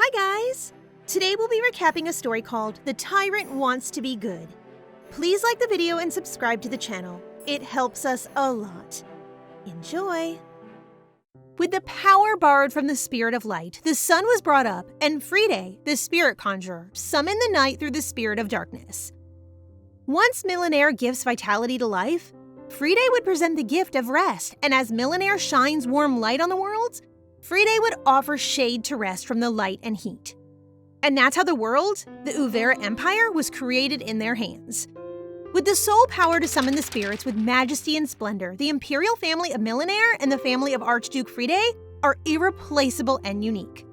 Hi guys! Today we'll be recapping a story called The Tyrant Wants to Be Good. Please like the video and subscribe to the channel. It helps us a lot. Enjoy! With the power borrowed from the Spirit of Light, the sun was brought up, and Fredia, the Spirit Conjurer, summoned the night through the Spirit of Darkness. Once Millionaire gives vitality to life, Fredia would present the gift of rest, and as Millionaire shines warm light on the world, Fredia would offer shade to rest from the light and heat. And that's how the world, the Vera Empire, was created in their hands. With the sole power to summon the spirits with majesty and splendor, the imperial family of Millionaire and the family of Archduke Fredia are irreplaceable and unique.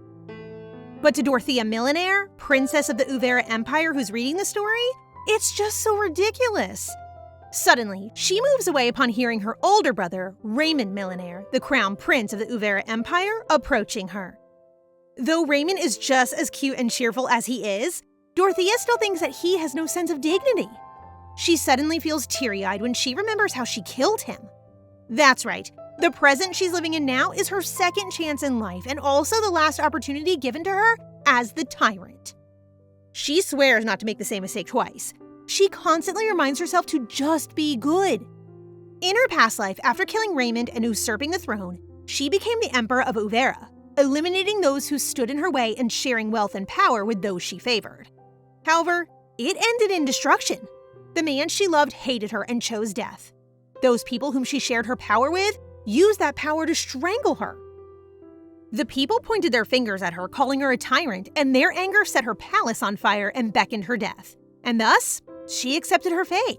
But to Dorothea Millionaire, princess of the Vera Empire who's reading the story, it's just so ridiculous. Suddenly, she moves away upon hearing her older brother, Raymond Millionaire, the crown prince of the Vera Empire, approaching her. Though Raymond is just as cute and cheerful as he is, Dorothea still thinks that he has no sense of dignity. She suddenly feels teary-eyed when she remembers how she killed him. That's right, the present she's living in now is her second chance in life and also the last opportunity given to her as the tyrant. She swears not to make the same mistake twice. She constantly reminds herself to just be good. In her past life, after killing Raymond and usurping the throne, she became the Emperor of Vera, eliminating those who stood in her way and sharing wealth and power with those she favored. However, it ended in destruction. The man she loved hated her and chose death. Those people whom she shared her power with used that power to strangle her. The people pointed their fingers at her, calling her a tyrant, and their anger set her palace on fire and beckoned her death. And thus, she accepted her fate.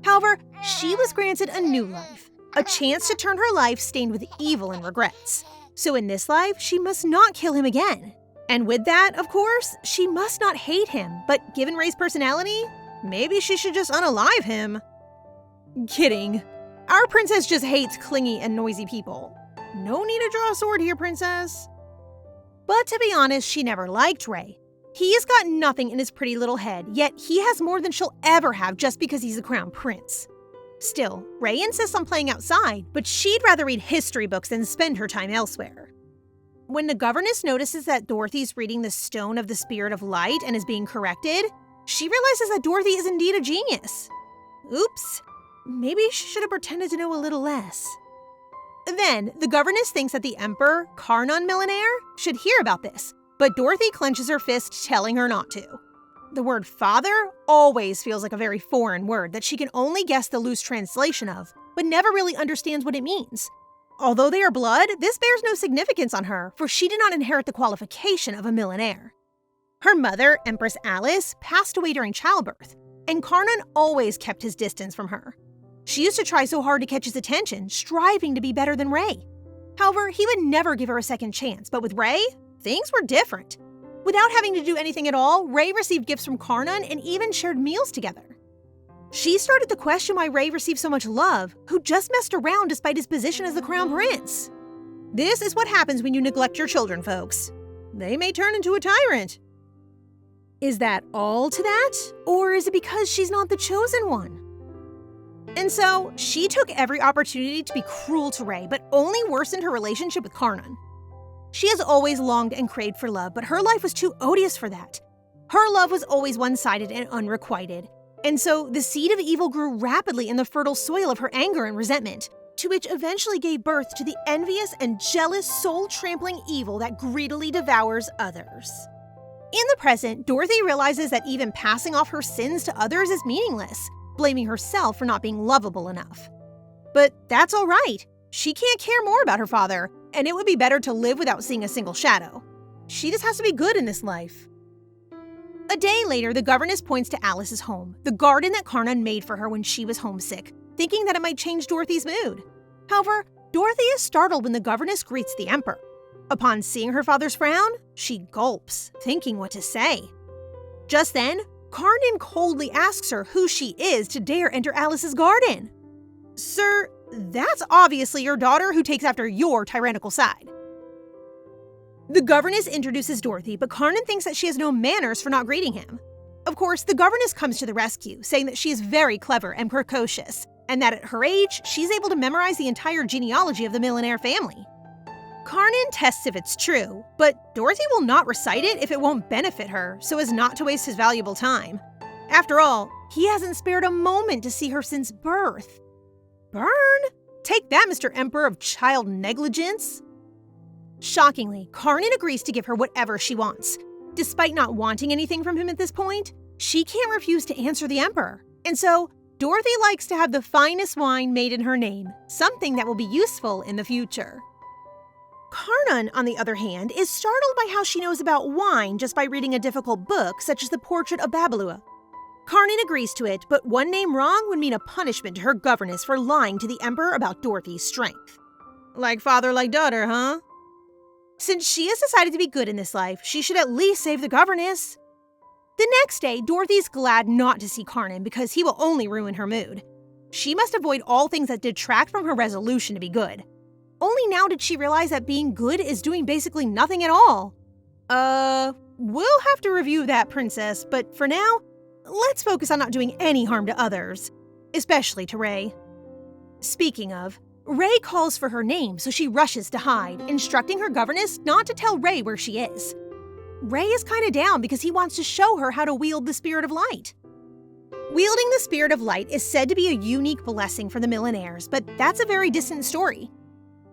However, she was granted a new life, a chance to turn her life stained with evil and regrets. So in this life, she must not kill him again. And with that, of course, she must not hate him, but given Ray's personality, maybe she should just unalive him. Kidding. Our princess just hates clingy and noisy people. No need to draw a sword here, princess. But to be honest, she never liked Ray. He's got nothing in his pretty little head, yet he has more than she'll ever have just because he's a crown prince. Still, Ray insists on playing outside, but she'd rather read history books than spend her time elsewhere. When the governess notices that Dorothy's reading the Stone of the Spirit of Light and is being corrected, she realizes that Dorothy is indeed a genius. Oops, maybe she should have pretended to know a little less. Then, the governess thinks that the Emperor, Karnon Millionaire, should hear about this, but Dorothy clenches her fist, telling her not to. The word father always feels like a very foreign word that she can only guess the loose translation of, but never really understands what it means. Although they are blood, this bears no significance on her, for she did not inherit the qualification of a millionaire. Her mother, Empress Alice, passed away during childbirth, and Karnon always kept his distance from her. She used to try so hard to catch his attention, striving to be better than Ray. However, he would never give her a second chance, but with Ray, things were different. Without having to do anything at all, Ray received gifts from Karnon and even shared meals together. She started to question why Ray received so much love, who just messed around despite his position as the crown prince. This is what happens when you neglect your children, folks. They may turn into a tyrant. Is that all to that? Or is it because she's not the chosen one? And so, she took every opportunity to be cruel to Ray, but only worsened her relationship with Karnon. She has always longed and craved for love, but her life was too odious for that. Her love was always one-sided and unrequited. And so, the seed of evil grew rapidly in the fertile soil of her anger and resentment, to which eventually gave birth to the envious and jealous, soul-trampling evil that greedily devours others. In the present, Dorothy realizes that even passing off her sins to others is meaningless, blaming herself for not being lovable enough. But that's all right. She can't care more about her father, and it would be better to live without seeing a single shadow. She just has to be good in this life. A day later, the governess points to Alice's home, the garden that Karnon made for her when she was homesick, thinking that it might change Dorothy's mood. However, Dorothy is startled when the governess greets the Emperor. Upon seeing her father's frown, she gulps, thinking what to say. Just then, Karnon coldly asks her who she is to dare enter Alice's garden. Sir, that's obviously your daughter who takes after your tyrannical side. The governess introduces Dorothy, but Karnon thinks that she has no manners for not greeting him. Of course, the governess comes to the rescue, saying that she is very clever and precocious, and that at her age, she's able to memorize the entire genealogy of the Millionaire family. Karnon tests if it's true, but Dorothy will not recite it if it won't benefit her, so as not to waste his valuable time. After all, he hasn't spared a moment to see her since birth. Burn? Take that, Mr. Emperor of Child Negligence! Shockingly, Karnon agrees to give her whatever she wants. Despite not wanting anything from him at this point, she can't refuse to answer the Emperor. And so, Dorothy likes to have the finest wine made in her name, something that will be useful in the future. Karnon, on the other hand, is startled by how she knows about wine just by reading a difficult book such as the Portrait of Babalua. Karnon agrees to it, but one name wrong would mean a punishment to her governess for lying to the Emperor about Dorothy's strength. Like father, like daughter, huh? Since she has decided to be good in this life, she should at least save the governess. The next day, Dorothy's glad not to see Karnon because he will only ruin her mood. She must avoid all things that detract from her resolution to be good. Only now did she realize that being good is doing basically nothing at all. We'll have to review that, princess, but for now, let's focus on not doing any harm to others, especially to Ray. Speaking of, Ray calls for her name, so she rushes to hide, instructing her governess not to tell Ray where she is. Ray is kinda down because he wants to show her how to wield the Spirit of Light. Wielding the Spirit of Light is said to be a unique blessing for the Millionaires, but that's a very distant story.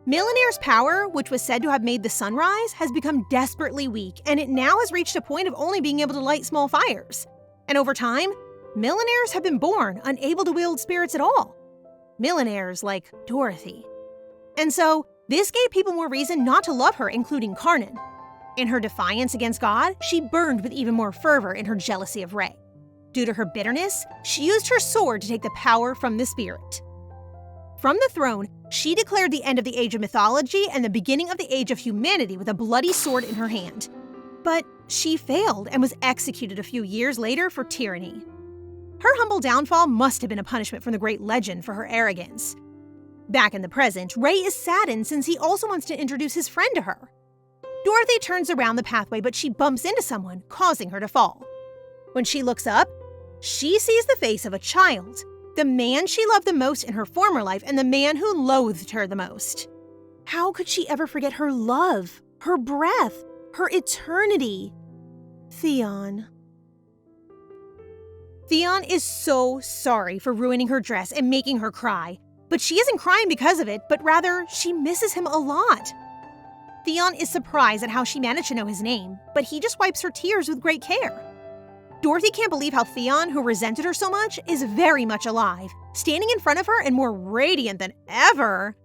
Millionaire's power, which was said to have made the sun rise, has become desperately weak, and it now has reached a point of only being able to light small fires. And over time, millionaires have been born unable to wield spirits at all. Millionaires like Dorothy. And so, this gave people more reason not to love her, including Karnon. In her defiance against God, she burned with even more fervor in her jealousy of Ray. Due to her bitterness, she used her sword to take the power from the spirit. From the throne, she declared the end of the Age of Mythology and the beginning of the Age of Humanity with a bloody sword in her hand. But she failed and was executed a few years later for tyranny. Her humble downfall must have been a punishment from the great legend for her arrogance. Back in the present, Ray is saddened since he also wants to introduce his friend to her. Dorothy turns around the pathway, but she bumps into someone, causing her to fall. When she looks up, she sees the face of a child, the man she loved the most in her former life and the man who loathed her the most. How could she ever forget her love, her breath, her eternity? Theon. Theon is so sorry for ruining her dress and making her cry, but she isn't crying because of it, but rather she misses him a lot. Theon is surprised at how she managed to know his name, but he just wipes her tears with great care. Dorothy can't believe how Theon, who resented her so much, is very much alive, standing in front of her and more radiant than ever.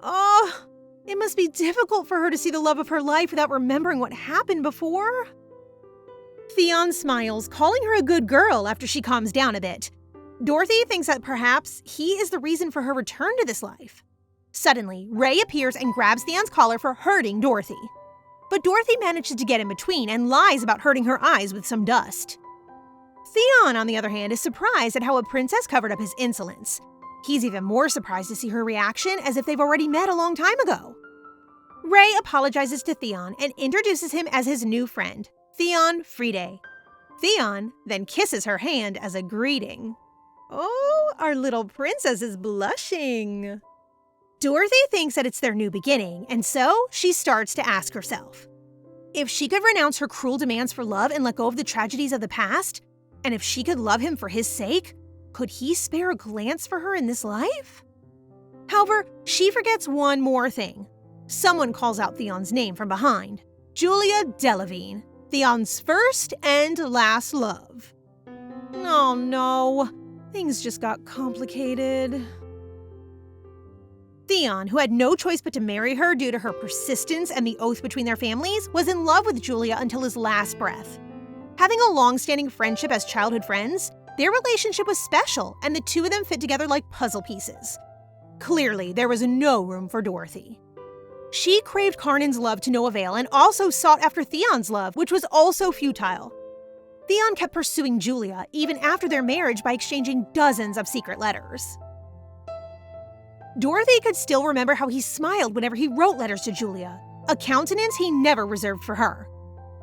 Oh, it must be difficult for her to see the love of her life without remembering what happened before. Theon smiles, calling her a good girl after she calms down a bit. Dorothy thinks that perhaps he is the reason for her return to this life. Suddenly, Ray appears and grabs Theon's collar for hurting Dorothy. But Dorothy manages to get in between and lies about hurting her eyes with some dust. Theon, on the other hand, is surprised at how a princess covered up his insolence. He's even more surprised to see her reaction as if they've already met a long time ago. Ray apologizes to Theon and introduces him as his new friend, Theon Fredia. Theon then kisses her hand as a greeting. Oh, our little princess is blushing. Dorothy thinks that it's their new beginning, and so she starts to ask herself, if she could renounce her cruel demands for love and let go of the tragedies of the past, and if she could love him for his sake, could he spare a glance for her in this life? However, she forgets one more thing. Someone calls out Theon's name from behind. Julia Delavigne, Theon's first and last love. Oh no, things just got complicated. Theon, who had no choice but to marry her due to her persistence and the oath between their families, was in love with Julia until his last breath. Having a long-standing friendship as childhood friends, their relationship was special, and the two of them fit together like puzzle pieces. Clearly, there was no room for Dorothy. She craved Karnon's love to no avail and also sought after Theon's love, which was also futile. Theon kept pursuing Julia even after their marriage by exchanging dozens of secret letters. Dorothy could still remember how he smiled whenever he wrote letters to Julia, a countenance he never reserved for her.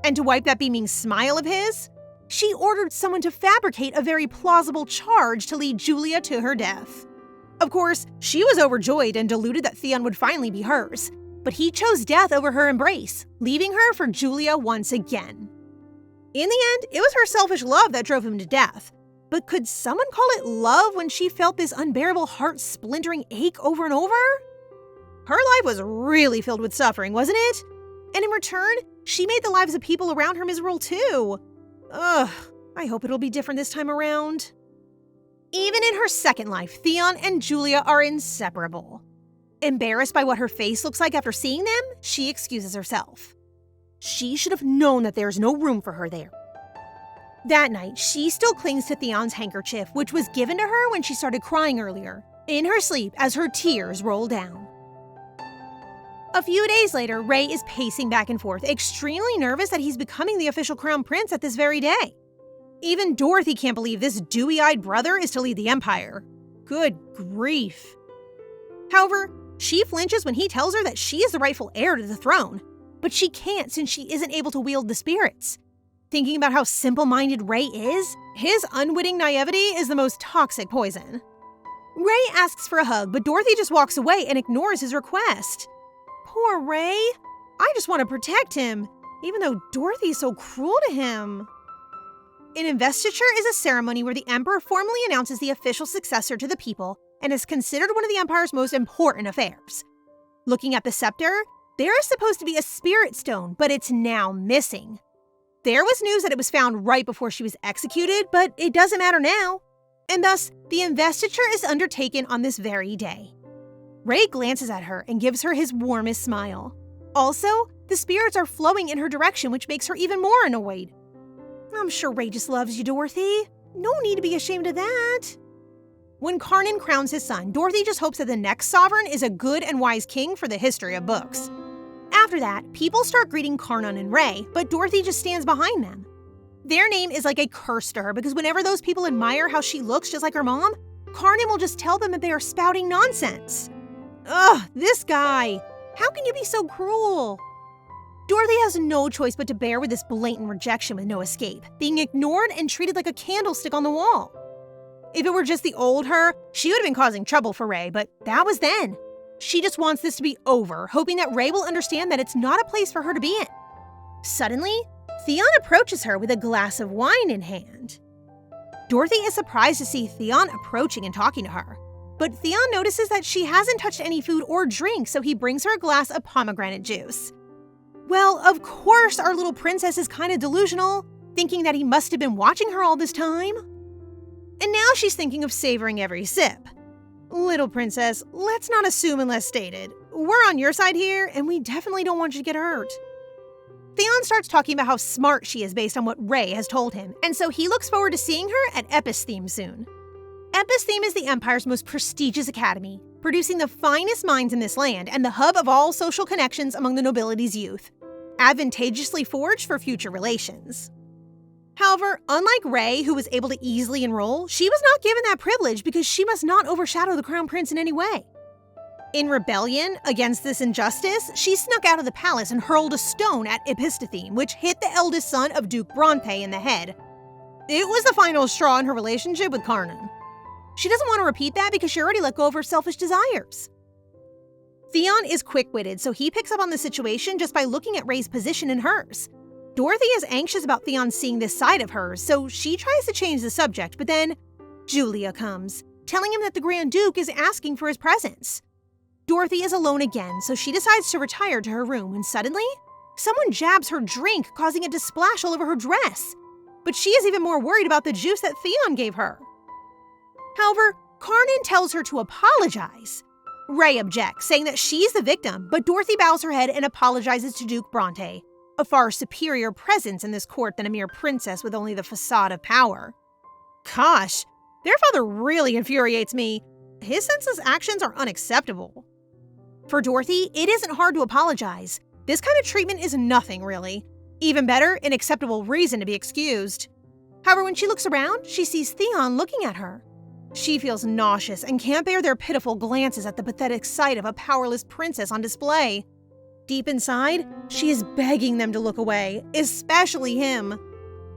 And to wipe that beaming smile of his, she ordered someone to fabricate a very plausible charge to lead Julia to her death. Of course, she was overjoyed and deluded that Theon would finally be hers. but he chose death over her embrace, leaving her for Julia once again. In the end, it was her selfish love that drove him to death. But could someone call it love when she felt this unbearable heart-splintering ache over and over? Her life was really filled with suffering, wasn't it? And in return, she made the lives of people around her miserable too. Ugh, I hope it'll be different this time around. Even in her second life, Theon and Julia are inseparable. Embarrassed by what her face looks like after seeing them, she excuses herself. She should have known that there's no room for her there. That night, she still clings to Theon's handkerchief, which was given to her when she started crying earlier, in her sleep as her tears roll down. A few days later, Ray is pacing back and forth, extremely nervous that he's becoming the official crown prince at this very day. Even Dorothy can't believe this dewy-eyed brother is to lead the Empire. Good grief. However, she flinches when he tells her that she is the rightful heir to the throne, but she can't since she isn't able to wield the spirits. Thinking about how simple-minded Ray is, his unwitting naivety is the most toxic poison. Ray asks for a hug, but Dorothy just walks away and ignores his request. Poor Ray. I just want to protect him, even though Dorothy is so cruel to him. An investiture is a ceremony where the Emperor formally announces the official successor to the people and is considered one of the Empire's most important affairs. Looking at the scepter, there is supposed to be a spirit stone, but it's now missing. There was news that it was found right before she was executed, but it doesn't matter now. And thus, the investiture is undertaken on this very day. Ray glances at her and gives her his warmest smile. Also, the spirits are flowing in her direction, which makes her even more annoyed. I'm sure Ray just loves you, Dorothy. No need to be ashamed of that. When Karnon crowns his son, Dorothy just hopes that the next sovereign is a good and wise king for the history of books. After that, people start greeting Karnon and Ray, but Dorothy just stands behind them. Their name is like a curse to her because whenever those people admire how she looks just like her mom, Karnon will just tell them that they are spouting nonsense. Ugh, this guy. How can you be so cruel? Dorothy has no choice but to bear with this blatant rejection with no escape, being ignored and treated like a candlestick on the wall. If it were just the old her, she would have been causing trouble for Ray, but that was then. She just wants this to be over, hoping that Ray will understand that it's not a place for her to be in. Suddenly, Theon approaches her with a glass of wine in hand. Dorothy is surprised to see Theon approaching and talking to her, but Theon notices that she hasn't touched any food or drink, so he brings her a glass of pomegranate juice. Well, of course our little princess is kind of delusional, thinking that he must have been watching her all this time. And now she's thinking of savoring every sip. Little princess, let's not assume unless stated. We're on your side here, and we definitely don't want you to get hurt. Theon starts talking about how smart she is based on what Ray has told him, and so he looks forward to seeing her at Epidemic soon. Epidemic is the Empire's most prestigious academy, producing the finest minds in this land and the hub of all social connections among the nobility's youth, advantageously forged for future relations. However, unlike Ray, who was able to easily enroll, she was not given that privilege because she must not overshadow the Crown Prince in any way. In rebellion against this injustice, she snuck out of the palace and hurled a stone at Epidemic, which hit the eldest son of Duke Bronte in the head. It was the final straw in her relationship with Karnon. She doesn't want to repeat that because she already let go of her selfish desires. Theon is quick-witted, so he picks up on the situation just by looking at Ray's position and hers. Dorothy is anxious about Theon seeing this side of hers, so she tries to change the subject, but then Julia comes, telling him that the Grand Duke is asking for his presence. Dorothy is alone again, so she decides to retire to her room when suddenly, someone jabs her drink, causing it to splash all over her dress. But she is even more worried about the juice that Theon gave her. However, Karnon tells her to apologize. Ray objects, saying that she's the victim, but Dorothy bows her head and apologizes to Duke Bronte, a far superior presence in this court than a mere princess with only the facade of power. Gosh, their father really infuriates me. His senseless actions are unacceptable. For Dorothy, it isn't hard to apologize. This kind of treatment is nothing, really. Even better, an acceptable reason to be excused. However, when she looks around, she sees Theon looking at her. She feels nauseous and can't bear their pitiful glances at the pathetic sight of a powerless princess on display. Deep inside, she is begging them to look away, especially him.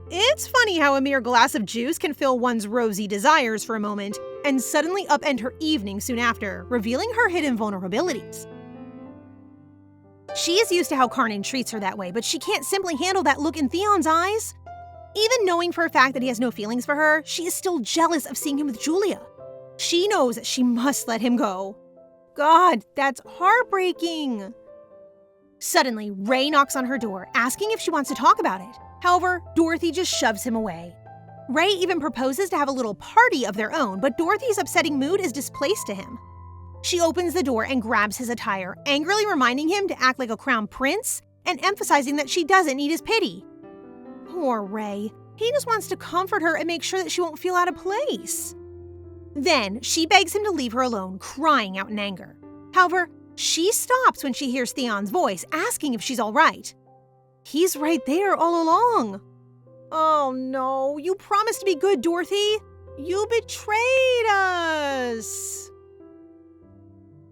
It's funny how a mere glass of juice can fill one's rosy desires for a moment and suddenly upend her evening soon after, revealing her hidden vulnerabilities. She is used to how Karnon treats her that way, but she can't simply handle that look in Theon's eyes. Even knowing for a fact that he has no feelings for her, she is still jealous of seeing him with Julia. She knows that she must let him go. God, that's heartbreaking. Suddenly, Ray knocks on her door, asking if she wants to talk about it. However, Dorothy just shoves him away. Ray even proposes to have a little party of their own, but Dorothy's upsetting mood is displaced to him. She opens the door and grabs his attire, angrily reminding him to act like a crown prince and emphasizing that she doesn't need his pity. Poor Ray. He just wants to comfort her and make sure that she won't feel out of place. Then, she begs him to leave her alone, crying out in anger. However, she stops when she hears Theon's voice, asking if she's all right. He's right there all along. Oh no, you promised to be good, Dorothy. You betrayed us.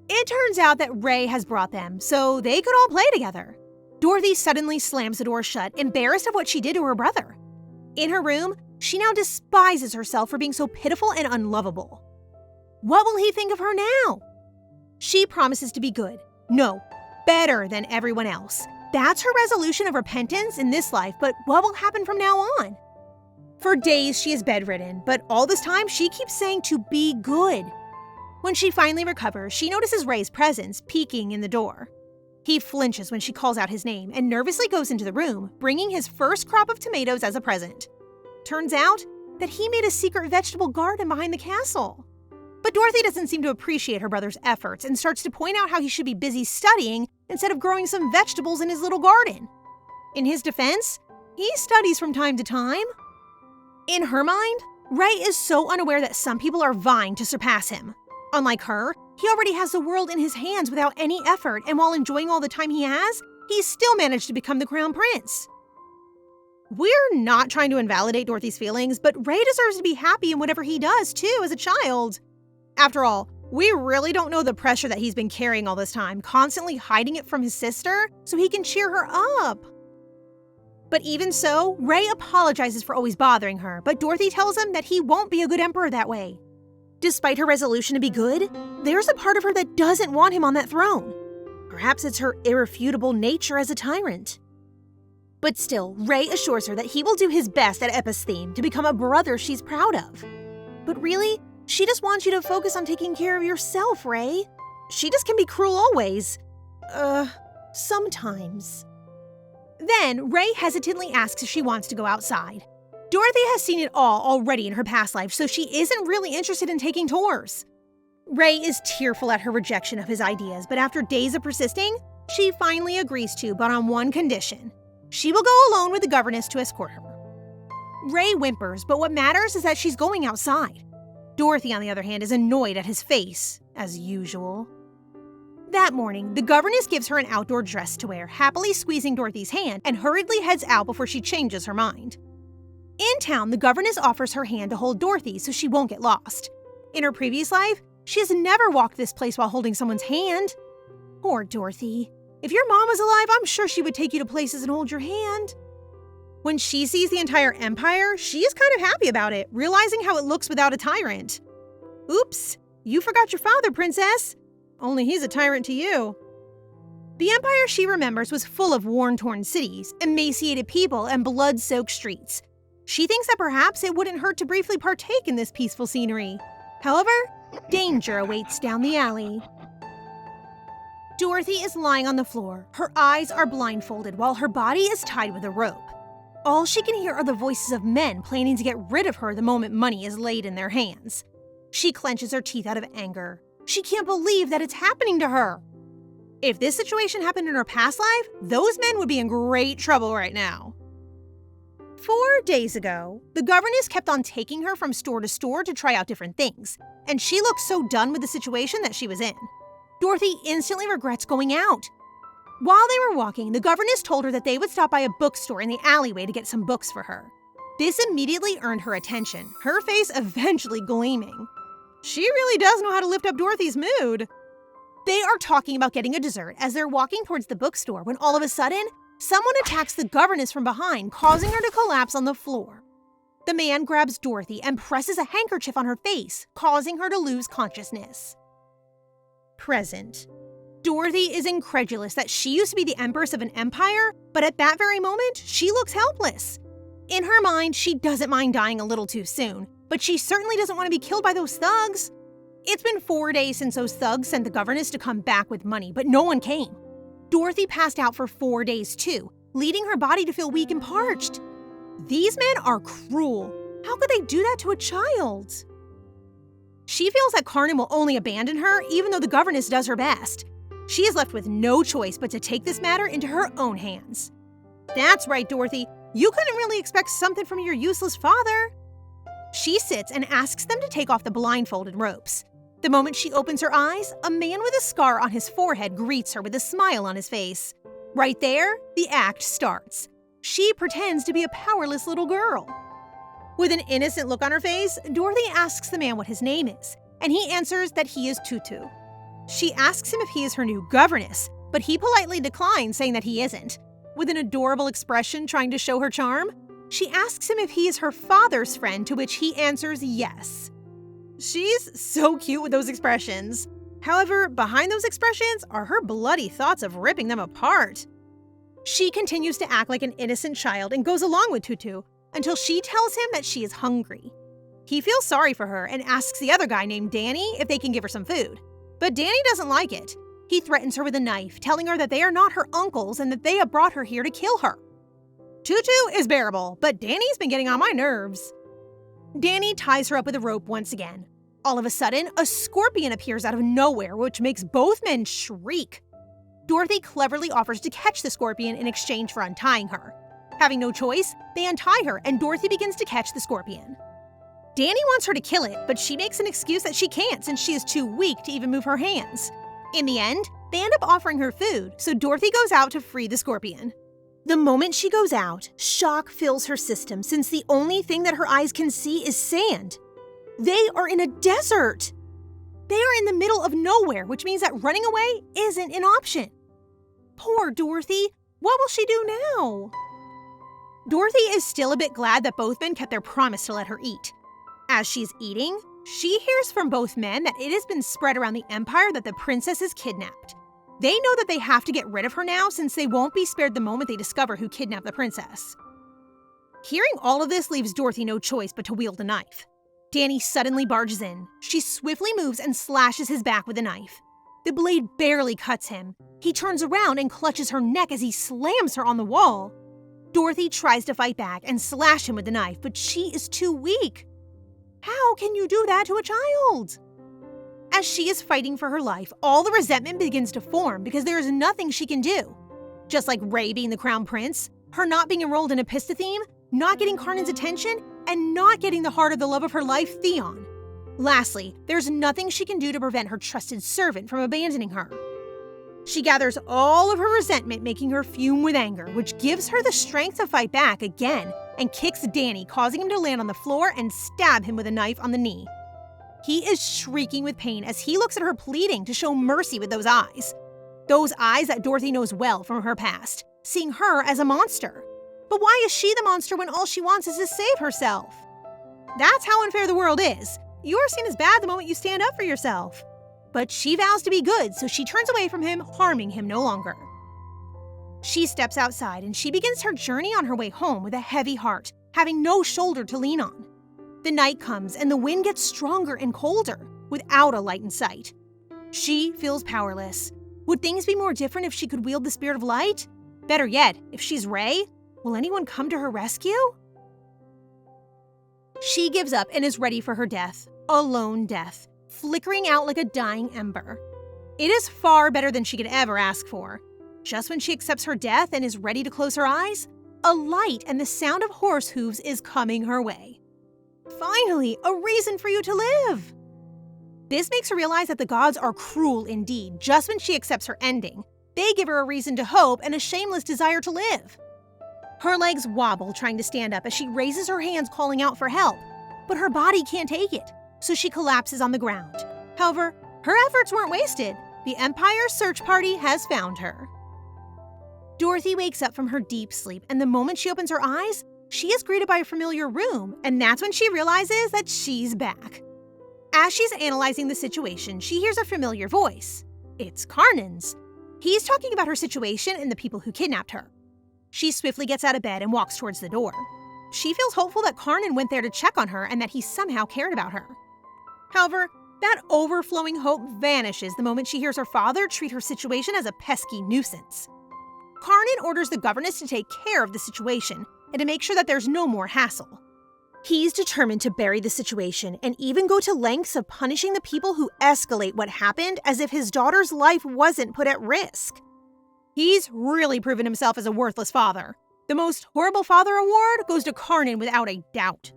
It turns out that Ray has brought them, so they could all play together. Dorothy suddenly slams the door shut, embarrassed of what she did to her brother. In her room, she now despises herself for being so pitiful and unlovable. What will he think of her now? She promises to be good. No, better than everyone else. That's her resolution of repentance in this life, but what will happen from now on? For days, she is bedridden, but all this time, she keeps saying to be good. When she finally recovers, she notices Ray's presence peeking in the door. He flinches when she calls out his name and nervously goes into the room, bringing his first crop of tomatoes as a present. Turns out that he made a secret vegetable garden behind the castle. But Dorothy doesn't seem to appreciate her brother's efforts and starts to point out how he should be busy studying instead of growing some vegetables in his little garden. In his defense, he studies from time to time. In her mind, Ray is so unaware that some people are vying to surpass him. Unlike her, he already has the world in his hands without any effort, and while enjoying all the time he has, he's still managed to become the crown prince. We're not trying to invalidate Dorothy's feelings, but Ray deserves to be happy in whatever he does, too, as a child. After all, we really don't know the pressure that he's been carrying all this time, constantly hiding it from his sister so he can cheer her up. But even so, Ray apologizes for always bothering her, but Dorothy tells him that he won't be a good emperor that way. Despite her resolution to be good, there's a part of her that doesn't want him on that throne. Perhaps it's her irrefutable nature as a tyrant. But still, Ray assures her that he will do his best at Epitheme to become a brother she's proud of. But really, she just wants you to focus on taking care of yourself, Ray. She just can be cruel always. Sometimes. Then, Ray hesitantly asks if she wants to go outside. Dorothy has seen it all already in her past life, so she isn't really interested in taking tours. Ray is tearful at her rejection of his ideas, but after days of persisting, she finally agrees to, but on one condition. She will go alone with the governess to escort her. Ray whimpers, but what matters is that she's going outside. Dorothy, on the other hand, is annoyed at his face, as usual. That morning, the governess gives her an outdoor dress to wear, happily squeezing Dorothy's hand, and hurriedly heads out before she changes her mind. In town, the governess offers her hand to hold Dorothy so she won't get lost. In her previous life, she has never walked this place while holding someone's hand. Poor Dorothy. If your mom was alive, I'm sure she would take you to places and hold your hand. When she sees the entire empire, she is kind of happy about it, realizing how it looks without a tyrant. Oops, you forgot your father, princess. Only he's a tyrant to you. The empire she remembers was full of worn-torn cities, emaciated people, and blood-soaked streets. She thinks that perhaps it wouldn't hurt to briefly partake in this peaceful scenery. However, danger awaits down the alley. Dorothy is lying on the floor. Her eyes are blindfolded while her body is tied with a rope. All she can hear are the voices of men planning to get rid of her the moment money is laid in their hands. She clenches her teeth out of anger. She can't believe that it's happening to her. If this situation happened in her past life, those men would be in great trouble right now. 4 days ago, the governess kept on taking her from store to store to try out different things, and she looked so done with the situation that she was in. Dorothy instantly regrets going out. While they were walking, the governess told her that they would stop by a bookstore in the alleyway to get some books for her. This immediately earned her attention, her face eventually gleaming. She really does know how to lift up Dorothy's mood. They are talking about getting a dessert as they're walking towards the bookstore when all of a sudden, someone attacks the governess from behind, causing her to collapse on the floor. The man grabs Dorothy and presses a handkerchief on her face, causing her to lose consciousness. Present. Dorothy is incredulous that she used to be the empress of an empire, but at that very moment, she looks helpless. In her mind, she doesn't mind dying a little too soon, but she certainly doesn't want to be killed by those thugs. It's been 4 days since those thugs sent the governess to come back with money, but no one came. Dorothy passed out for 4 days too, leading her body to feel weak and parched. These men are cruel. How could they do that to a child? She feels that Karnon will only abandon her, even though the governess does her best. She is left with no choice but to take this matter into her own hands. That's right, Dorothy. You couldn't really expect something from your useless father. She sits and asks them to take off the blindfold and ropes. The moment she opens her eyes, a man with a scar on his forehead greets her with a smile on his face. Right there, the act starts. She pretends to be a powerless little girl. With an innocent look on her face, Dorothy asks the man what his name is, and he answers that he is Tutu. She asks him if he is her new governess, but he politely declines, saying that he isn't. With an adorable expression trying to show her charm, she asks him if he is her father's friend, to which he answers yes. She's so cute with those expressions. However, behind those expressions are her bloody thoughts of ripping them apart. She continues to act like an innocent child and goes along with Tutu until she tells him that she is hungry. He feels sorry for her and asks the other guy named Danny if they can give her some food. But Danny doesn't like it. He threatens her with a knife, telling her that they are not her uncles and that they have brought her here to kill her. Tutu is bearable, but Danny's been getting on my nerves. Danny ties her up with a rope once again. All of a sudden, a scorpion appears out of nowhere, which makes both men shriek. Dorothy cleverly offers to catch the scorpion in exchange for untying her. Having no choice, they untie her and Dorothy begins to catch the scorpion. Danny wants her to kill it, but she makes an excuse that she can't since she is too weak to even move her hands. In the end, they end up offering her food, so Dorothy goes out to free the scorpion. The moment she goes out, shock fills her system since the only thing that her eyes can see is sand. They are in a desert. They are in the middle of nowhere, which means that running away isn't an option. Poor Dorothy. What will she do now? Dorothy is still a bit glad that both men kept their promise to let her eat. As she's eating, she hears from both men that it has been spread around the Empire that the princess is kidnapped. They know that they have to get rid of her now since they won't be spared the moment they discover who kidnapped the princess. Hearing all of this leaves Dorothy no choice but to wield a knife. Danny suddenly barges in. She swiftly moves and slashes his back with a knife. The blade barely cuts him. He turns around and clutches her neck as he slams her on the wall. Dorothy tries to fight back and slash him with the knife, but she is too weak. How can you do that to a child? As she is fighting for her life, all the resentment begins to form because there is nothing she can do. Just like Ray being the crown prince, her not being enrolled in Epistetheme, not getting Karnon's attention, and not getting the heart of the love of her life, Theon. Lastly, there's nothing she can do to prevent her trusted servant from abandoning her. She gathers all of her resentment, making her fume with anger, which gives her the strength to fight back again and kicks Danny, causing him to land on the floor and stab him with a knife on the knee. He is shrieking with pain as he looks at her pleading to show mercy with those eyes. Those eyes that Dorothy knows well from her past, seeing her as a monster. But why is she the monster when all she wants is to save herself? That's how unfair the world is. You are seen as bad the moment you stand up for yourself. But she vows to be good, so she turns away from him, harming him no longer. She steps outside and she begins her journey on her way home with a heavy heart, having no shoulder to lean on. The night comes and the wind gets stronger and colder, without a light in sight. She feels powerless. Would things be more different if she could wield the spirit of light? Better yet, if she's Ray, will anyone come to her rescue? She gives up and is ready for her death, a lone death, flickering out like a dying ember. It is far better than she could ever ask for. Just when she accepts her death and is ready to close her eyes, a light and the sound of horse hooves is coming her way. Finally, a reason for you to live! This makes her realize that the gods are cruel indeed. Just when she accepts her ending, they give her a reason to hope and a shameless desire to live. Her legs wobble trying to stand up as she raises her hands calling out for help, but her body can't take it, so she collapses on the ground. However, her efforts weren't wasted. The Empire's search party has found her. Dorothy wakes up from her deep sleep, and the moment she opens her eyes, she is greeted by a familiar room, and that's when she realizes that she's back. As she's analyzing the situation, she hears a familiar voice. It's Karnon's. He's talking about her situation and the people who kidnapped her. She swiftly gets out of bed and walks towards the door. She feels hopeful that Karnon went there to check on her and that he somehow cared about her. However, that overflowing hope vanishes the moment she hears her father treat her situation as a pesky nuisance. Karnon orders the governess to take care of the situation and to make sure that there's no more hassle. He's determined to bury the situation and even go to lengths of punishing the people who escalate what happened as if his daughter's life wasn't put at risk. He's really proven himself as a worthless father. The most horrible father award goes to Karnon without a doubt.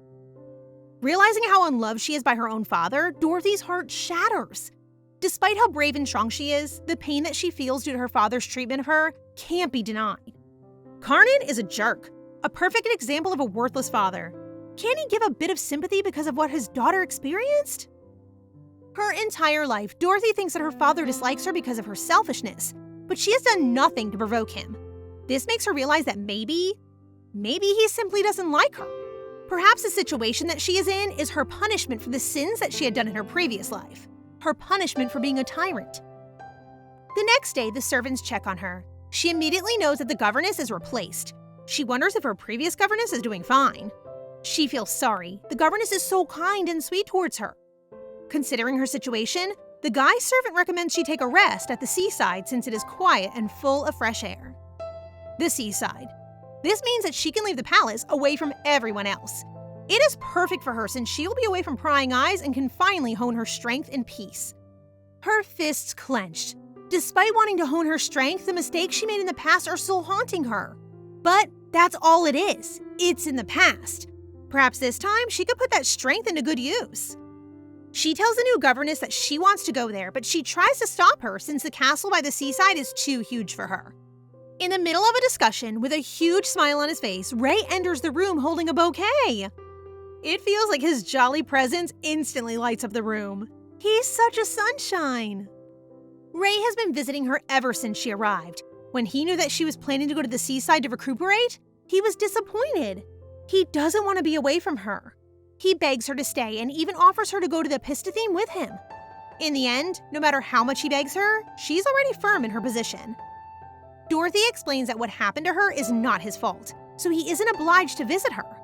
Realizing how unloved she is by her own father, Dorothy's heart shatters. Despite how brave and strong she is, the pain that she feels due to her father's treatment of her can't be denied. Karnon is a jerk, a perfect example of a worthless father. Can he give a bit of sympathy because of what his daughter experienced? Her entire life, Dorothy thinks that her father dislikes her because of her selfishness, but she has done nothing to provoke him. This makes her realize that maybe he simply doesn't like her. Perhaps the situation that she is in is her punishment for the sins that she had done in her previous life. Her punishment for being a tyrant. The next day, the servants check on her. She immediately knows that the governess is replaced. She wonders if her previous governess is doing fine. She feels sorry. The governess is so kind and sweet towards her. Considering her situation, the guy servant recommends she take a rest at the seaside since it is quiet and full of fresh air. The seaside. This means that she can leave the palace away from everyone else. It is perfect for her since she will be away from prying eyes and can finally hone her strength in peace. Her fists clenched. Despite wanting to hone her strength, the mistakes she made in the past are still haunting her. But that's all it is. It's in the past. Perhaps this time she could put that strength into good use. She tells the new governess that she wants to go there, but she tries to stop her since the castle by the seaside is too huge for her. In the middle of a discussion, with a huge smile on his face, Ray enters the room holding a bouquet. It feels like his jolly presence instantly lights up the room. He's such a sunshine. Ray has been visiting her ever since she arrived. When he knew that she was planning to go to the seaside to recuperate, he was disappointed. He doesn't want to be away from her. He begs her to stay and even offers her to go to the Epidemic with him. In the end, no matter how much he begs her, she's already firm in her position. Dorothy explains that what happened to her is not his fault, so he isn't obliged to visit her.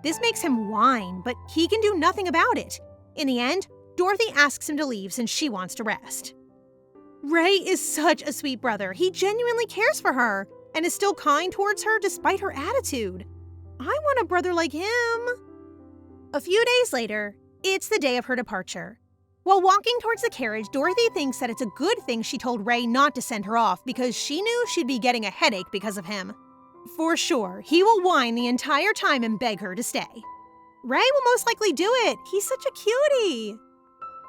This makes him whine, but he can do nothing about it. In the end, Dorothy asks him to leave since she wants to rest. Ray is such a sweet brother. He genuinely cares for her and is still kind towards her despite her attitude. I want a brother like him. A few days later, it's the day of her departure. While walking towards the carriage, Dorothy thinks that it's a good thing she told Ray not to send her off because she knew she'd be getting a headache because of him. For sure, he will whine the entire time and beg her to stay. Ray will most likely do it. He's such a cutie.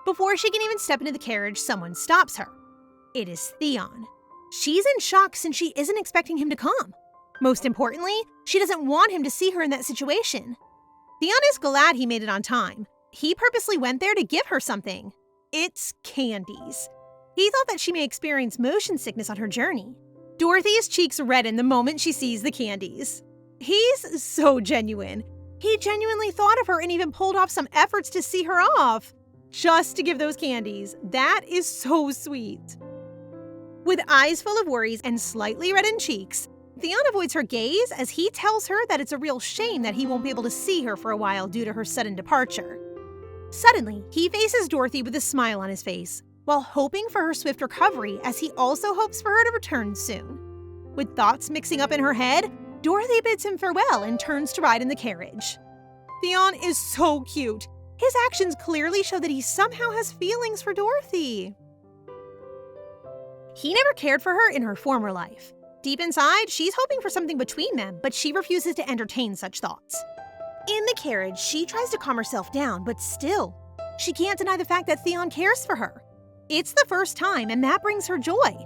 Before she can even step into the carriage, someone stops her. It is Theon. She's in shock since she isn't expecting him to come. Most importantly, she doesn't want him to see her in that situation. Theon is glad he made it on time. He purposely went there to give her something. It's candies. He thought that she may experience motion sickness on her journey. Dorothy's cheeks redden the moment she sees the candies. He's so genuine. He genuinely thought of her and even pulled off some efforts to see her off, just to give those candies. That is so sweet. With eyes full of worries and slightly reddened cheeks, Theon avoids her gaze as he tells her that it's a real shame that he won't be able to see her for a while due to her sudden departure. Suddenly, he faces Dorothy with a smile on his face, while hoping for her swift recovery as he also hopes for her to return soon. With thoughts mixing up in her head, Dorothy bids him farewell and turns to ride in the carriage. Theon is so cute. His actions clearly show that he somehow has feelings for Dorothy. He never cared for her in her former life. Deep inside, she's hoping for something between them, but she refuses to entertain such thoughts. In the carriage, she tries to calm herself down, but still, she can't deny the fact that Theon cares for her. It's the first time, and that brings her joy.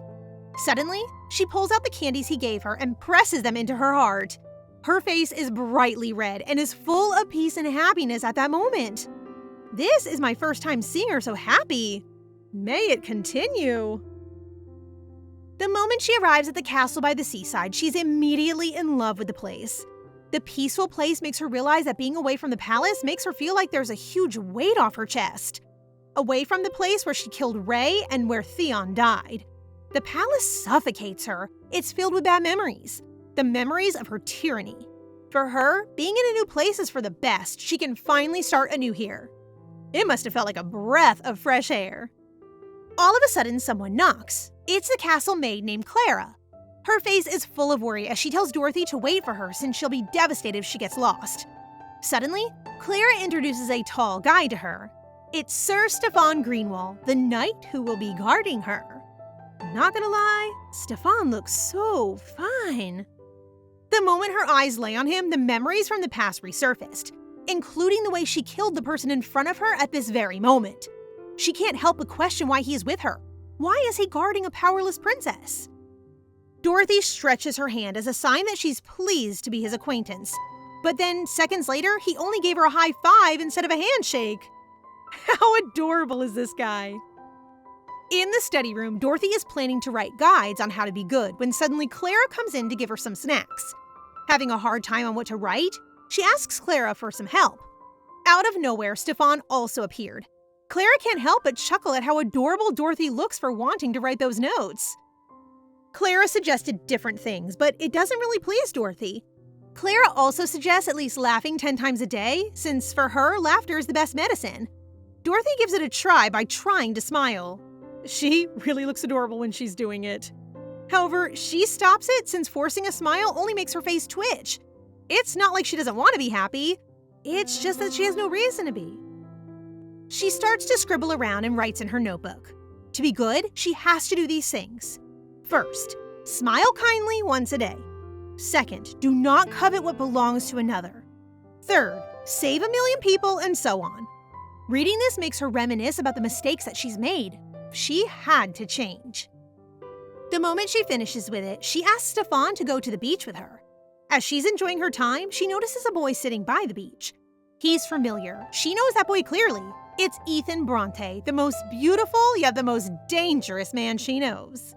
Suddenly, she pulls out the candies he gave her and presses them into her heart. Her face is brightly red and is full of peace and happiness at that moment. This is my first time seeing her so happy. May it continue. The moment she arrives at the castle by the seaside, she's immediately in love with the place. The peaceful place makes her realize that being away from the palace makes her feel like there's a huge weight off her chest. away from the place where she killed Ray and where Theon died. The palace suffocates her. It's filled with bad memories. The memories of her tyranny. For her, being in a new place is for the best. She can finally start anew here. It must have felt like a breath of fresh air. All of a sudden, someone knocks. It's the castle maid named Clara. Her face is full of worry as she tells Dorothy to wait for her since she'll be devastated if she gets lost. Suddenly, Clara introduces a tall guy to her. It's Sir Stefan Greenwall, the knight who will be guarding her. Not gonna lie, Stefan looks so fine. The moment her eyes lay on him, the memories from the past resurfaced, including the way she killed the person in front of her at this very moment. She can't help but question why he is with her. Why is he guarding a powerless princess? Dorothy stretches her hand as a sign that she's pleased to be his acquaintance. But then, seconds later, he only gave her a high five instead of a handshake. How adorable is this guy? In the study room, Dorothy is planning to write guides on how to be good when suddenly Clara comes in to give her some snacks. Having a hard time on what to write, she asks Clara for some help. Out of nowhere, Stefan also appeared. Clara can't help but chuckle at how adorable Dorothy looks for wanting to write those notes. Clara suggested different things, but it doesn't really please Dorothy. Clara also suggests at least laughing 10 times a day, since for her, laughter is the best medicine. Dorothy gives it a try by trying to smile. She really looks adorable when she's doing it. However, she stops it since forcing a smile only makes her face twitch. It's not like she doesn't want to be happy. It's just that she has no reason to be. She starts to scribble around and writes in her notebook. To be good, she has to do these things. First, smile kindly once a day. Second, do not covet what belongs to another. Third, save 1,000,000 people, and so on. Reading this makes her reminisce about the mistakes that she's made. She had to change. The moment she finishes with it, she asks Stefan to go to the beach with her. As she's enjoying her time, she notices a boy sitting by the beach. He's familiar. She knows that boy clearly. It's Ethan Bronte, the most beautiful yet the most dangerous man she knows.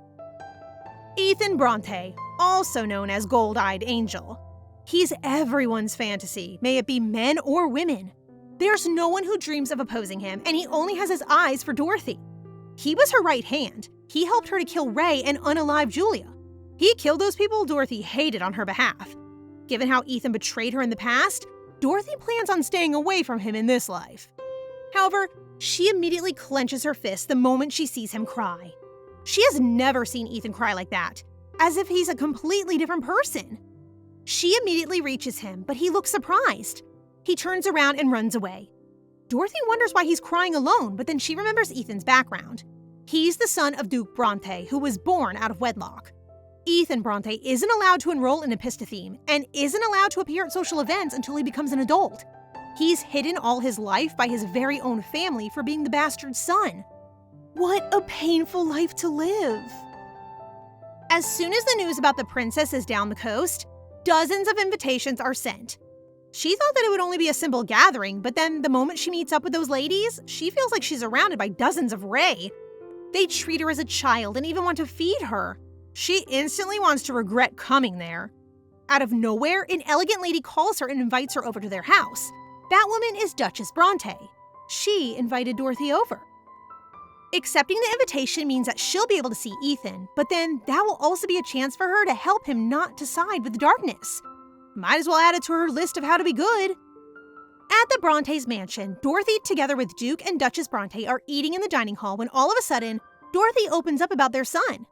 Ethan Bronte, also known as Gold-Eyed Angel. He's everyone's fantasy, may it be men or women. There's no one who dreams of opposing him, and he only has his eyes for Dorothy. He was her right hand. He helped her to kill Ray and unalive Julia. He killed those people Dorothy hated on her behalf. Given how Ethan betrayed her in the past, Dorothy plans on staying away from him in this life. However, she immediately clenches her fist the moment she sees him cry. She has never seen Ethan cry like that, as if he's a completely different person. She immediately reaches him, but he looks surprised. He turns around and runs away. Dorothy wonders why he's crying alone, but then she remembers Ethan's background. He's the son of Duke Bronte, who was born out of wedlock. Ethan Bronte isn't allowed to enroll in Epidemic and isn't allowed to appear at social events until he becomes an adult. He's hidden all his life by his very own family for being the bastard son. What a painful life to live. As soon as the news about the princess is down the coast, dozens of invitations are sent. She thought that it would only be a simple gathering, but then the moment she meets up with those ladies, she feels like she's surrounded by dozens of Ray. They treat her as a child and even want to feed her. She instantly wants to regret coming there. Out of nowhere, an elegant lady calls her and invites her over to their house. That woman is Duchess Bronte. She invited Dorothy over. Accepting the invitation means that she'll be able to see Ethan, but then that will also be a chance for her to help him not to side with darkness. Might as well add it to her list of how to be good. At the Bronte's mansion, Dorothy, together with Duke and Duchess Bronte, are eating in the dining hall when all of a sudden, Dorothy opens up about their son.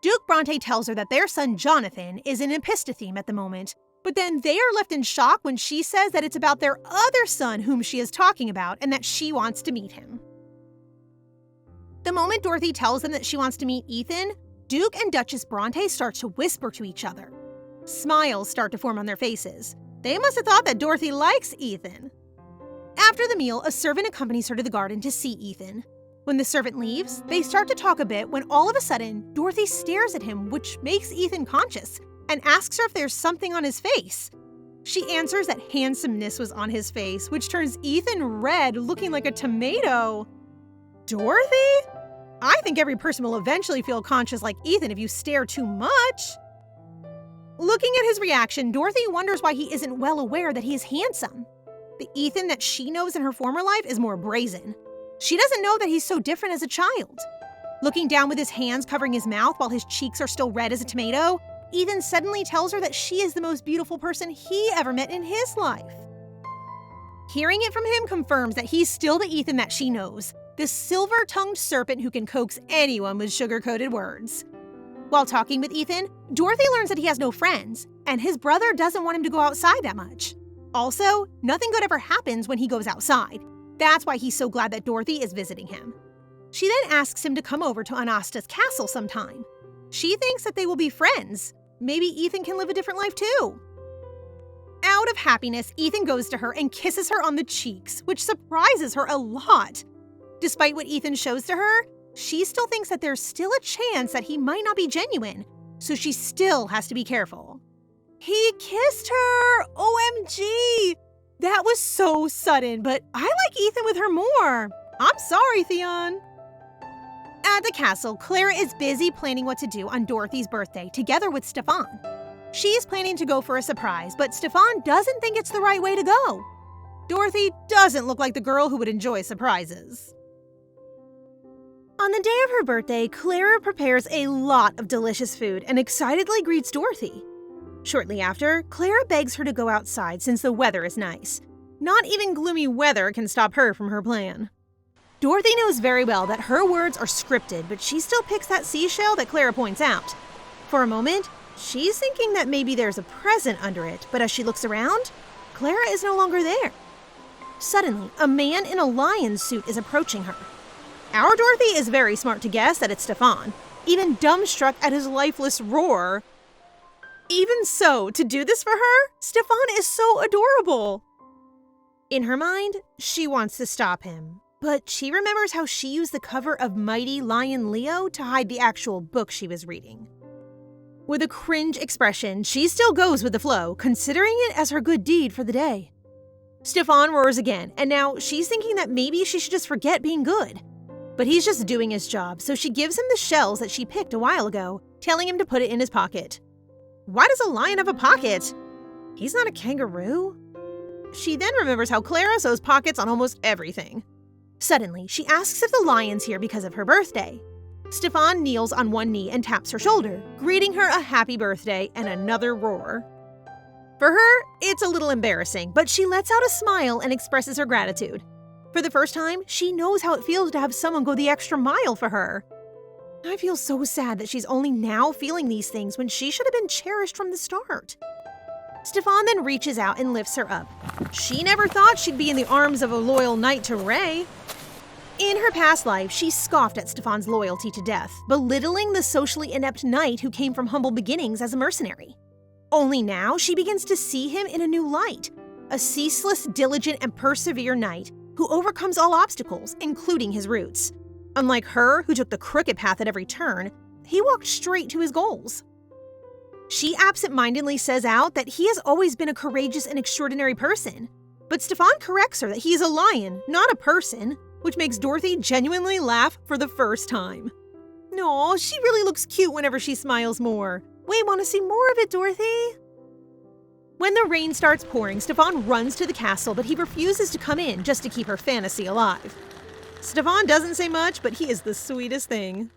Duke Bronte tells her that their son Jonathan is in Epidemic at the moment, but then they are left in shock when she says that it's about their other son whom she is talking about and that she wants to meet him. The moment Dorothy tells them that she wants to meet Ethan, Duke and Duchess Bronte start to whisper to each other. Smiles start to form on their faces. They must have thought that Dorothy likes Ethan. After the meal, a servant accompanies her to the garden to see Ethan. When the servant leaves, they start to talk a bit when all of a sudden, Dorothy stares at him, which makes Ethan conscious, and asks her if there's something on his face. She answers that handsomeness was on his face, which turns Ethan red, looking like a tomato. Dorothy? I think every person will eventually feel conscious like Ethan if you stare too much. Looking at his reaction, Dorothy wonders why he isn't well aware that he is handsome. The Ethan that she knows in her former life is more brazen. She doesn't know that he's so different as a child. Looking down with his hands covering his mouth while his cheeks are still red as a tomato, Ethan suddenly tells her that she is the most beautiful person he ever met in his life. Hearing it from him confirms that he's still the Ethan that she knows, the silver-tongued serpent who can coax anyone with sugar-coated words. While talking with Ethan, Dorothy learns that he has no friends, and his brother doesn't want him to go outside that much. Also, nothing good ever happens when he goes outside. That's why he's so glad that Dorothy is visiting him. She then asks him to come over to Anasta's castle sometime. She thinks that they will be friends. Maybe Ethan can live a different life too. Out of happiness, Ethan goes to her and kisses her on the cheeks, which surprises her a lot. Despite what Ethan shows to her, she still thinks that there's still a chance that he might not be genuine, so she still has to be careful. He kissed her! OMG! That was so sudden, but I like Ethan with her more. I'm sorry, Theon. At the castle, Clara is busy planning what to do on Dorothy's birthday together with Stefan. She's planning to go for a surprise, but Stefan doesn't think it's the right way to go. Dorothy doesn't look like the girl who would enjoy surprises. On the day of her birthday, Clara prepares a lot of delicious food and excitedly greets Dorothy. Shortly after, Clara begs her to go outside since the weather is nice. Not even gloomy weather can stop her from her plan. Dorothy knows very well that her words are scripted, but she still picks that seashell that Clara points out. For a moment, she's thinking that maybe there's a present under it, but as she looks around, Clara is no longer there. Suddenly, a man in a lion's suit is approaching her. Our Dorothy is very smart to guess that it's Stefan, even dumbstruck at his lifeless roar. Even so, to do this for her, Stefan is so adorable. In her mind, she wants to stop him, but she remembers how she used the cover of Mighty Lion Leo to hide the actual book she was reading. With a cringe expression, she still goes with the flow, considering it as her good deed for the day. Stefan roars again, and now she's thinking that maybe she should just forget being good. But he's just doing his job, so she gives him the shells that she picked a while ago, telling him to put it in his pocket. Why does a lion have a pocket? He's not a kangaroo. She then remembers how Clara sews pockets on almost everything. Suddenly, she asks if the lion's here because of her birthday. Stefan kneels on one knee and taps her shoulder, greeting her a happy birthday and another roar. For her, it's a little embarrassing, but she lets out a smile and expresses her gratitude. For the first time, she knows how it feels to have someone go the extra mile for her. I feel so sad that she's only now feeling these things when she should have been cherished from the start. Stefan then reaches out and lifts her up. She never thought she'd be in the arms of a loyal knight to Ray. In her past life, she scoffed at Stefan's loyalty to death, belittling the socially inept knight who came from humble beginnings as a mercenary. Only now, she begins to see him in a new light, a ceaseless, diligent, and persevere knight who overcomes all obstacles, including his roots. Unlike her, who took the crooked path at every turn, he walked straight to his goals. She absent-mindedly says out that he has always been a courageous and extraordinary person, but Stefan corrects her that he is a lion, not a person, which makes Dorothy genuinely laugh for the first time. Aw, she really looks cute whenever she smiles more. We want to see more of it, Dorothy. When the rain starts pouring, Stefan runs to the castle, but he refuses to come in just to keep her fantasy alive. Stefan doesn't say much, but he is the sweetest thing.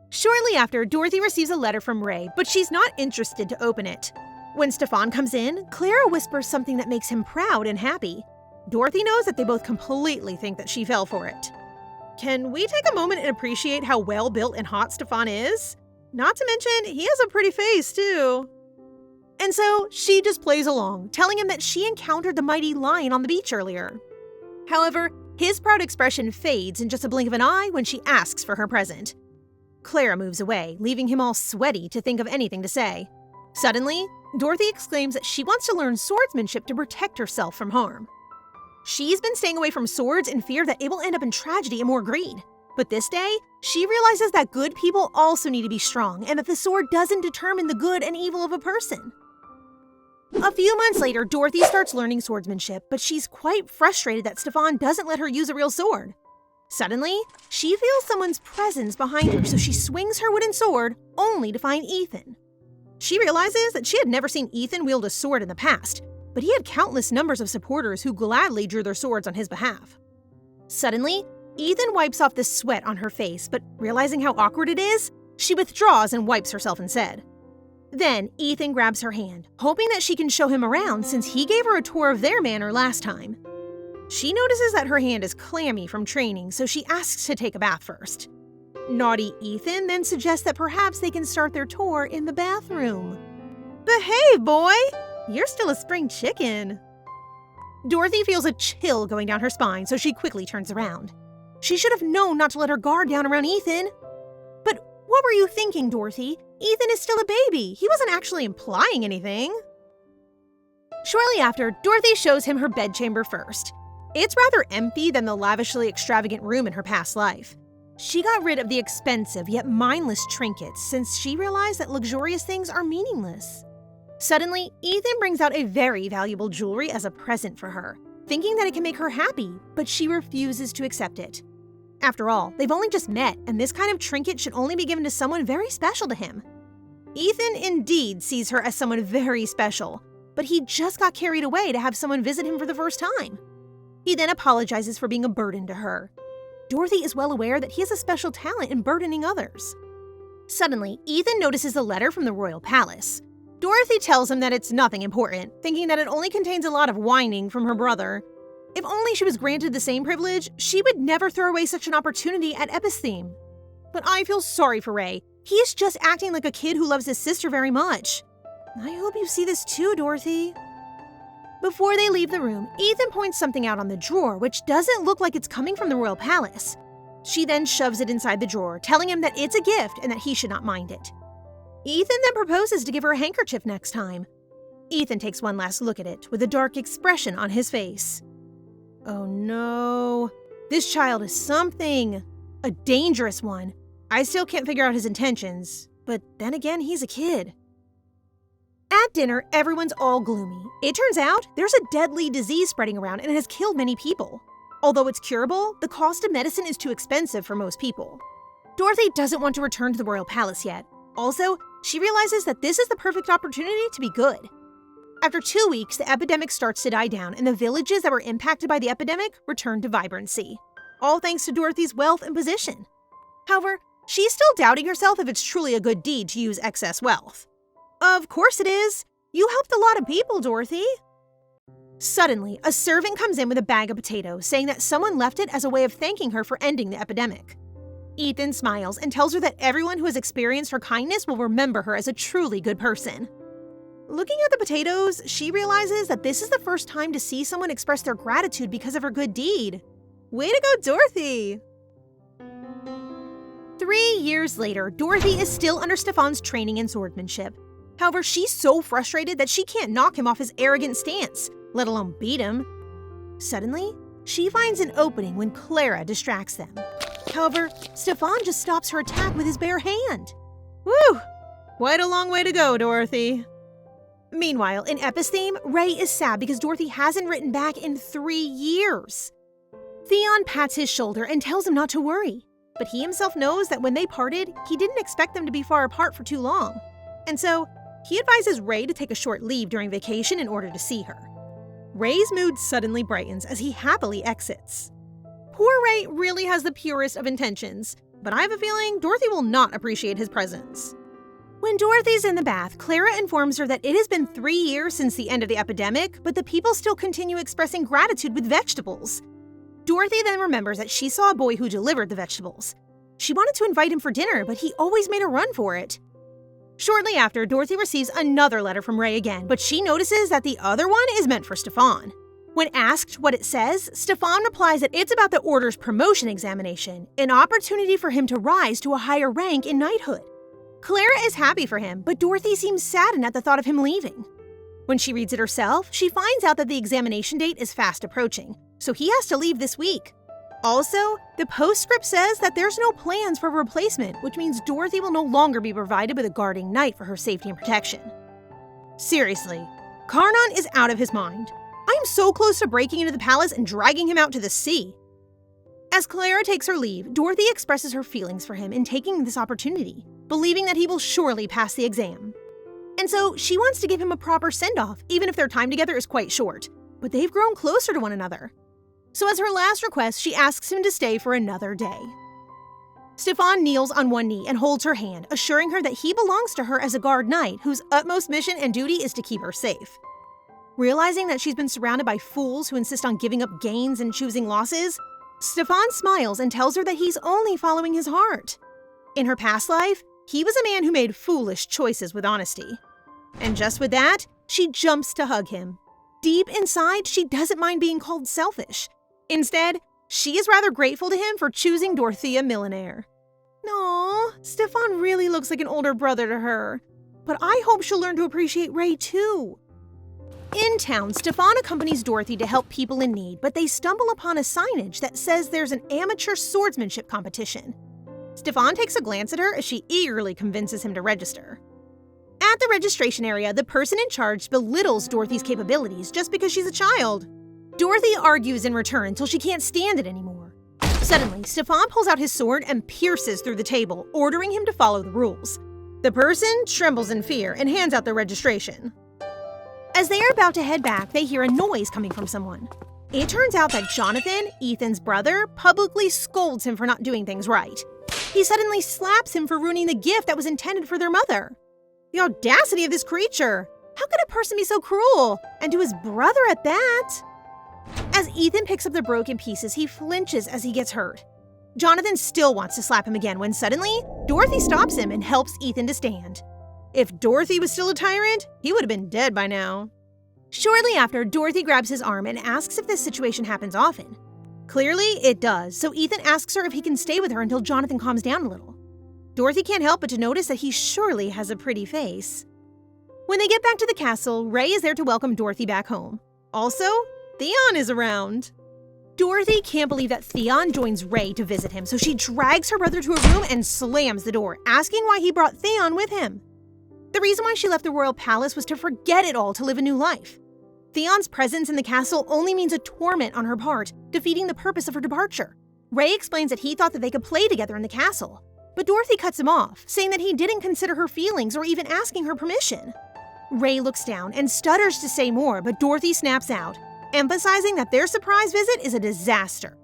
Shortly after, Dorothy receives a letter from Ray, but she's not interested to open it. When Stefan comes in, Clara whispers something that makes him proud and happy. Dorothy knows that they both completely think that she fell for it. Can we take a moment and appreciate how well-built and hot Stefan is? Not to mention, he has a pretty face, too. And so, she just plays along, telling him that she encountered the mighty lion on the beach earlier. However, his proud expression fades in just a blink of an eye when she asks for her present. Clara moves away, leaving him all sweaty to think of anything to say. Suddenly, Dorothy exclaims that she wants to learn swordsmanship to protect herself from harm. She's been staying away from swords in fear that it will end up in tragedy and more greed. But this day, she realizes that good people also need to be strong and that the sword doesn't determine the good and evil of a person. A few months later, Dorothy starts learning swordsmanship, but she's quite frustrated that Stefan doesn't let her use a real sword. Suddenly, she feels someone's presence behind her, so she swings her wooden sword, only to find Ethan. She realizes that she had never seen Ethan wield a sword in the past, but he had countless numbers of supporters who gladly drew their swords on his behalf. Suddenly, Ethan wipes off the sweat on her face, but realizing how awkward it is, she withdraws and wipes herself instead. Then, Ethan grabs her hand, hoping that she can show him around since he gave her a tour of their manor last time. She notices that her hand is clammy from training, so she asks to take a bath first. Naughty Ethan then suggests that perhaps they can start their tour in the bathroom. Behave, boy! You're still a spring chicken. Dorothy feels a chill going down her spine, so she quickly turns around. She should have known not to let her guard down around Ethan. But what were you thinking, Dorothy? Ethan is still a baby. He wasn't actually implying anything. Shortly after, Dorothy shows him her bedchamber first. It's rather empty than the lavishly extravagant room in her past life. She got rid of the expensive yet mindless trinkets since she realized that luxurious things are meaningless. Suddenly, Ethan brings out a very valuable jewelry as a present for her, thinking that it can make her happy, but she refuses to accept it. After all, they've only just met, and this kind of trinket should only be given to someone very special to him. Ethan indeed sees her as someone very special, but he just got carried away to have someone visit him for the first time. He then apologizes for being a burden to her. Dorothy is well aware that he has a special talent in burdening others. Suddenly, Ethan notices a letter from the royal palace. Dorothy tells him that it's nothing important, thinking that it only contains a lot of whining from her brother. If only she was granted the same privilege, she would never throw away such an opportunity at Epidemic. But I feel sorry for Ray. He's just acting like a kid who loves his sister very much. I hope you see this too, Dorothy. Before they leave the room, Ethan points something out on the drawer, which doesn't look like it's coming from the royal palace. She then shoves it inside the drawer, telling him that it's a gift and that he should not mind it. Ethan then proposes to give her a handkerchief next time. Ethan takes one last look at it, with a dark expression on his face. Oh no, this child is something. A dangerous one. I still can't figure out his intentions, but then again, he's a kid. At dinner, everyone's all gloomy. It turns out there's a deadly disease spreading around and it has killed many people. Although it's curable, the cost of medicine is too expensive for most people. Dorothy doesn't want to return to the royal palace yet. Also, she realizes that this is the perfect opportunity to be good. After 2 weeks, the epidemic starts to die down and the villages that were impacted by the epidemic return to vibrancy. All thanks to Dorothy's wealth and position. However, she's still doubting herself if it's truly a good deed to use excess wealth. Of course it is. You helped a lot of people, Dorothy. Suddenly, a servant comes in with a bag of potatoes, saying that someone left it as a way of thanking her for ending the epidemic. Ethan smiles and tells her that everyone who has experienced her kindness will remember her as a truly good person. Looking at the potatoes, she realizes that this is the first time to see someone express their gratitude because of her good deed. Way to go, Dorothy! 3 years later, Dorothy is still under Stefan's training in swordsmanship. However, she's so frustrated that she can't knock him off his arrogant stance, let alone beat him. Suddenly, she finds an opening when Clara distracts them. However, Stefan just stops her attack with his bare hand. Whew! Quite a long way to go, Dorothy. Meanwhile, in Episteme, Ray is sad because Dorothy hasn't written back in 3 years. Theon pats his shoulder and tells him not to worry, but he himself knows that when they parted, he didn't expect them to be far apart for too long. And so, he advises Ray to take a short leave during vacation in order to see her. Ray's mood suddenly brightens as he happily exits. Poor Ray really has the purest of intentions, but I have a feeling Dorothy will not appreciate his presence. When Dorothy's in the bath, Clara informs her that it has been 3 years since the end of the epidemic, but the people still continue expressing gratitude with vegetables. Dorothy then remembers that she saw a boy who delivered the vegetables. She wanted to invite him for dinner, but he always made a run for it. Shortly after, Dorothy receives another letter from Ray again, but she notices that the other one is meant for Stefan. When asked what it says, Stefan replies that it's about the Order's promotion examination, an opportunity for him to rise to a higher rank in knighthood. Clara is happy for him, but Dorothy seems saddened at the thought of him leaving. When she reads it herself, she finds out that the examination date is fast approaching, so he has to leave this week. Also, the postscript says that there's no plans for a replacement, which means Dorothy will no longer be provided with a guarding knight for her safety and protection. Seriously, Karnon is out of his mind. I am so close to breaking into the palace and dragging him out to the sea. As Clara takes her leave, Dorothy expresses her feelings for him in taking this opportunity, believing that he will surely pass the exam. And so she wants to give him a proper send-off, even if their time together is quite short, but they've grown closer to one another. So as her last request, she asks him to stay for another day. Stefan kneels on one knee and holds her hand, assuring her that he belongs to her as a guard knight whose utmost mission and duty is to keep her safe. Realizing that she's been surrounded by fools who insist on giving up gains and choosing losses, Stefan smiles and tells her that he's only following his heart. In her past life, he was a man who made foolish choices with honesty. And just with that, she jumps to hug him. Deep inside, she doesn't mind being called selfish. Instead, she is rather grateful to him for choosing Dorothea Millionaire. Aww, Stefan really looks like an older brother to her. But I hope she'll learn to appreciate Ray too. In town, Stefan accompanies Dorothy to help people in need, but they stumble upon a signage that says there's an amateur swordsmanship competition. Stefan takes a glance at her as she eagerly convinces him to register. At the registration area, the person in charge belittles Dorothy's capabilities just because she's a child. Dorothy argues in return until she can't stand it anymore. Suddenly, Stefan pulls out his sword and pierces through the table, ordering him to follow the rules. The person trembles in fear and hands out their registration. As they are about to head back, they hear a noise coming from someone. It turns out that Jonathan, Ethan's brother, publicly scolds him for not doing things right. He suddenly slaps him for ruining the gift that was intended for their mother. The audacity of this creature! How could a person be so cruel? And to his brother at that? As Ethan picks up the broken pieces, he flinches as he gets hurt. Jonathan still wants to slap him again when suddenly, Dorothy stops him and helps Ethan to stand. If Dorothy was still a tyrant, he would have been dead by now. Shortly after, Dorothy grabs his arm and asks if this situation happens often. Clearly, it does, so Ethan asks her if he can stay with her until Jonathan calms down a little. Dorothy can't help but to notice that he surely has a pretty face. When they get back to the castle, Ray is there to welcome Dorothy back home. Also, Theon is around. Dorothy can't believe that Theon joins Ray to visit him, so she drags her brother to a room and slams the door, asking why he brought Theon with him. The reason why she left the royal palace was to forget it all to live a new life. Theon's presence in the castle only means a torment on her part, defeating the purpose of her departure. Ray explains that he thought that they could play together in the castle, but Dorothy cuts him off, saying that he didn't consider her feelings or even asking her permission. Ray looks down and stutters to say more, but Dorothy snaps out, emphasizing that their surprise visit is a disaster.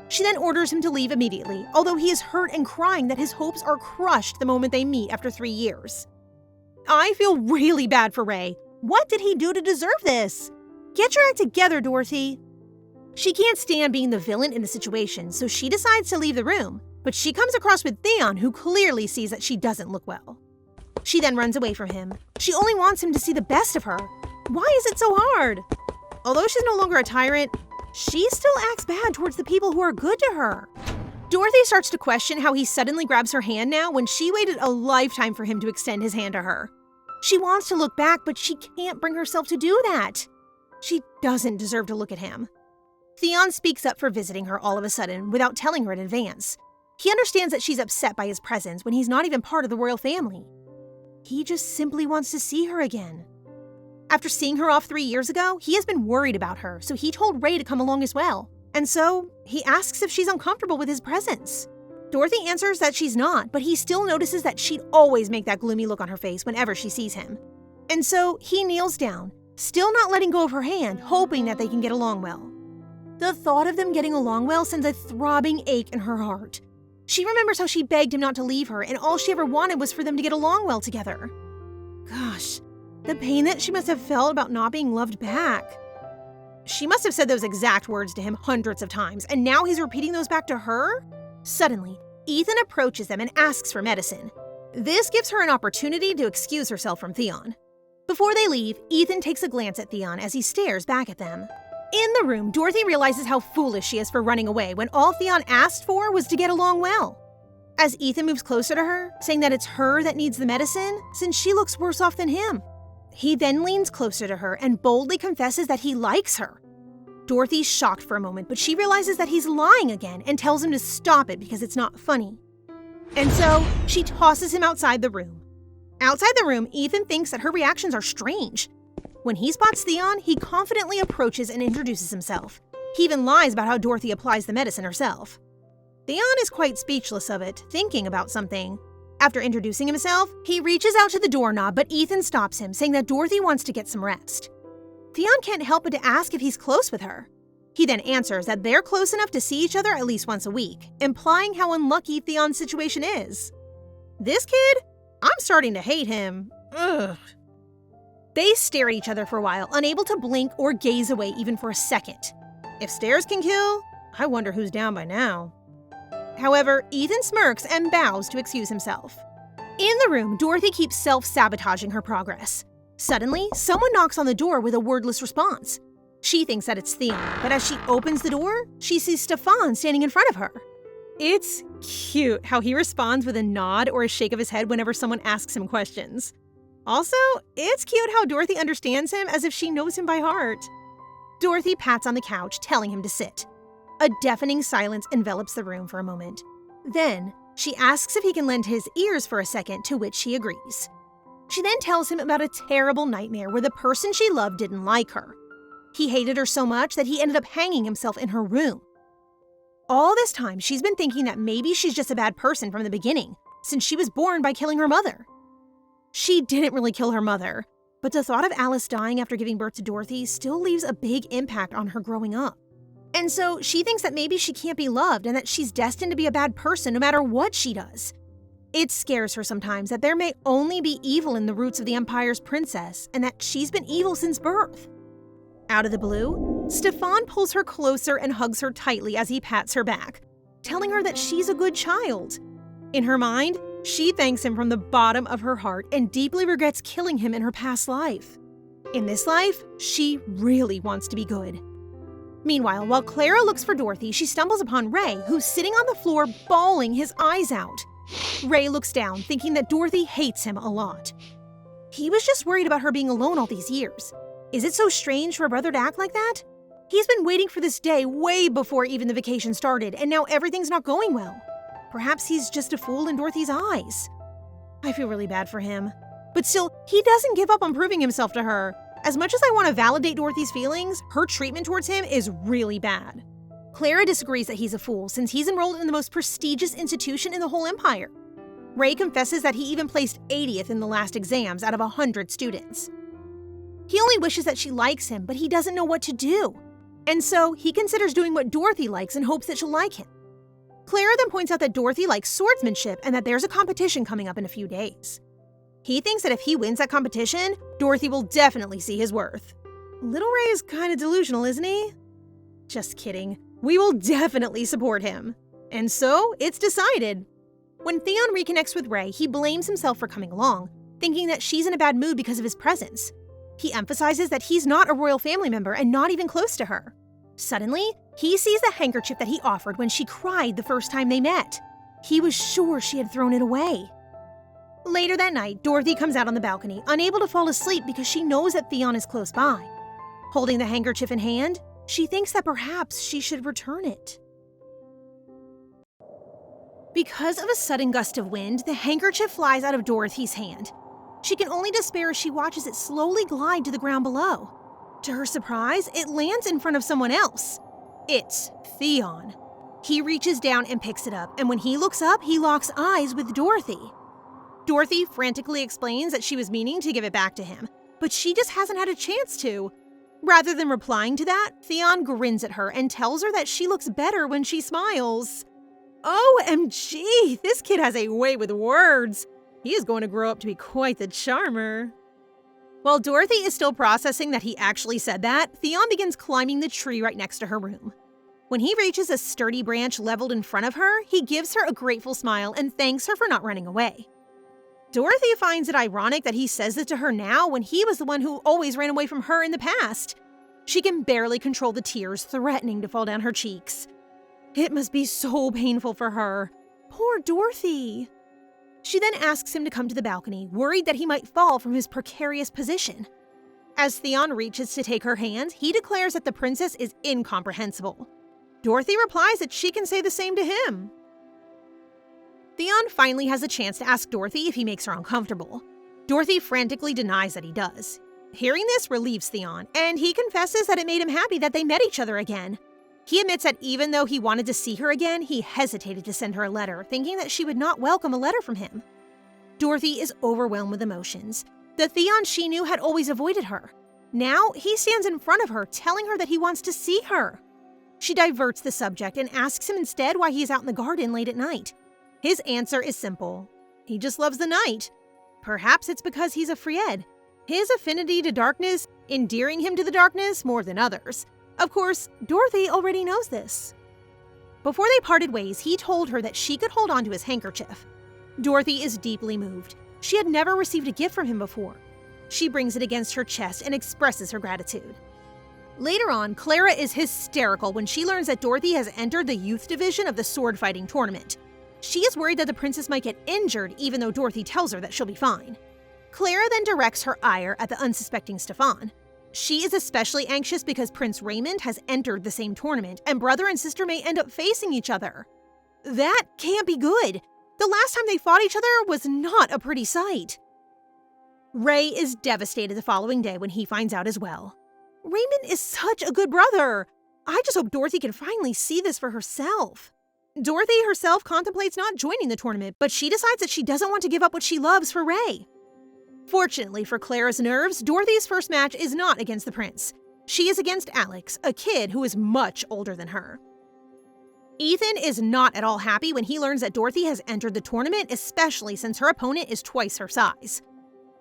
She then orders him to leave immediately, although he is hurt and crying that his hopes are crushed the moment they meet after 3 years. I feel really bad for Ray. What did he do to deserve this? Get your act together, Dorothy. She can't stand being the villain in the situation, so she decides to leave the room, but she comes across with Theon, who clearly sees that she doesn't look well. She then runs away from him. She only wants him to see the best of her. Why is it so hard? Although she's no longer a tyrant, she still acts bad towards the people who are good to her. Dorothy starts to question how he suddenly grabs her hand now when she waited a lifetime for him to extend his hand to her. She wants to look back, but she can't bring herself to do that. She doesn't deserve to look at him. Theon speaks up for visiting her all of a sudden without telling her in advance. He understands that she's upset by his presence when he's not even part of the royal family. He just simply wants to see her again. After seeing her off 3 years ago, he has been worried about her, so he told Ray to come along as well. And so, he asks if she's uncomfortable with his presence. Dorothy answers that she's not, but he still notices that she'd always make that gloomy look on her face whenever she sees him. And so, he kneels down, still not letting go of her hand, hoping that they can get along well. The thought of them getting along well sends a throbbing ache in her heart. She remembers how she begged him not to leave her, and all she ever wanted was for them to get along well together. Gosh, the pain that she must have felt about not being loved back. She must have said those exact words to him hundreds of times, and now he's repeating those back to her? Suddenly, Ethan approaches them and asks for medicine. This gives her an opportunity to excuse herself from Theon. Before they leave, Ethan takes a glance at Theon as he stares back at them. In the room, Dorothy realizes how foolish she is for running away when all Theon asked for was to get along well. As Ethan moves closer to her, saying that it's her that needs the medicine, since she looks worse off than him. He then leans closer to her and boldly confesses that he likes her. Dorothy's shocked for a moment, but she realizes that he's lying again and tells him to stop it because it's not funny. And so, she tosses him outside the room. Outside the room, Ethan thinks that her reactions are strange. When he spots Theon, he confidently approaches and introduces himself. He even lies about how Dorothy applies the medicine herself. Theon is quite speechless of it, thinking about something. After introducing himself, he reaches out to the doorknob, but Ethan stops him, saying that Dorothy wants to get some rest. Theon can't help but to ask if he's close with her. He then answers that they're close enough to see each other at least once a week, implying how unlucky Theon's situation is. This kid? I'm starting to hate him. Ugh. They stare at each other for a while, unable to blink or gaze away even for a second. If stares can kill, I wonder who's down by now. However, Ethan smirks and bows to excuse himself. In the room, Dorothy keeps self-sabotaging her progress. Suddenly, someone knocks on the door with a wordless response. She thinks that it's Theon, but as she opens the door, she sees Stefan standing in front of her. It's cute how he responds with a nod or a shake of his head whenever someone asks him questions. Also, it's cute how Dorothy understands him as if she knows him by heart. Dorothy pats on the couch, telling him to sit. A deafening silence envelops the room for a moment. Then, she asks if he can lend his ears for a second, to which he agrees. She then tells him about a terrible nightmare where the person she loved didn't like her. He hated her so much that he ended up hanging himself in her room. All this time, she's been thinking that maybe she's just a bad person from the beginning, since she was born by killing her mother. She didn't really kill her mother, but the thought of Alice dying after giving birth to Dorothy still leaves a big impact on her growing up. And so she thinks that maybe she can't be loved and that she's destined to be a bad person no matter what she does. It scares her sometimes that there may only be evil in the roots of the Empire's princess and that she's been evil since birth. Out of the blue, Stefan pulls her closer and hugs her tightly as he pats her back, telling her that she's a good child. In her mind, she thanks him from the bottom of her heart and deeply regrets killing him in her past life. In this life, she really wants to be good. Meanwhile, while Clara looks for Dorothy, she stumbles upon Ray, who's sitting on the floor bawling his eyes out. Ray looks down, thinking that Dorothy hates him a lot. He was just worried about her being alone all these years. Is it so strange for a brother to act like that? He's been waiting for this day way before even the vacation started, and now everything's not going well. Perhaps he's just a fool in Dorothy's eyes. I feel really bad for him. But still, he doesn't give up on proving himself to her. As much as I want to validate Dorothy's feelings, her treatment towards him is really bad. Clara disagrees that he's a fool since he's enrolled in the most prestigious institution in the whole Empire. Ray confesses that he even placed 80th in the last exams out of 100 students. He only wishes that she likes him, but he doesn't know what to do. And so, he considers doing what Dorothy likes in hopes that she'll like him. Clara then points out that Dorothy likes swordsmanship and that there's a competition coming up in a few days. He thinks that if he wins that competition, Dorothy will definitely see his worth. Little Ray is kind of delusional, isn't he? Just kidding. We will definitely support him. And so, it's decided. When Theon reconnects with Ray, he blames himself for coming along, thinking that she's in a bad mood because of his presence. He emphasizes that he's not a royal family member and not even close to her. Suddenly, he sees the handkerchief that he offered when she cried the first time they met. He was sure she had thrown it away. Later that night, Dorothy comes out on the balcony, unable to fall asleep because she knows that Theon is close by. Holding the handkerchief in hand, she thinks that perhaps she should return it. Because of a sudden gust of wind, the handkerchief flies out of Dorothy's hand. She can only despair as she watches it slowly glide to the ground below. To her surprise, it lands in front of someone else. It's Theon. He reaches down and picks it up, and when he looks up, he locks eyes with Dorothy. Dorothy frantically explains that she was meaning to give it back to him, but she just hasn't had a chance to. Rather than replying to that, Theon grins at her and tells her that she looks better when she smiles. OMG, this kid has a way with words. He is going to grow up to be quite the charmer. While Dorothy is still processing that he actually said that, Theon begins climbing the tree right next to her room. When he reaches a sturdy branch leveled in front of her, he gives her a grateful smile and thanks her for not running away. Dorothy finds it ironic that he says it to her now when he was the one who always ran away from her in the past. She can barely control the tears threatening to fall down her cheeks. It must be so painful for her. Poor Dorothy. She then asks him to come to the balcony, worried that he might fall from his precarious position. As Theon reaches to take her hand, he declares that the princess is incomprehensible. Dorothy replies that she can say the same to him. Theon finally has a chance to ask Dorothy if he makes her uncomfortable. Dorothy frantically denies that he does. Hearing this relieves Theon, and he confesses that it made him happy that they met each other again. He admits that even though he wanted to see her again, he hesitated to send her a letter, thinking that she would not welcome a letter from him. Dorothy is overwhelmed with emotions. The Theon she knew had always avoided her. Now, he stands in front of her, telling her that he wants to see her. She diverts the subject and asks him instead why he is out in the garden late at night. His answer is simple. He just loves the night. Perhaps it's because he's a Fried. His affinity to darkness endearing him to the darkness more than others. Of course, Dorothy already knows this. Before they parted ways, he told her that she could hold on to his handkerchief. Dorothy is deeply moved. She had never received a gift from him before. She brings it against her chest and expresses her gratitude. Later on, Clara is hysterical when she learns that Dorothy has entered the youth division of the sword fighting tournament. She is worried that the princess might get injured, even though Dorothy tells her that she'll be fine. Clara then directs her ire at the unsuspecting Stefan. She is especially anxious because Prince Raymond has entered the same tournament, and brother and sister may end up facing each other. That can't be good. The last time they fought each other was not a pretty sight. Ray is devastated the following day when he finds out as well. Raymond is such a good brother. I just hope Dorothy can finally see this for herself. Dorothy herself contemplates not joining the tournament, but she decides that she doesn't want to give up what she loves for Ray. Fortunately for Clara's nerves, Dorothy's first match is not against the prince. She is against Alex, a kid who is much older than her. Ethan is not at all happy when he learns that Dorothy has entered the tournament, especially since her opponent is twice her size.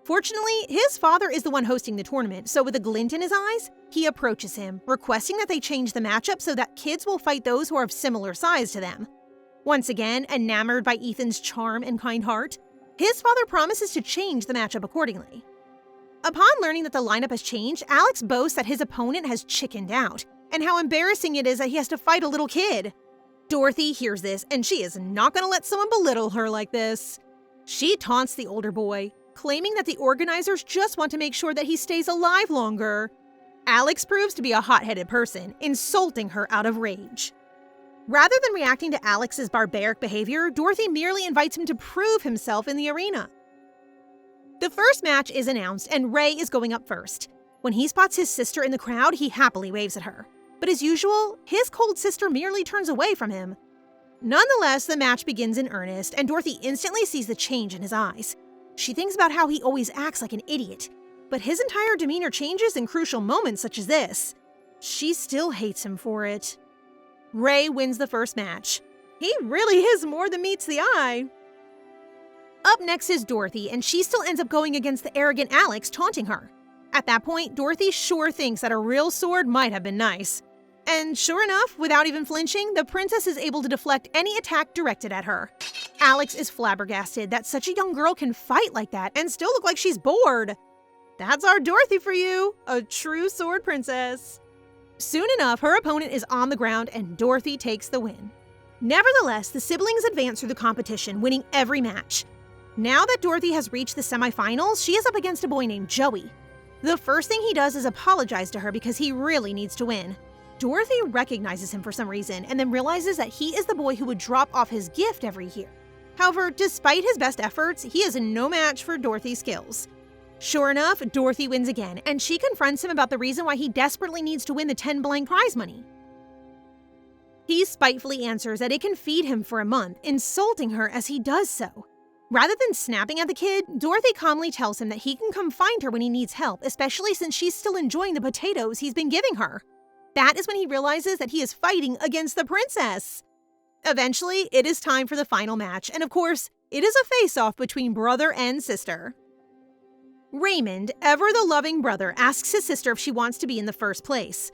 Fortunately, his father is the one hosting the tournament, so with a glint in his eyes, he approaches him, requesting that they change the matchup so that kids will fight those who are of similar size to them. Once again, enamored by Ethan's charm and kind heart, his father promises to change the matchup accordingly. Upon learning that the lineup has changed, Alex boasts that his opponent has chickened out, and how embarrassing it is that he has to fight a little kid. Dorothy hears this, and she is not going to let someone belittle her like this. She taunts the older boy, claiming that the organizers just want to make sure that he stays alive longer. Alex proves to be a hot-headed person, insulting her out of rage. Rather than reacting to Alex's barbaric behavior, Dorothy merely invites him to prove himself in the arena. The first match is announced, and Ray is going up first. When he spots his sister in the crowd, he happily waves at her. But as usual, his cold sister merely turns away from him. Nonetheless, the match begins in earnest, and Dorothy instantly sees the change in his eyes. She thinks about how he always acts like an idiot, but his entire demeanor changes in crucial moments such as this. She still hates him for it. Ray wins the first match. He really is more than meets the eye. Up next is Dorothy, and she still ends up going against the arrogant Alex, taunting her. At that point, Dorothy sure thinks that a real sword might have been nice. And sure enough, without even flinching, the princess is able to deflect any attack directed at her. Alex is flabbergasted that such a young girl can fight like that and still look like she's bored. That's our Dorothy for you, a true sword princess. Soon enough, her opponent is on the ground and Dorothy takes the win. Nevertheless, the siblings advance through the competition, winning every match. Now that Dorothy has reached the semifinals, she is up against a boy named Joey. The first thing he does is apologize to her because he really needs to win. Dorothy recognizes him for some reason and then realizes that he is the boy who would drop off his gift every year. However, despite his best efforts, he is no match for Dorothy's skills. Sure enough, Dorothy wins again, and she confronts him about the reason why he desperately needs to win the 10 blank prize money. He spitefully answers that it can feed him for a month, insulting her as he does so. Rather than snapping at the kid, Dorothy calmly tells him that he can come find her when he needs help, especially since she's still enjoying the potatoes he's been giving her. That is when he realizes that he is fighting against the princess. Eventually, it is time for the final match, and of course, it is a face-off between brother and sister. Raymond, ever the loving brother, asks his sister if she wants to be in the first place.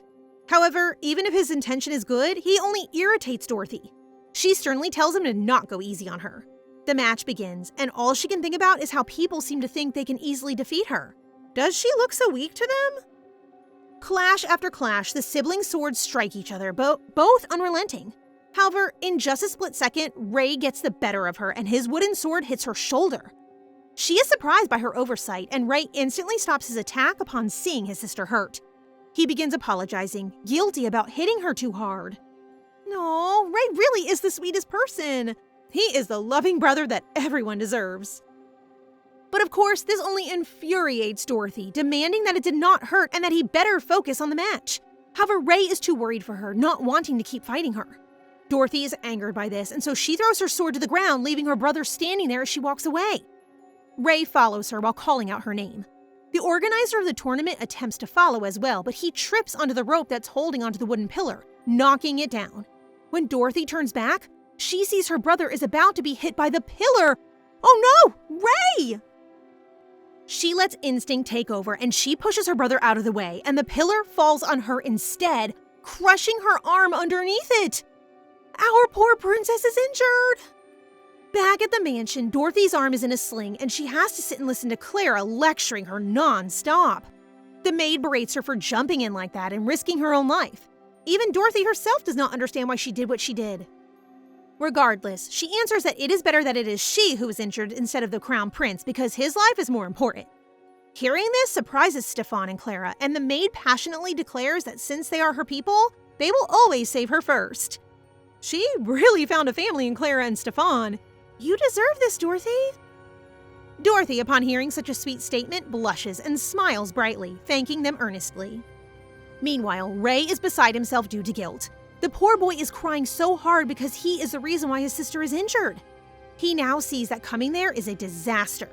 However, even if his intention is good, he only irritates Dorothy. She sternly tells him to not go easy on her. The match begins, and all she can think about is how people seem to think they can easily defeat her. Does she look so weak to them? Clash after clash, the sibling swords strike each other, both unrelenting. However, in just a split second, Ray gets the better of her and his wooden sword hits her shoulder. She is surprised by her oversight, and Ray instantly stops his attack upon seeing his sister hurt. He begins apologizing, guilty about hitting her too hard. No, Ray really is the sweetest person. He is the loving brother that everyone deserves. But of course, this only infuriates Dorothy, demanding that it did not hurt and that he better focus on the match. However, Ray is too worried for her, not wanting to keep fighting her. Dorothy is angered by this, and so she throws her sword to the ground, leaving her brother standing there as she walks away. Ray follows her while calling out her name. The organizer of the tournament attempts to follow as well, but he trips onto the rope that's holding onto the wooden pillar, knocking it down. When Dorothy turns back, she sees her brother is about to be hit by the pillar. Oh no! Ray! She lets instinct take over and she pushes her brother out of the way, and the pillar falls on her instead, crushing her arm underneath it. Our poor princess is injured. Back at the mansion, Dorothy's arm is in a sling and she has to sit and listen to Clara lecturing her non-stop. The maid berates her for jumping in like that and risking her own life. Even Dorothy herself does not understand why she did what she did. Regardless, she answers that it is better that it is she who is injured instead of the crown prince because his life is more important. Hearing this surprises Stefan and Clara, and the maid passionately declares that since they are her people, they will always save her first. She really found a family in Clara and Stefan. You deserve this, Dorothy. Dorothy, upon hearing such a sweet statement, blushes and smiles brightly, thanking them earnestly. Meanwhile, Ray is beside himself due to guilt. The poor boy is crying so hard because he is the reason why his sister is injured. He now sees that coming there is a disaster.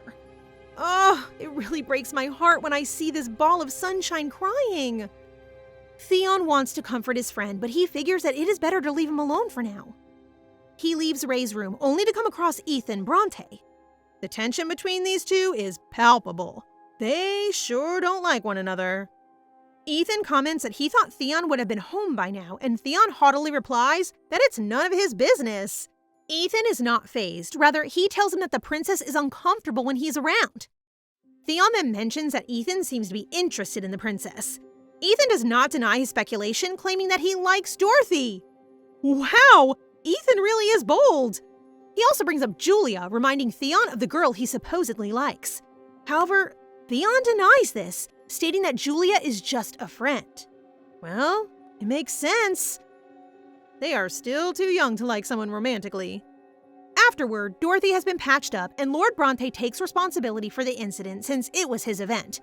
Oh, it really breaks my heart when I see this ball of sunshine crying. Theon wants to comfort his friend, but he figures that it is better to leave him alone for now. He leaves Ray's room only to come across Ethan Bronte. The tension between these two is palpable. They sure don't like one another. Ethan comments that he thought Theon would have been home by now, and Theon haughtily replies that it's none of his business. Ethan is not fazed. Rather, he tells him that the princess is uncomfortable when he's around. Theon then mentions that Ethan seems to be interested in the princess. Ethan does not deny his speculation, claiming that he likes Dorothy. Wow, Ethan really is bold. He also brings up Julia, reminding Theon of the girl he supposedly likes. However, Theon denies this, stating that Julia is just a friend. Well, it makes sense. They are still too young to like someone romantically. Afterward, Dorothy has been patched up and Lord Bronte takes responsibility for the incident since it was his event.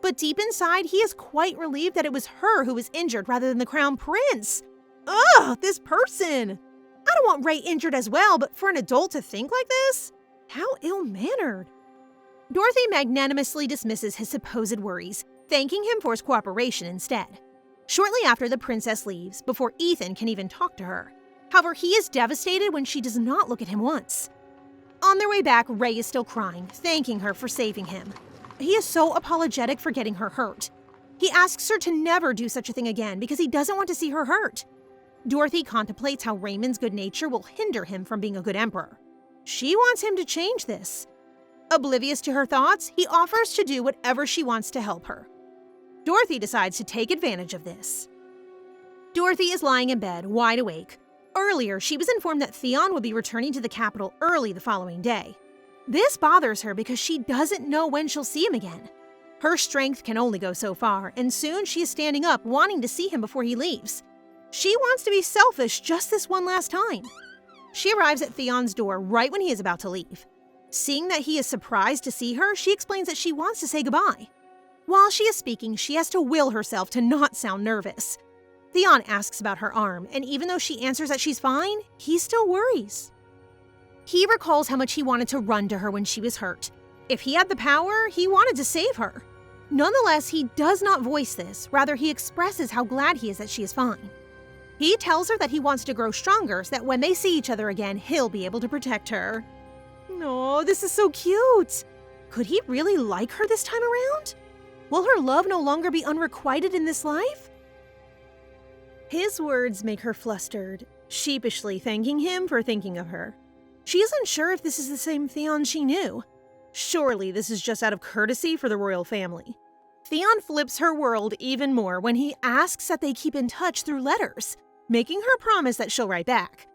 But deep inside, he is quite relieved that it was her who was injured rather than the crown prince. Ugh, this person! I don't want Ray injured as well, but for an adult to think like this? How ill-mannered. Dorothy magnanimously dismisses his supposed worries, thanking him for his cooperation instead. Shortly after, the princess leaves, before Ethan can even talk to her. However, he is devastated when she does not look at him once. On their way back, Ray is still crying, thanking her for saving him. He is so apologetic for getting her hurt. He asks her to never do such a thing again because he doesn't want to see her hurt. Dorothy contemplates how Raymond's good nature will hinder him from being a good emperor. She wants him to change this. Oblivious to her thoughts, he offers to do whatever she wants to help her. Dorothy decides to take advantage of this. Dorothy is lying in bed, wide awake. Earlier, she was informed that Theon would be returning to the capital early the following day. This bothers her because she doesn't know when she'll see him again. Her strength can only go so far, and soon she is standing up, wanting to see him before he leaves. She wants to be selfish just this one last time. She arrives at Theon's door right when he is about to leave. Seeing that he is surprised to see her, she explains that she wants to say goodbye. While she is speaking, she has to will herself to not sound nervous. Theon asks about her arm, and even though she answers that she's fine, he still worries. He recalls how much he wanted to run to her when she was hurt. If he had the power, he wanted to save her. Nonetheless, he does not voice this. Rather, he expresses how glad he is that she is fine. He tells her that he wants to grow stronger so that when they see each other again, he'll be able to protect her. Oh, this is so cute. Could he really like her this time around? Will her love no longer be unrequited in this life? His words make her flustered, sheepishly thanking him for thinking of her. She isn't sure if this is the same Theon she knew. Surely this is just out of courtesy for the royal family. Theon flips her world even more when he asks that they keep in touch through letters, making her promise that she'll write back.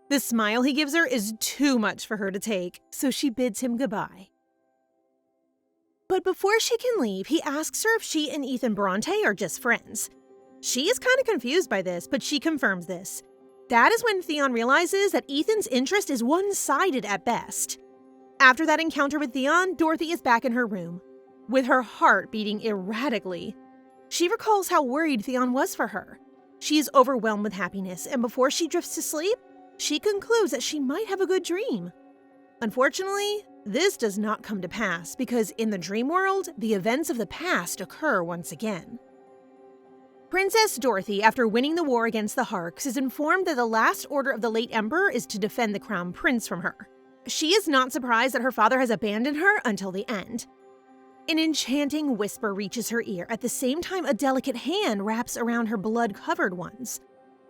The smile he gives her is too much for her to take, so she bids him goodbye. But before she can leave, he asks her if she and Ethan Bronte are just friends. She is kind of confused by this, but she confirms this. That is when Theon realizes that Ethan's interest is one-sided at best. After that encounter with Theon, Dorothy is back in her room, with her heart beating erratically. She recalls how worried Theon was for her. She is overwhelmed with happiness, and before she drifts to sleep, she concludes that she might have a good dream. Unfortunately, this does not come to pass because in the dream world, the events of the past occur once again. Princess Dorothy, after winning the war against the Harks, is informed that the last order of the late Emperor is to defend the Crown Prince from her. She is not surprised that her father has abandoned her until the end. An enchanting whisper reaches her ear. At the same time, a delicate hand wraps around her blood-covered ones.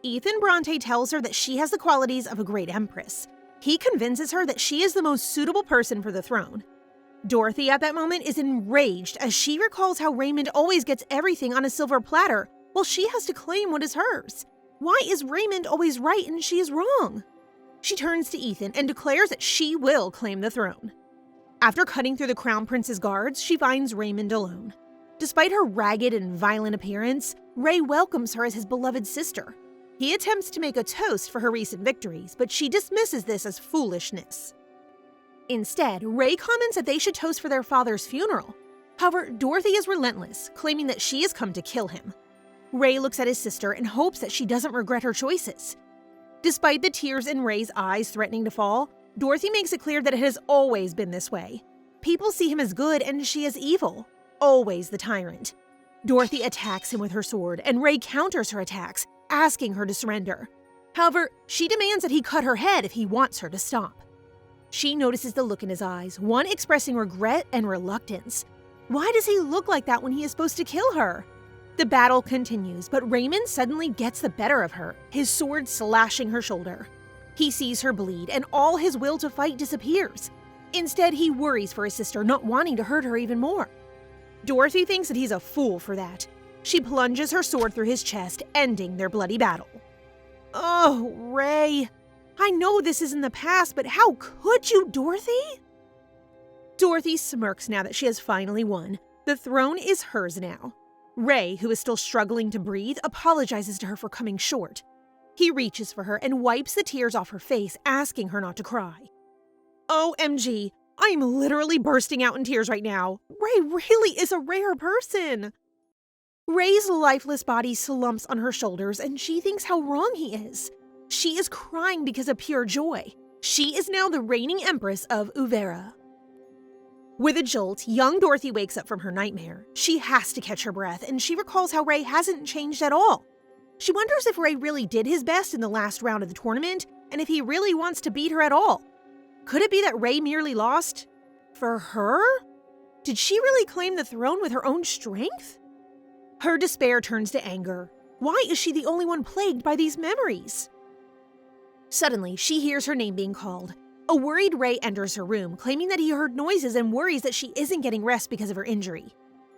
Ethan Bronte tells her that she has the qualities of a great empress. He convinces her that she is the most suitable person for the throne. Dorothy, at that moment, is enraged as she recalls how Raymond always gets everything on a silver platter, while she has to claim what is hers. Why is Raymond always right and she is wrong? She turns to Ethan and declares that she will claim the throne. After cutting through the Crown Prince's guards, she finds Raymond alone. Despite her ragged and violent appearance, Ray welcomes her as his beloved sister. He attempts to make a toast for her recent victories, but she dismisses this as foolishness. Instead, Ray comments that they should toast for their father's funeral. However, Dorothy is relentless, claiming that she has come to kill him. Ray looks at his sister and hopes that she doesn't regret her choices. Despite the tears in Ray's eyes threatening to fall, Dorothy makes it clear that it has always been this way. People see him as good and she as evil, always the tyrant. Dorothy attacks him with her sword, and Ray counters her attacks, asking her to surrender. However, she demands that he cut her head if he wants her to stop. She notices the look in his eyes, one expressing regret and reluctance. Why does he look like that when he is supposed to kill her? The battle continues, but Raymond suddenly gets the better of her, his sword slashing her shoulder. He sees her bleed, and all his will to fight disappears. Instead, he worries for his sister, not wanting to hurt her even more. Dorothy thinks that he's a fool for that. She plunges her sword through his chest, ending their bloody battle. Oh, Ray. I know this is in the past, but how could you, Dorothy? Dorothy smirks now that she has finally won. The throne is hers now. Ray, who is still struggling to breathe, apologizes to her for coming short. He reaches for her and wipes the tears off her face, asking her not to cry. OMG, I am literally bursting out in tears right now. Ray really is a rare person. Ray's lifeless body slumps on her shoulders, and she thinks how wrong he is. She is crying because of pure joy. She is now the reigning empress of Vera. With a jolt, young Dorothy wakes up from her nightmare. She has to catch her breath, and she recalls how Ray hasn't changed at all. She wonders if Ray really did his best in the last round of the tournament, and if he really wants to beat her at all. Could it be that Ray merely lost? For her? Did she really claim the throne with her own strength? Her despair turns to anger. Why is she the only one plagued by these memories? Suddenly, she hears her name being called. A worried Ray enters her room, claiming that he heard noises and worries that she isn't getting rest because of her injury.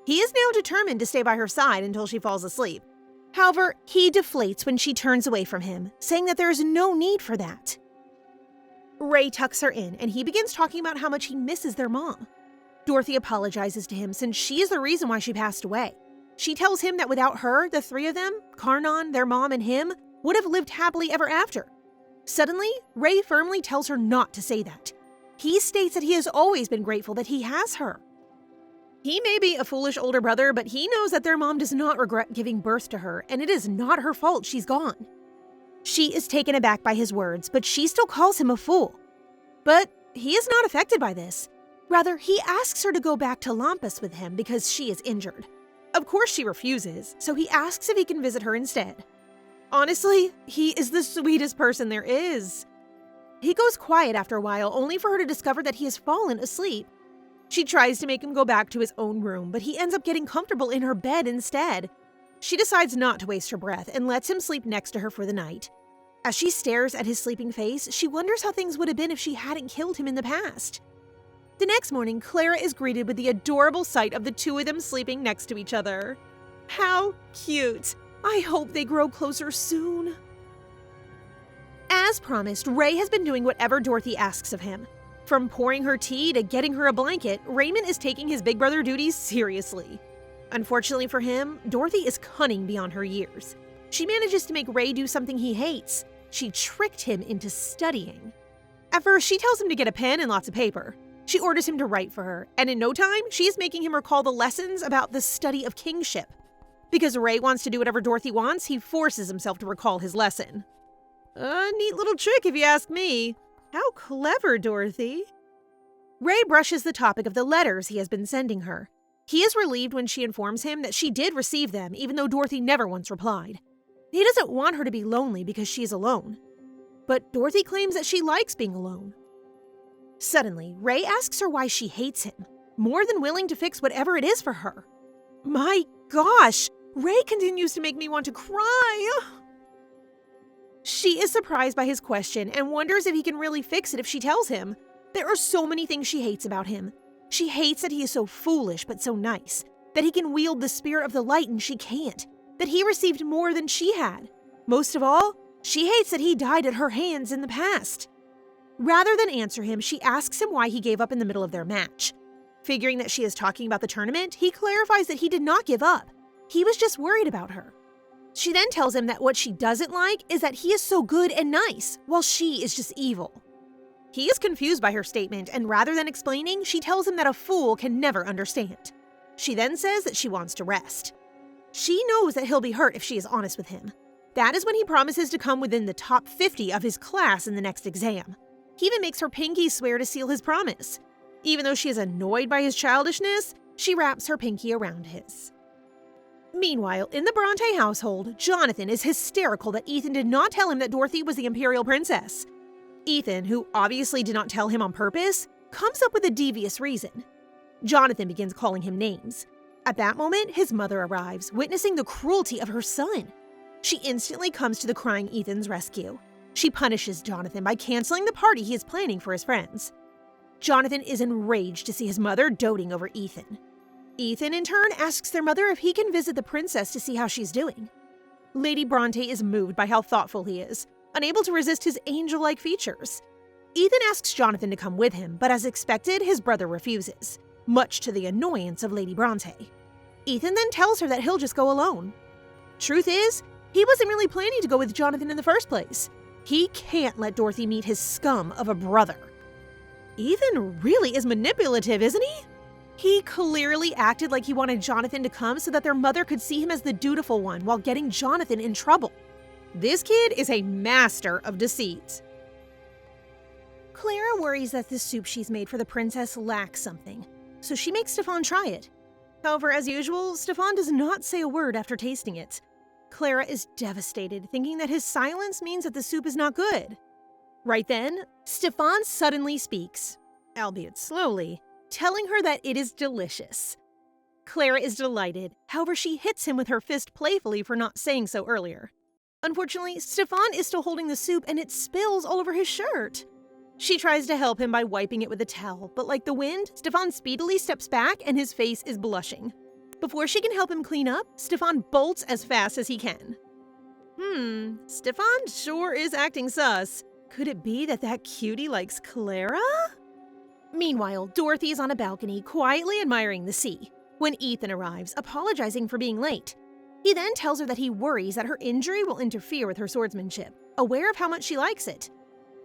He is now determined to stay by her side until she falls asleep. However, he deflates when she turns away from him, saying that there is no need for that. Ray tucks her in, and he begins talking about how much he misses their mom. Dorothy apologizes to him since she is the reason why she passed away. She tells him that without her, the three of them, Karnon, their mom, and him, would have lived happily ever after. Suddenly, Ray firmly tells her not to say that. He states that he has always been grateful that he has her. He may be a foolish older brother, but he knows that their mom does not regret giving birth to her, and it is not her fault she's gone. She is taken aback by his words, but she still calls him a fool. But he is not affected by this. Rather, he asks her to go back to Lampus with him because she is injured. Of course she refuses, so he asks if he can visit her instead. Honestly, he is the sweetest person there is. He goes quiet after a while, only for her to discover that he has fallen asleep. She tries to make him go back to his own room, but he ends up getting comfortable in her bed instead. She decides not to waste her breath and lets him sleep next to her for the night. As she stares at his sleeping face, she wonders how things would have been if she hadn't killed him in the past. The next morning, Clara is greeted with the adorable sight of the two of them sleeping next to each other. How cute! I hope they grow closer soon. As promised, Ray has been doing whatever Dorothy asks of him. From pouring her tea to getting her a blanket, Raymond is taking his big brother duties seriously. Unfortunately for him, Dorothy is cunning beyond her years. She manages to make Ray do something he hates. She tricked him into studying. At first, she tells him to get a pen and lots of paper. She orders him to write for her, and in no time, she is making him recall the lessons about the study of kingship. Because Ray wants to do whatever Dorothy wants, he forces himself to recall his lesson. A neat little trick if you ask me. How clever, Dorothy. Ray brushes the topic of the letters he has been sending her. He is relieved when she informs him that she did receive them, even though Dorothy never once replied. He doesn't want her to be lonely because she is alone. But Dorothy claims that she likes being alone. Suddenly, Ray asks her why she hates him, more than willing to fix whatever it is for her. My gosh, Ray continues to make me want to cry. She is surprised by his question and wonders if he can really fix it if she tells him. There are so many things she hates about him. She hates that he is so foolish but so nice, that he can wield the spirit of the light and she can't, that he received more than she had. Most of all, she hates that he died at her hands in the past. Rather than answer him, she asks him why he gave up in the middle of their match. Figuring that she is talking about the tournament, he clarifies that he did not give up. He was just worried about her. She then tells him that what she doesn't like is that he is so good and nice, while she is just evil. He is confused by her statement, and rather than explaining, she tells him that a fool can never understand. She then says that she wants to rest. She knows that he'll be hurt if she is honest with him. That is when he promises to come within the top 50 of his class in the next exam. He even makes her pinky swear to seal his promise. Even though she is annoyed by his childishness, she wraps her pinky around his. Meanwhile, in the Bronte household, Jonathan is hysterical that Ethan did not tell him that Dorothy was the Imperial Princess. Ethan, who obviously did not tell him on purpose, comes up with a devious reason. Jonathan begins calling him names. At that moment, his mother arrives, witnessing the cruelty of her son. She instantly comes to the crying Ethan's rescue. She punishes Jonathan by canceling the party he is planning for his friends. Jonathan is enraged to see his mother doting over Ethan. Ethan, in turn, asks their mother if he can visit the princess to see how she's doing. Lady Bronte is moved by how thoughtful he is, unable to resist his angel-like features. Ethan asks Jonathan to come with him, but as expected, his brother refuses, much to the annoyance of Lady Bronte. Ethan then tells her that he'll just go alone. Truth is, he wasn't really planning to go with Jonathan in the first place. He can't let Dorothy meet his scum of a brother. Ethan really is manipulative, isn't he? He clearly acted like he wanted Jonathan to come so that their mother could see him as the dutiful one while getting Jonathan in trouble. This kid is a master of deceit. Clara worries that the soup she's made for the princess lacks something, so she makes Stefan try it. However, as usual, Stefan does not say a word after tasting it. Clara is devastated, thinking that his silence means that the soup is not good. Right then, Stefan suddenly speaks, albeit slowly, telling her that it is delicious. Clara is delighted, however she hits him with her fist playfully for not saying so earlier. Unfortunately, Stefan is still holding the soup and it spills all over his shirt. She tries to help him by wiping it with a towel, but like the wind, Stefan speedily steps back and his face is blushing. Before she can help him clean up, Stefan bolts as fast as he can. Stefan sure is acting sus. Could it be that that cutie likes Clara? Meanwhile, Dorothy is on a balcony, quietly admiring the sea, when Ethan arrives, apologizing for being late. He then tells her that he worries that her injury will interfere with her swordsmanship, aware of how much she likes it.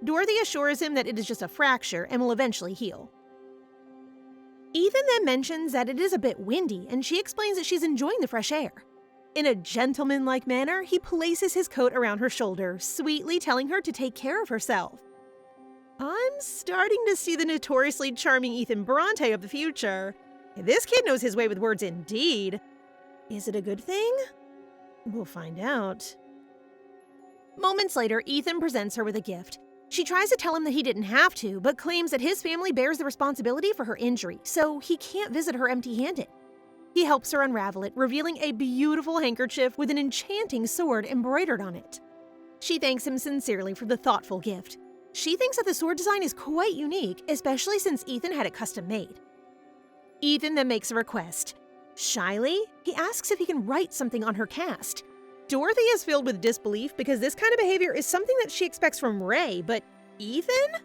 Dorothy assures him that it is just a fracture and will eventually heal. Ethan then mentions that it is a bit windy, and she explains that she's enjoying the fresh air. In a gentlemanlike manner, he places his coat around her shoulder, sweetly telling her to take care of herself. I'm starting to see the notoriously charming Ethan Bronte of the future. This kid knows his way with words indeed. Is it a good thing? We'll find out. Moments later, Ethan presents her with a gift. She tries to tell him that he didn't have to, but claims that his family bears the responsibility for her injury, so he can't visit her empty-handed. He helps her unravel it, revealing a beautiful handkerchief with an enchanting sword embroidered on it. She thanks him sincerely for the thoughtful gift. She thinks that the sword design is quite unique, especially since Ethan had it custom-made. Ethan then makes a request. Shyly, he asks if he can write something on her cast. Dorothy is filled with disbelief because this kind of behavior is something that she expects from Ray, but Ethan?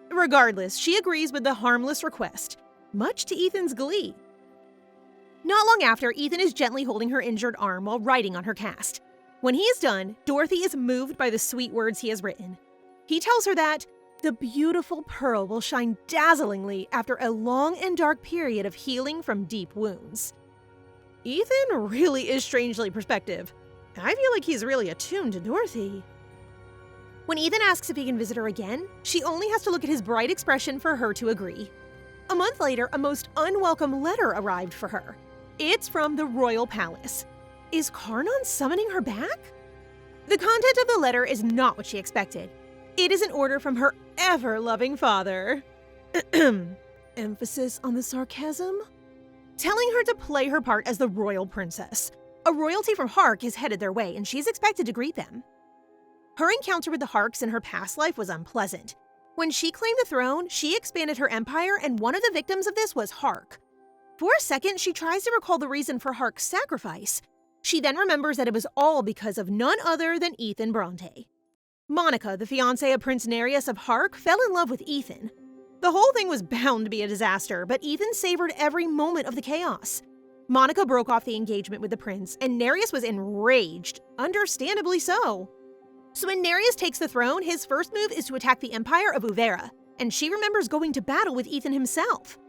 Regardless, she agrees with the harmless request, much to Ethan's glee. Not long after, Ethan is gently holding her injured arm while writing on her cast. When he is done, Dorothy is moved by the sweet words he has written. He tells her that the beautiful pearl will shine dazzlingly after a long and dark period of healing from deep wounds. Ethan really is strangely perspective. I feel like he's really attuned to Dorothy. When Ethan asks if he can visit her again, she only has to look at his bright expression for her to agree. A month later, a most unwelcome letter arrived for her. It's from the royal palace. Is Karnon summoning her back? The content of the letter is not what she expected. It is an order from her ever-loving father. Emphasis on the sarcasm? Telling her to play her part as the royal princess. A royalty from Hark is headed their way, and she's expected to greet them. Her encounter with the Harks in her past life was unpleasant. When she claimed the throne, she expanded her empire, and one of the victims of this was Hark. For a second, she tries to recall the reason for Hark's sacrifice. She then remembers that it was all because of none other than Ethan Bronte. Monica, the fiancée of Prince Nereus of Hark, fell in love with Ethan. The whole thing was bound to be a disaster, but Ethan savored every moment of the chaos. Monica broke off the engagement with the prince, and Nereus was enraged, understandably so. So when Nereus takes the throne, his first move is to attack the Empire of Vera, and she remembers going to battle with Ethan himself.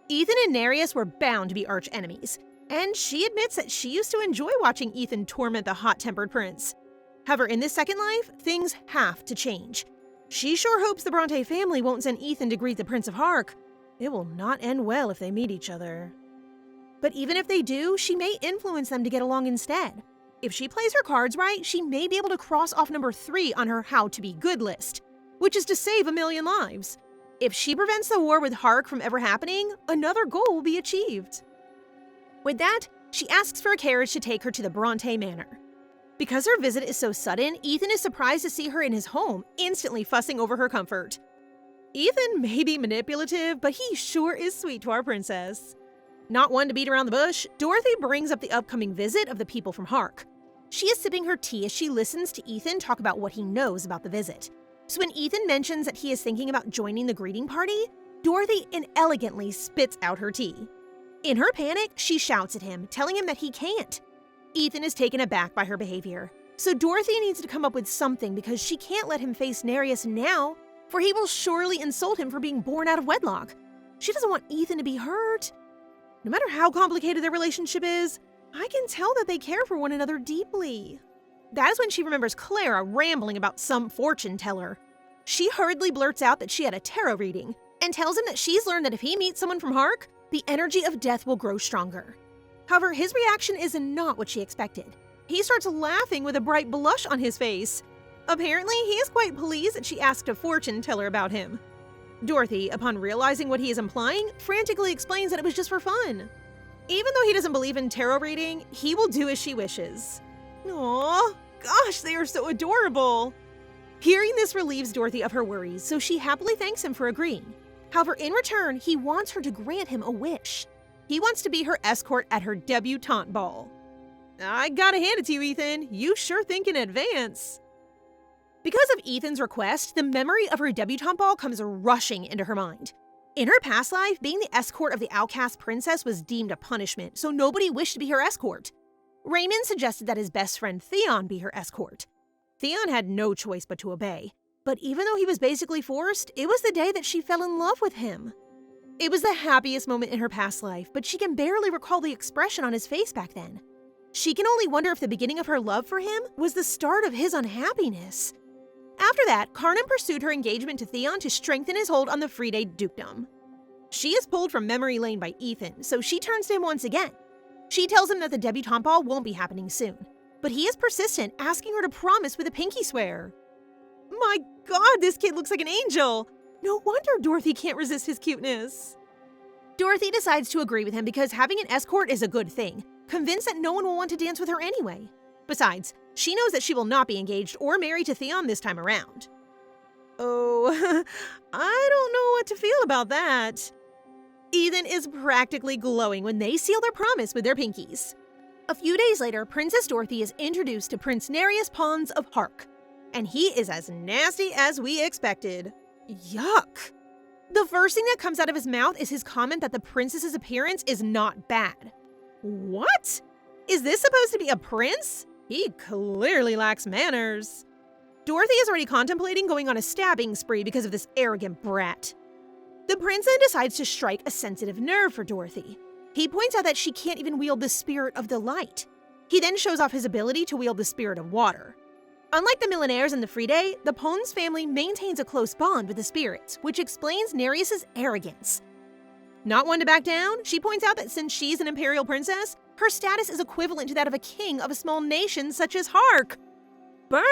Ethan and Nereus were bound to be arch enemies, and she admits that she used to enjoy watching Ethan torment the hot-tempered prince. However, in this second life, things have to change. She sure hopes the Bronte family won't send Ethan to greet the Prince of Hark. It will not end well if they meet each other. But even if they do, she may influence them to get along instead. If she plays her cards right, she may be able to cross off number 3 on her How to Be Good list, which is to save 1,000,000 lives. If she prevents the war with Hark from ever happening, another goal will be achieved. With that, she asks for a carriage to take her to the Bronte Manor. Because her visit is so sudden, Ethan is surprised to see her in his home, instantly fussing over her comfort. Ethan may be manipulative, but he sure is sweet to our princess. Not one to beat around the bush, Dorothy brings up the upcoming visit of the people from Hark. She is sipping her tea as she listens to Ethan talk about what he knows about the visit. So when Ethan mentions that he is thinking about joining the greeting party, Dorothy inelegantly spits out her tea. In her panic, she shouts at him, telling him that he can't. Ethan is taken aback by her behavior, so Dorothy needs to come up with something because she can't let him face Nereus now, for he will surely insult him for being born out of wedlock. She doesn't want Ethan to be hurt. No matter how complicated their relationship is, I can tell that they care for one another deeply. That is when she remembers Clara rambling about some fortune teller. She hurriedly blurts out that she had a tarot reading, and tells him that she's learned that if he meets someone from Hark, the energy of death will grow stronger. However, his reaction is not what she expected. He starts laughing with a bright blush on his face. Apparently, he is quite pleased that she asked a fortune teller about him. Dorothy, upon realizing what he is implying, frantically explains that it was just for fun. Even though he doesn't believe in tarot reading, he will do as she wishes. Aww, gosh, they are so adorable. Hearing this relieves Dorothy of her worries, so she happily thanks him for agreeing. However, in return, he wants her to grant him a wish. He wants to be her escort at her Debutante Ball. I gotta hand it to you, Ethan. You sure think in advance. Because of Ethan's request, the memory of her Debutante Ball comes rushing into her mind. In her past life, being the escort of the outcast princess was deemed a punishment, so nobody wished to be her escort. Raymond suggested that his best friend Theon be her escort. Theon had no choice but to obey. But even though he was basically forced, it was the day that she fell in love with him. It was the happiest moment in her past life, but she can barely recall the expression on his face back then. She can only wonder if the beginning of her love for him was the start of his unhappiness. After that, Karnon pursued her engagement to Theon to strengthen his hold on the Fredia dukedom. She is pulled from memory lane by Ethan, so she turns to him once again. She tells him that the Debutante Ball won't be happening soon, but he is persistent, asking her to promise with a pinky swear. My God, this kid looks like an angel! No wonder Dorothy can't resist his cuteness. Dorothy decides to agree with him because having an escort is a good thing, convinced that no one will want to dance with her anyway. Besides, she knows that she will not be engaged or married to Theon this time around. Oh, I don't know what to feel about that. Ethan is practically glowing when they seal their promise with their pinkies. A few days later, Princess Dorothy is introduced to Prince Nereus Pons of Hark, and he is as nasty as we expected. Yuck! The first thing that comes out of his mouth is his comment that the princess's appearance is not bad. What? Is this supposed to be a prince? He clearly lacks manners. Dorothy is already contemplating going on a stabbing spree because of this arrogant brat. The prince then decides to strike a sensitive nerve for Dorothy. He points out that she can't even wield the spirit of the light. He then shows off his ability to wield the spirit of water. Unlike the Millionaires and the Fredia, the Pons family maintains a close bond with the spirits, which explains Nereus' arrogance. Not one to back down, she points out that since she's an Imperial princess, her status is equivalent to that of a king of a small nation such as Hark. Burn!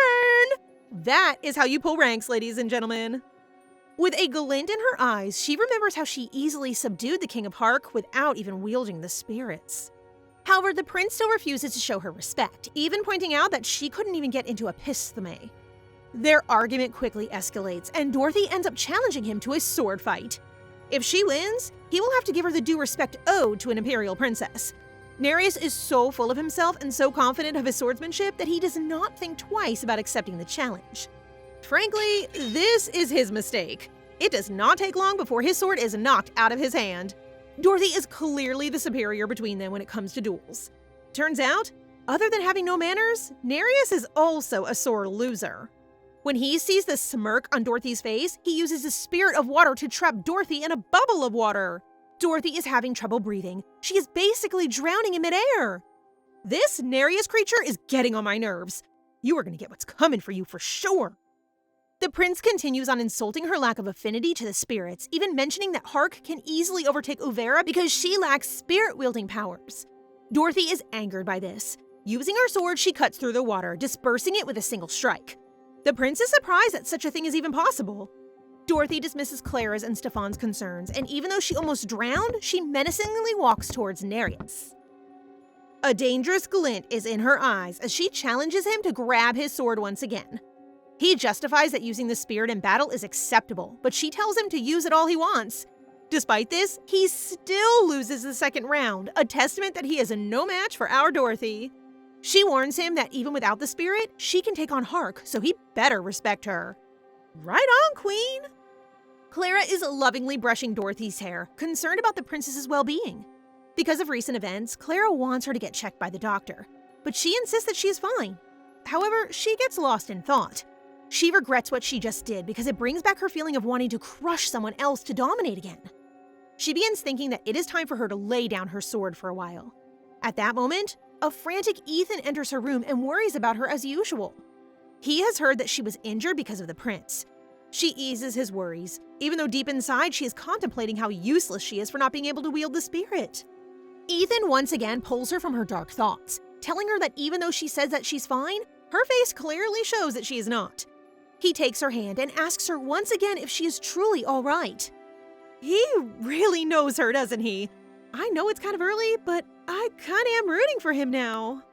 That is how you pull ranks, ladies and gentlemen. With a glint in her eyes, she remembers how she easily subdued the King of Hark without even wielding the spirits. However, the prince still refuses to show her respect, even pointing out that she couldn't even get into episteme. Their argument quickly escalates, and Dorothy ends up challenging him to a sword fight. If she wins, he will have to give her the due respect owed to an Imperial princess. Nereus is so full of himself and so confident of his swordsmanship that he does not think twice about accepting the challenge. Frankly, this is his mistake. It does not take long before his sword is knocked out of his hand. Dorothy is clearly the superior between them when it comes to duels. Turns out, other than having no manners, Nereus is also a sore loser. When he sees the smirk on Dorothy's face, he uses the spirit of water to trap Dorothy in a bubble of water. Dorothy is having trouble breathing. She is basically drowning in midair. This Nereus creature is getting on my nerves. You are going to get what's coming for you for sure. The prince continues on insulting her lack of affinity to the spirits, even mentioning that Hark can easily overtake Vera because she lacks spirit-wielding powers. Dorothy is angered by this. Using her sword, she cuts through the water, dispersing it with a single strike. The prince is surprised that such a thing is even possible. Dorothy dismisses Clara's and Stefan's concerns, and even though she almost drowned, she menacingly walks towards Nereus. A dangerous glint is in her eyes as she challenges him to grab his sword once again. He justifies that using the spirit in battle is acceptable, but she tells him to use it all he wants. Despite this, he still loses the second round, a testament that he is no match for our Dorothy. She warns him that even without the spirit, she can take on Hark, so he better respect her. Right on, Queen! Clara is lovingly brushing Dorothy's hair, concerned about the princess's well-being. Because of recent events, Clara wants her to get checked by the doctor, but she insists that she is fine. However, she gets lost in thought. She regrets what she just did because it brings back her feeling of wanting to crush someone else to dominate again. She begins thinking that it is time for her to lay down her sword for a while. At that moment, a frantic Ethan enters her room and worries about her as usual. He has heard that she was injured because of the prince. She eases his worries, even though deep inside she is contemplating how useless she is for not being able to wield the spirit. Ethan once again pulls her from her dark thoughts, telling her that even though she says that she's fine, her face clearly shows that she is not. He takes her hand and asks her once again if she is truly all right. He really knows her, doesn't he? I know it's kind of early, but I kind of am rooting for him now.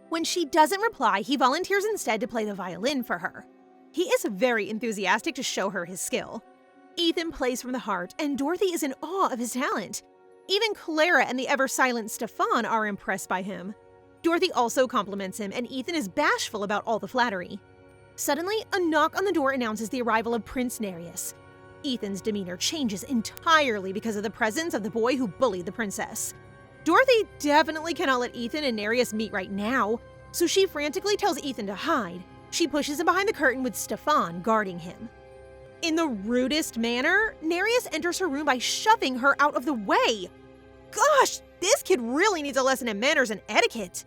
When she doesn't reply, he volunteers instead to play the violin for her. He is very enthusiastic to show her his skill. Ethan plays from the heart, and Dorothy is in awe of his talent. Even Clara and the ever-silent Stefan are impressed by him. Dorothy also compliments him, and Ethan is bashful about all the flattery. Suddenly, a knock on the door announces the arrival of Prince Nereus. Ethan's demeanor changes entirely because of the presence of the boy who bullied the princess. Dorothy definitely cannot let Ethan and Nereus meet right now, so she frantically tells Ethan to hide. She pushes him behind the curtain with Stefan guarding him. In the rudest manner, Nereus enters her room by shoving her out of the way. Gosh, this kid really needs a lesson in manners and etiquette.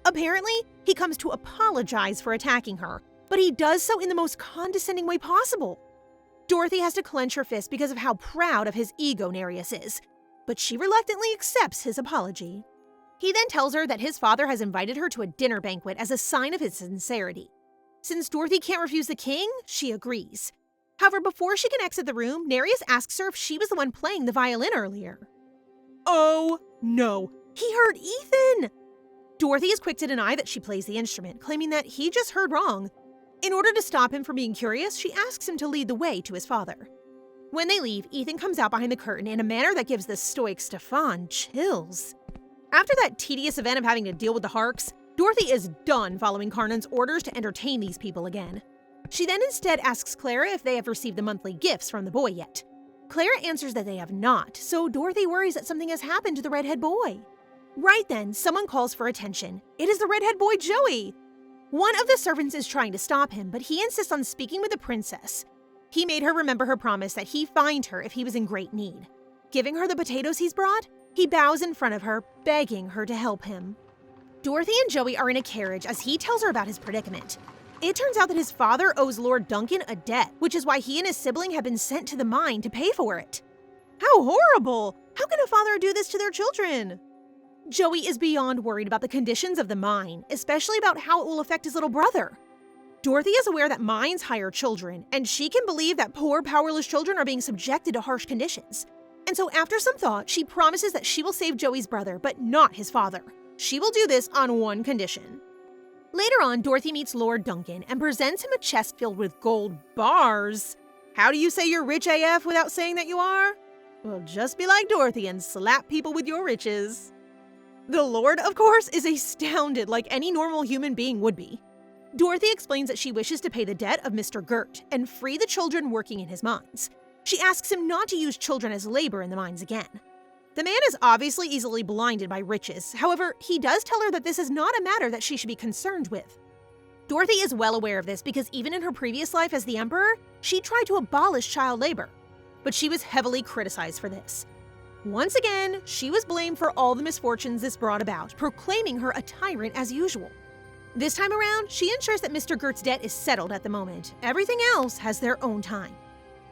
Apparently, he comes to apologize for attacking her, but he does so in the most condescending way possible. Dorothy has to clench her fist because of how proud of his ego Nereus is, but she reluctantly accepts his apology. He then tells her that his father has invited her to a dinner banquet as a sign of his sincerity. Since Dorothy can't refuse the king, she agrees. However, before she can exit the room, Nereus asks her if she was the one playing the violin earlier. Oh, no, he heard Ethan! Dorothy is quick to deny that she plays the instrument, claiming that he just heard wrong. In order to stop him from being curious, she asks him to lead the way to his father. When they leave, Ethan comes out behind the curtain in a manner that gives the stoic Stefan chills. After that tedious event of having to deal with the Harks, Dorothy is done following Karnon's orders to entertain these people again. She then instead asks Clara if they have received the monthly gifts from the boy yet. Clara answers that they have not, so Dorothy worries that something has happened to the redhead boy. Right then, someone calls for attention. It is the redhead boy Joey. One of the servants is trying to stop him, but he insists on speaking with the princess. He made her remember her promise that he'd find her if he was in great need. Giving her the potatoes he's brought, he bows in front of her, begging her to help him. Dorothy and Joey are in a carriage as he tells her about his predicament. It turns out that his father owes Lord Duncan a debt, which is why he and his sibling have been sent to the mine to pay for it. How horrible! How can a father do this to their children? Joey is beyond worried about the conditions of the mine, especially about how it will affect his little brother. Dorothy is aware that mines hire children, and she can believe that poor, powerless children are being subjected to harsh conditions. And so after some thought, she promises that she will save Joey's brother, but not his father. She will do this on one condition. Later on, Dorothy meets Lord Duncan and presents him a chest filled with gold bars. How do you say you're rich AF without saying that you are? Well, just be like Dorothy and slap people with your riches. The Lord, of course, is astounded like any normal human being would be. Dorothy explains that she wishes to pay the debt of Mr. Gert and free the children working in his mines. She asks him not to use children as labor in the mines again. The man is obviously easily blinded by riches. However, he does tell her that this is not a matter that she should be concerned with. Dorothy is well aware of this because even in her previous life as the Emperor, she tried to abolish child labor. But she was heavily criticized for this. Once again, she was blamed for all the misfortunes this brought about, proclaiming her a tyrant as usual. This time around, she ensures that Mr. Gert's debt is settled at the moment. Everything else has their own time.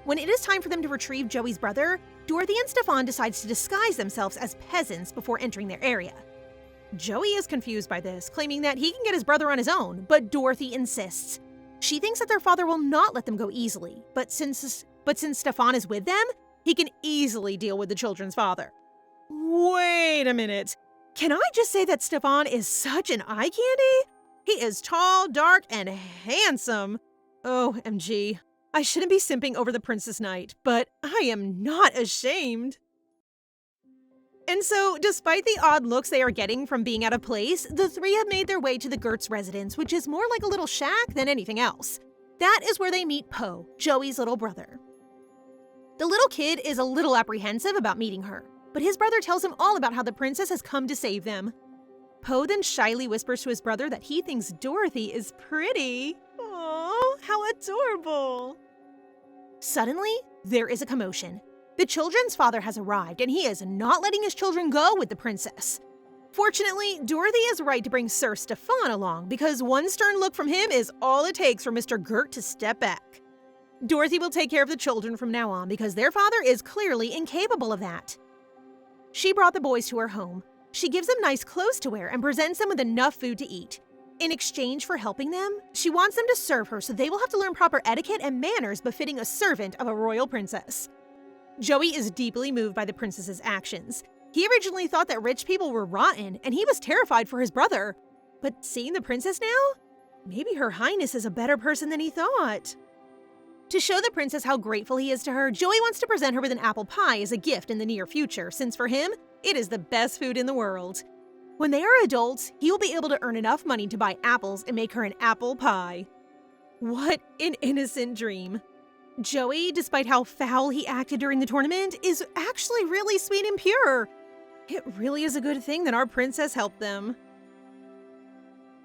When it is time for them to retrieve Joey's brother, Dorothy and Stefan decides to disguise themselves as peasants before entering their area. Joey is confused by this, claiming that he can get his brother on his own, but Dorothy insists. She thinks that their father will not let them go easily, but since Stefan is with them, he can easily deal with the children's father. Wait a minute. Can I just say that Stefan is such an eye candy? He is tall, dark, and handsome. OMG. I shouldn't be simping over the Princess Knight, but I am not ashamed. And so, despite the odd looks they are getting from being out of place, the three have made their way to the Gert's residence, which is more like a little shack than anything else. That is where they meet Poe, Joey's little brother. The little kid is a little apprehensive about meeting her, but his brother tells him all about how the princess has come to save them. Poe then shyly whispers to his brother that he thinks Dorothy is pretty. Aww, how adorable. Suddenly, there is a commotion. The children's father has arrived, and he is not letting his children go with the princess. Fortunately, Dorothy is right to bring Sir Stefan along, because one stern look from him is all it takes for Mr. Gert to step back. Dorothy will take care of the children from now on because their father is clearly incapable of that. She brought the boys to her home. She gives them nice clothes to wear and presents them with enough food to eat. In exchange for helping them, she wants them to serve her so they will have to learn proper etiquette and manners befitting a servant of a royal princess. Joey is deeply moved by the princess's actions. He originally thought that rich people were rotten, and he was terrified for his brother. But seeing the princess now? Maybe Her Highness is a better person than he thought. To show the princess how grateful he is to her, Joey wants to present her with an apple pie as a gift in the near future, since for him, it is the best food in the world. When they are adults, he will be able to earn enough money to buy apples and make her an apple pie. What an innocent dream. Joey, despite how foul he acted during the tournament, is actually really sweet and pure. It really is a good thing that our princess helped them.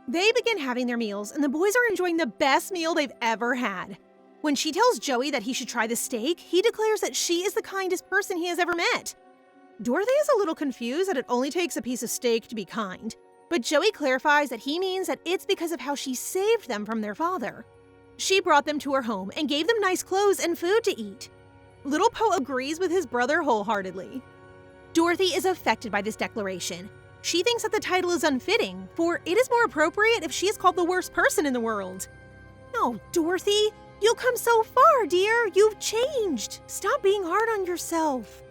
They begin having their meals, and the boys are enjoying the best meal they've ever had. When she tells Joey that he should try the steak, he declares that she is the kindest person he has ever met. Dorothy is a little confused that it only takes a piece of steak to be kind, but Joey clarifies that he means that it's because of how she saved them from their father. She brought them to her home and gave them nice clothes and food to eat. Little Poe agrees with his brother wholeheartedly. Dorothy is affected by this declaration. She thinks that the title is unfitting, for it is more appropriate if she is called the worst person in the world. Oh, Dorothy, you've come so far, dear. You've changed. Stop being hard on yourself.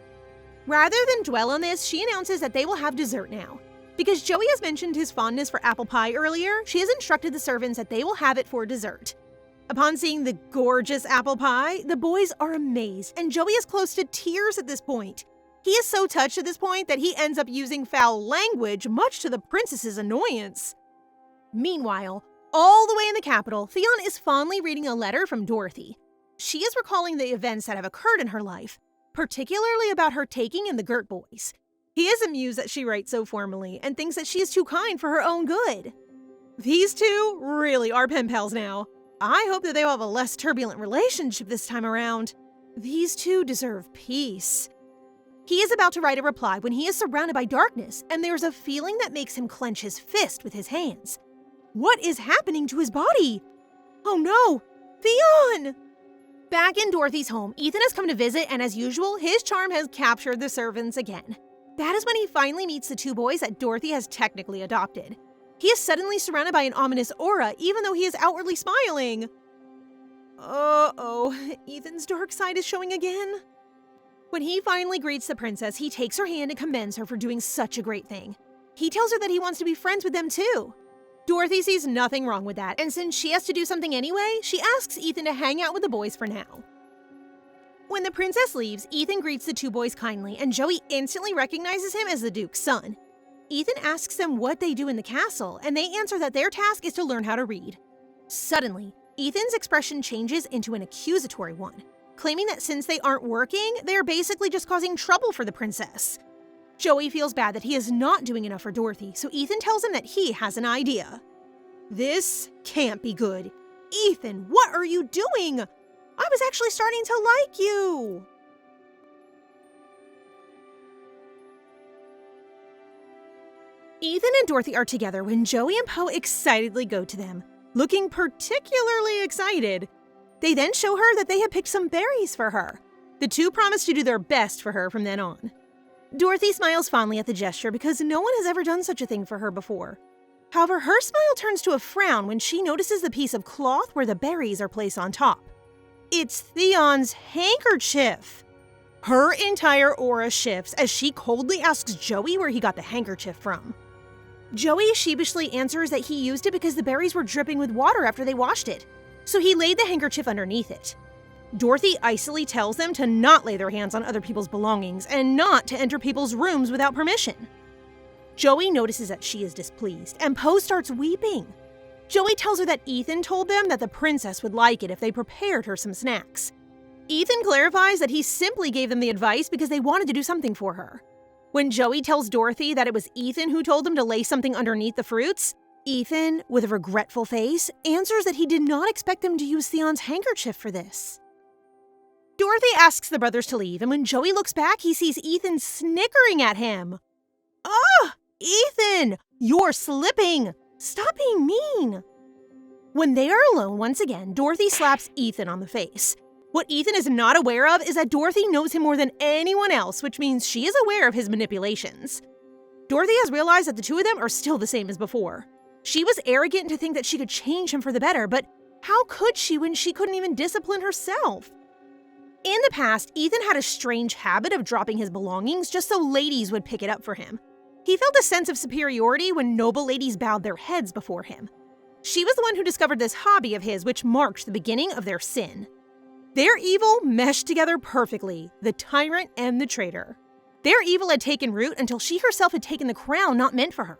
Rather than dwell on this, she announces that they will have dessert now. Because Joey has mentioned his fondness for apple pie earlier, she has instructed the servants that they will have it for dessert. Upon seeing the gorgeous apple pie, the boys are amazed, and Joey is close to tears at this point. He is so touched at this point that he ends up using foul language, much to the princess's annoyance. Meanwhile, all the way in the capital, Theon is fondly reading a letter from Dorothy. She is recalling the events that have occurred in her life, particularly about her taking in the Gert boys. He is amused that she writes so formally and thinks that she is too kind for her own good. These two really are pen pals now. I hope that they will have a less turbulent relationship this time around. These two deserve peace. He is about to write a reply when he is surrounded by darkness, and there's a feeling that makes him clench his fist with his hands. What is happening to his body? Oh no! Theon! Back in Dorothy's home, Ethan has come to visit, and as usual, his charm has captured the servants again. That is when he finally meets the two boys that Dorothy has technically adopted. He is suddenly surrounded by an ominous aura, even though he is outwardly smiling. Uh-oh, Ethan's dark side is showing again. When he finally greets the princess, he takes her hand and commends her for doing such a great thing. He tells her that he wants to be friends with them too. Dorothy sees nothing wrong with that, and since she has to do something anyway, she asks Ethan to hang out with the boys for now. When the princess leaves, Ethan greets the two boys kindly, and Joey instantly recognizes him as the Duke's son. Ethan asks them what they do in the castle, and they answer that their task is to learn how to read. Suddenly, Ethan's expression changes into an accusatory one, claiming that since they aren't working, they are basically just causing trouble for the princess. Joey feels bad that he is not doing enough for Dorothy, so Ethan tells him that he has an idea. This can't be good. Ethan, what are you doing? I was actually starting to like you. Ethan and Dorothy are together when Joey and Poe excitedly go to them, looking particularly excited. They then show her that they have picked some berries for her. The two promise to do their best for her from then on. Dorothy smiles fondly at the gesture because no one has ever done such a thing for her before. However, her smile turns to a frown when she notices the piece of cloth where the berries are placed on top. It's Theon's handkerchief. Her entire aura shifts as she coldly asks Joey where he got the handkerchief from. Joey sheepishly answers that he used it because the berries were dripping with water after they washed it, so he laid the handkerchief underneath it. Dorothy icily tells them to not lay their hands on other people's belongings and not to enter people's rooms without permission. Joey notices that she is displeased, and Poe starts weeping. Joey tells her that Ethan told them that the princess would like it if they prepared her some snacks. Ethan clarifies that he simply gave them the advice because they wanted to do something for her. When Joey tells Dorothy that it was Ethan who told them to lay something underneath the fruits, Ethan, with a regretful face, answers that he did not expect them to use Theon's handkerchief for this. Dorothy asks the brothers to leave, and when Joey looks back, he sees Ethan snickering at him. Ah, Ethan, you're slipping! Stop being mean! When they are alone once again, Dorothy slaps Ethan on the face. What Ethan is not aware of is that Dorothy knows him more than anyone else, which means she is aware of his manipulations. Dorothy has realized that the two of them are still the same as before. She was arrogant to think that she could change him for the better, but how could she when she couldn't even discipline herself? In the past, Ethan had a strange habit of dropping his belongings just so ladies would pick it up for him. He felt a sense of superiority when noble ladies bowed their heads before him. She was the one who discovered this hobby of his, which marked the beginning of their sin. Their evil meshed together perfectly, the tyrant and the traitor. Their evil had taken root until she herself had taken the crown not meant for her.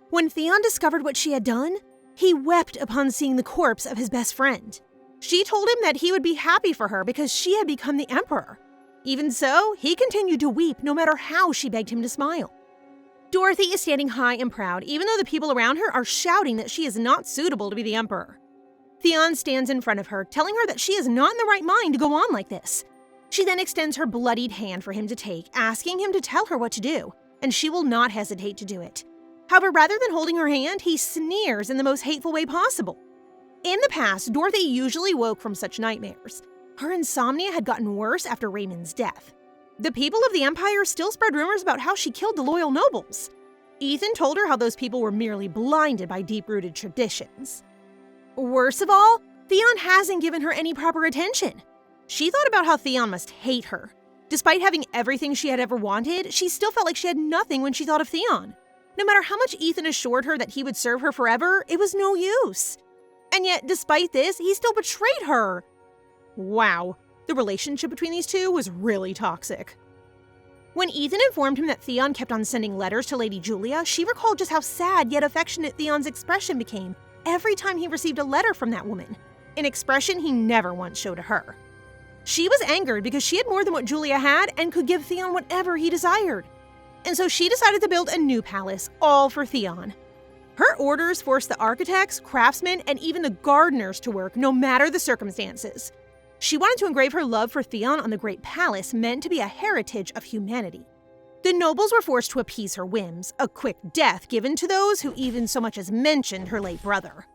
When Theon discovered what she had done, he wept upon seeing the corpse of his best friend. She told him that he would be happy for her because she had become the emperor. Even so, he continued to weep no matter how she begged him to smile. Dorothy is standing high and proud, even though the people around her are shouting that she is not suitable to be the emperor. Theon stands in front of her, telling her that she is not in the right mind to go on like this. She then extends her bloodied hand for him to take, asking him to tell her what to do, and she will not hesitate to do it. However, rather than holding her hand, he sneers in the most hateful way possible. In the past, Dorothy usually woke from such nightmares. Her insomnia had gotten worse after Raymond's death. The people of the Empire still spread rumors about how she killed the loyal nobles. Ethan told her how those people were merely blinded by deep-rooted traditions. Worst of all, Theon hasn't given her any proper attention. She thought about how Theon must hate her. Despite having everything she had ever wanted, she still felt like she had nothing when she thought of Theon. No matter how much Ethan assured her that he would serve her forever, it was no use. And yet, despite this, he still betrayed her. Wow, the relationship between these two was really toxic. When Ethan informed him that Theon kept on sending letters to Lady Julia, she recalled just how sad yet affectionate Theon's expression became every time he received a letter from that woman, an expression he never once showed to her. She was angered because she had more than what Julia had and could give Theon whatever he desired. And so she decided to build a new palace, all for Theon. Her orders forced the architects, craftsmen, and even the gardeners to work no matter the circumstances. She wanted to engrave her love for Theon on the great palace meant to be a heritage of humanity. The nobles were forced to appease her whims, a quick death given to those who even so much as mentioned her late brother.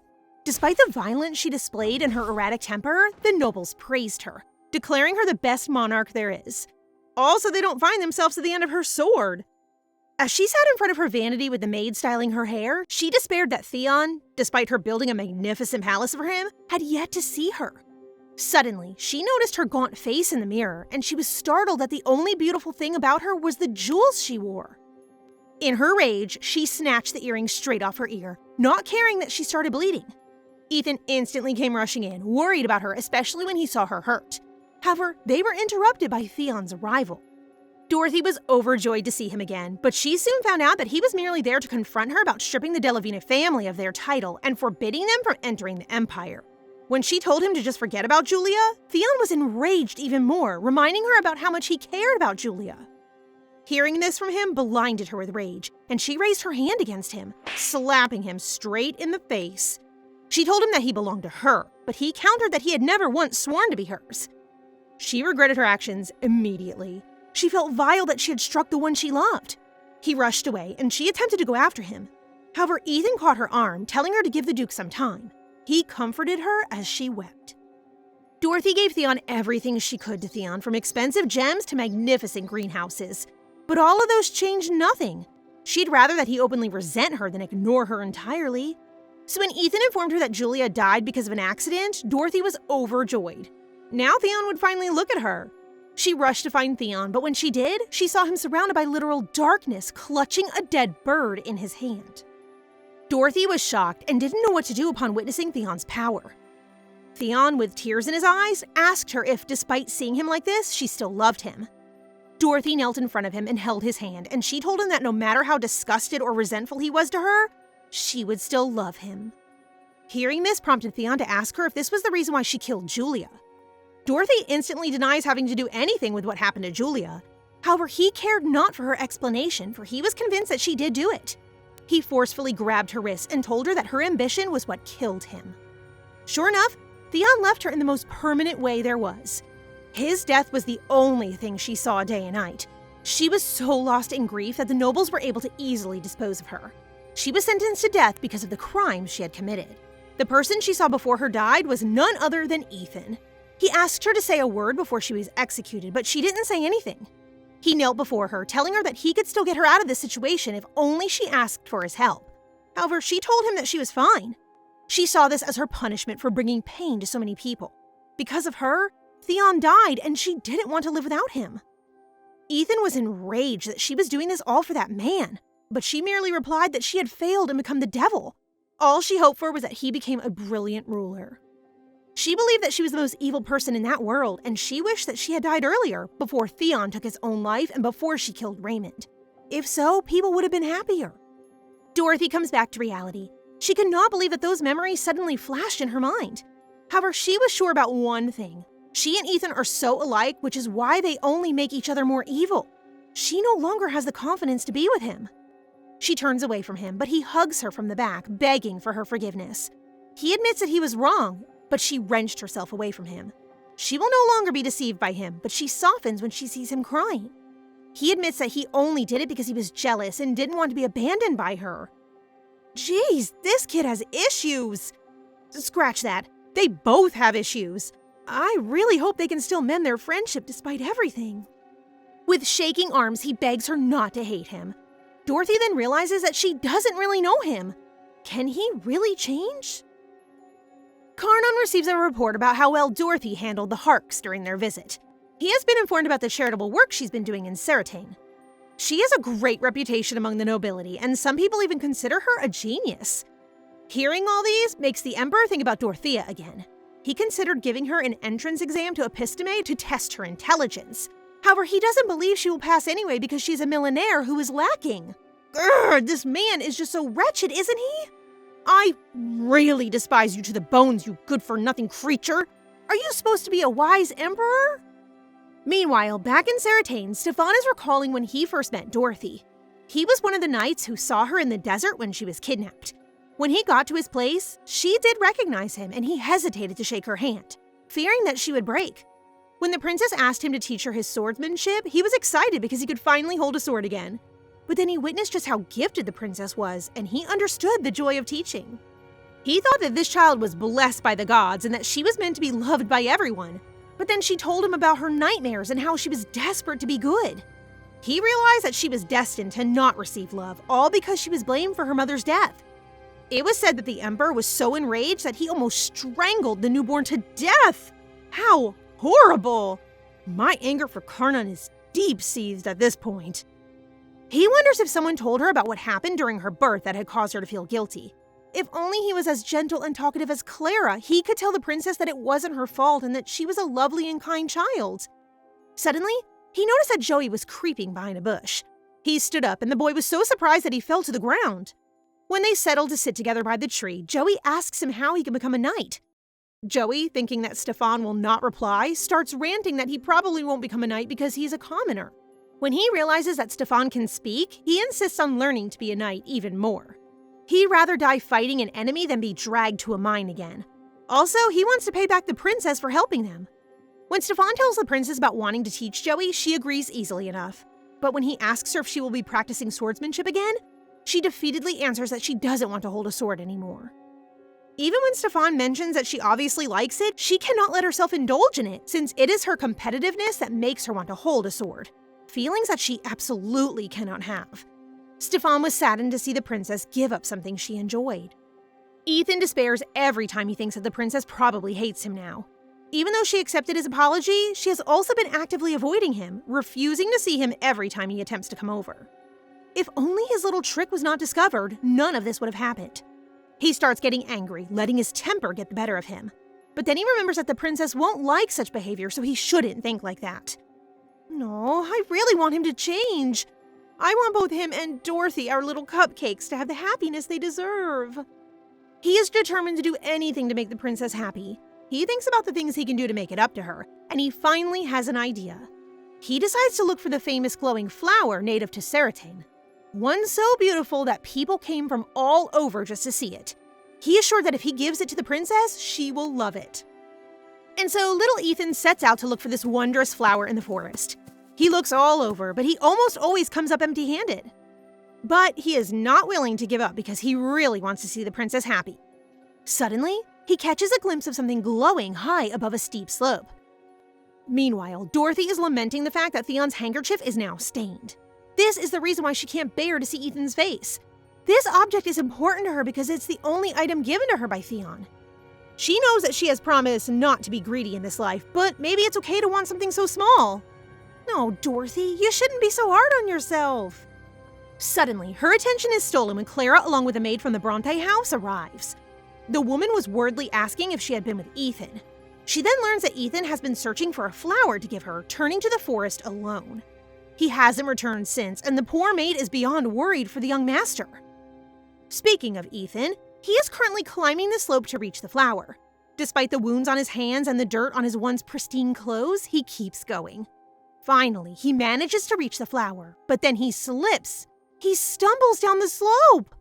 Despite the violence she displayed and her erratic temper, the nobles praised her. declaring her the best monarch there is. Also, they don't find themselves at the end of her sword. As she sat in front of her vanity with the maid styling her hair, she despaired that Theon, despite her building a magnificent palace for him, had yet to see her. Suddenly, she noticed her gaunt face in the mirror, and she was startled that the only beautiful thing about her was the jewels she wore. In her rage, she snatched the earring straight off her ear, not caring that she started bleeding. Ethan instantly came rushing in, worried about her, especially when he saw her hurt. However, they were interrupted by Theon's arrival. Dorothy was overjoyed to see him again, but she soon found out that he was merely there to confront her about stripping the Delavina family of their title and forbidding them from entering the Empire. When she told him to just forget about Julia, Theon was enraged even more, reminding her about how much he cared about Julia. Hearing this from him blinded her with rage, and she raised her hand against him, slapping him straight in the face. She told him that he belonged to her, but he countered that he had never once sworn to be hers. She regretted her actions immediately. She felt vile that she had struck the one she loved. He rushed away, and she attempted to go after him. However, Ethan caught her arm, telling her to give the Duke some time. He comforted her as she wept. Dorothy gave Theon everything she could to Theon, from expensive gems to magnificent greenhouses. But all of those changed nothing. She'd rather that he openly resent her than ignore her entirely. So when Ethan informed her that Julia died because of an accident, Dorothy was overjoyed. Now Theon would finally look at her. She rushed to find Theon, but when she did, she saw him surrounded by literal darkness, clutching a dead bird in his hand. Dorothy was shocked and didn't know what to do upon witnessing Theon's power. Theon, with tears in his eyes, asked her if, despite seeing him like this, she still loved him. Dorothy knelt in front of him and held his hand, and she told him that no matter how disgusted or resentful he was to her, she would still love him. Hearing this prompted Theon to ask her if this was the reason why she killed Julia. Dorothy instantly denies having to do anything with what happened to Julia. However, he cared not for her explanation, for he was convinced that she did do it. He forcefully grabbed her wrist and told her that her ambition was what killed him. Sure enough, Theon left her in the most permanent way there was. His death was the only thing she saw day and night. She was so lost in grief that the nobles were able to easily dispose of her. She was sentenced to death because of the crimes she had committed. The person she saw before her died was none other than Ethan. He asked her to say a word before she was executed, but she didn't say anything. He knelt before her, telling her that he could still get her out of this situation if only she asked for his help. However, she told him that she was fine. She saw this as her punishment for bringing pain to so many people. Because of her, Theon died, and she didn't want to live without him. Ethan was enraged that she was doing this all for that man, but she merely replied that she had failed and become the devil. All she hoped for was that he became a brilliant ruler. She believed that she was the most evil person in that world, and she wished that she had died earlier, before Theon took his own life and before she killed Raymond. If so, people would have been happier. Dorothy comes back to reality. She could not believe that those memories suddenly flashed in her mind. However, she was sure about one thing. She and Ethan are so alike, which is why they only make each other more evil. She no longer has the confidence to be with him. She turns away from him, but he hugs her from the back, begging for her forgiveness. He admits that he was wrong, but she wrenched herself away from him. She will no longer be deceived by him, but she softens when she sees him crying. He admits that he only did it because he was jealous and didn't want to be abandoned by her. Jeez, this kid has issues. Scratch that. They both have issues. I really hope they can still mend their friendship despite everything. With shaking arms, he begs her not to hate him. Dorothy then realizes that she doesn't really know him. Can he really change? Karnon receives a report about how well Dorothy handled the Harks during their visit. He has been informed about the charitable work she's been doing in Certain. She has a great reputation among the nobility, and some people even consider her a genius. Hearing all these makes the Emperor think about Dorothea again. He considered giving her an entrance exam to Epidemic to test her intelligence. However, he doesn't believe she will pass anyway because she's a millionaire who is lacking. Grr, this man is just so wretched, isn't he? I really despise you to the bones, you good-for-nothing creature. Are you supposed to be a wise emperor? Meanwhile, back in Certain, Stefan is recalling when he first met Dorothy. He was one of the knights who saw her in the desert when she was kidnapped. When he got to his place, she did recognize him, and he hesitated to shake her hand, fearing that she would break. When the princess asked him to teach her his swordsmanship, he was excited because he could finally hold a sword again. But then he witnessed just how gifted the princess was, and he understood the joy of teaching. He thought that this child was blessed by the gods and that she was meant to be loved by everyone. But then she told him about her nightmares and how she was desperate to be good. He realized that she was destined to not receive love, all because she was blamed for her mother's death. It was said that the Emperor was so enraged that he almost strangled the newborn to death. How horrible! My anger for Karnon is deep-seated at this point. He wonders if someone told her about what happened during her birth that had caused her to feel guilty. If only he was as gentle and talkative as Clara, he could tell the princess that it wasn't her fault and that she was a lovely and kind child. Suddenly, he noticed that Joey was creeping behind a bush. He stood up, and the boy was so surprised that he fell to the ground. When they settled to sit together by the tree, Joey asks him how he can become a knight. Joey, thinking that Stefan will not reply, starts ranting that he probably won't become a knight because he's a commoner. When he realizes that Stefan can speak, he insists on learning to be a knight even more. He'd rather die fighting an enemy than be dragged to a mine again. Also, he wants to pay back the princess for helping them. When Stefan tells the princess about wanting to teach Joey, she agrees easily enough. But when he asks her if she will be practicing swordsmanship again, she defeatedly answers that she doesn't want to hold a sword anymore. Even when Stefan mentions that she obviously likes it, she cannot let herself indulge in it, since it is her competitiveness that makes her want to hold a sword. Feelings that she absolutely cannot have. Stefan was saddened to see the princess give up something she enjoyed. Ethan despairs every time he thinks that the princess probably hates him now. Even though she accepted his apology, she has also been actively avoiding him, refusing to see him every time he attempts to come over. If only his little trick was not discovered, none of this would have happened. He starts getting angry, letting his temper get the better of him. But then he remembers that the princess won't like such behavior, so he shouldn't think like that. No, I really want him to change. I want both him and Dorothy, our little cupcakes, to have the happiness they deserve. He is determined to do anything to make the princess happy. He thinks about the things he can do to make it up to her, and he finally has an idea. He decides to look for the famous glowing flower native to Seratin. One so beautiful that people came from all over just to see it. He is sure that if he gives it to the princess, she will love it. And so little Ethan sets out to look for this wondrous flower in the forest. He looks all over, but he almost always comes up empty-handed. But he is not willing to give up because he really wants to see the princess happy. Suddenly, he catches a glimpse of something glowing high above a steep slope. Meanwhile, Dorothy is lamenting the fact that Theon's handkerchief is now stained. This is the reason why she can't bear to see Ethan's face. This object is important to her because it's the only item given to her by Theon. She knows that she has promised not to be greedy in this life, but maybe it's okay to want something so small. No, Dorothy, you shouldn't be so hard on yourself. Suddenly, her attention is stolen when Clara, along with a maid from the Bronte house, arrives. The woman was wordly asking if she had been with Ethan. She then learns that Ethan has been searching for a flower to give her, turning to the forest alone. He hasn't returned since, and the poor maid is beyond worried for the young master. Speaking of Ethan, he is currently climbing the slope to reach the flower. Despite the wounds on his hands and the dirt on his once pristine clothes, he keeps going. Finally, he manages to reach the flower, but then he slips. He stumbles down the slope.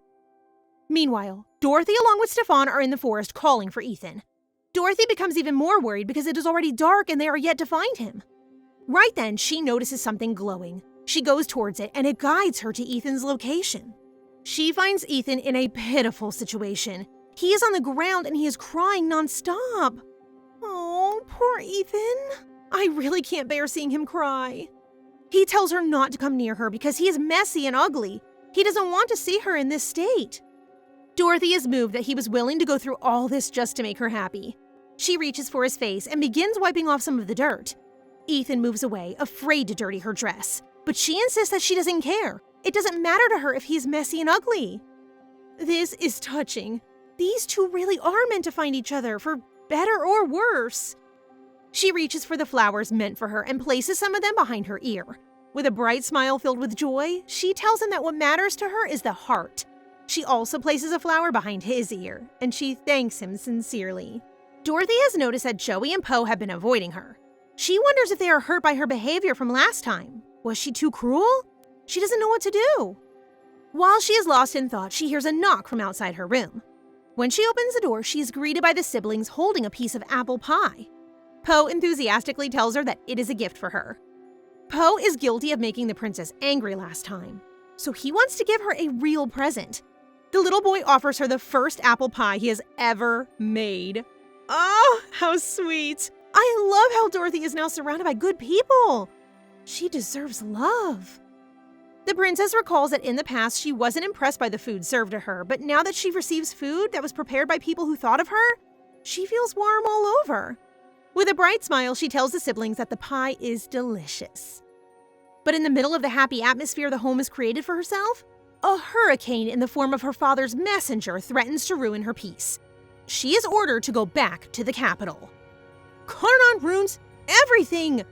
Meanwhile, Dorothy along with Stefan are in the forest calling for Ethan. Dorothy becomes even more worried because it is already dark and they are yet to find him. Right then, she notices something glowing. She goes towards it and it guides her to Ethan's location. She finds Ethan in a pitiful situation. He is on the ground and he is crying nonstop. Oh, poor Ethan. I really can't bear seeing him cry. He tells her not to come near her because he is messy and ugly. He doesn't want to see her in this state. Dorothy is moved that he was willing to go through all this just to make her happy. She reaches for his face and begins wiping off some of the dirt. Ethan moves away, afraid to dirty her dress, but she insists that she doesn't care. It doesn't matter to her if he's messy and ugly. This is touching. These two really are meant to find each other, for better or worse. She reaches for the flowers meant for her and places some of them behind her ear. With a bright smile filled with joy, she tells him that what matters to her is the heart. She also places a flower behind his ear, and she thanks him sincerely. Dorothy has noticed that Joey and Poe have been avoiding her. She wonders if they are hurt by her behavior from last time. Was she too cruel? She doesn't know what to do. While she is lost in thought, she hears a knock from outside her room. When she opens the door, she is greeted by the siblings holding a piece of apple pie. Poe enthusiastically tells her that it is a gift for her. Poe is guilty of making the princess angry last time, so he wants to give her a real present. The little boy offers her the first apple pie he has ever made. Oh, how sweet! I love how Dorothy is now surrounded by good people. She deserves love. The princess recalls that in the past she wasn't impressed by the food served to her, but now that she receives food that was prepared by people who thought of her, she feels warm all over. With a bright smile, she tells the siblings that the pie is delicious. But in the middle of the happy atmosphere the home has created for herself, a hurricane in the form of her father's messenger threatens to ruin her peace. She is ordered to go back to the capital. Karnon ruins everything!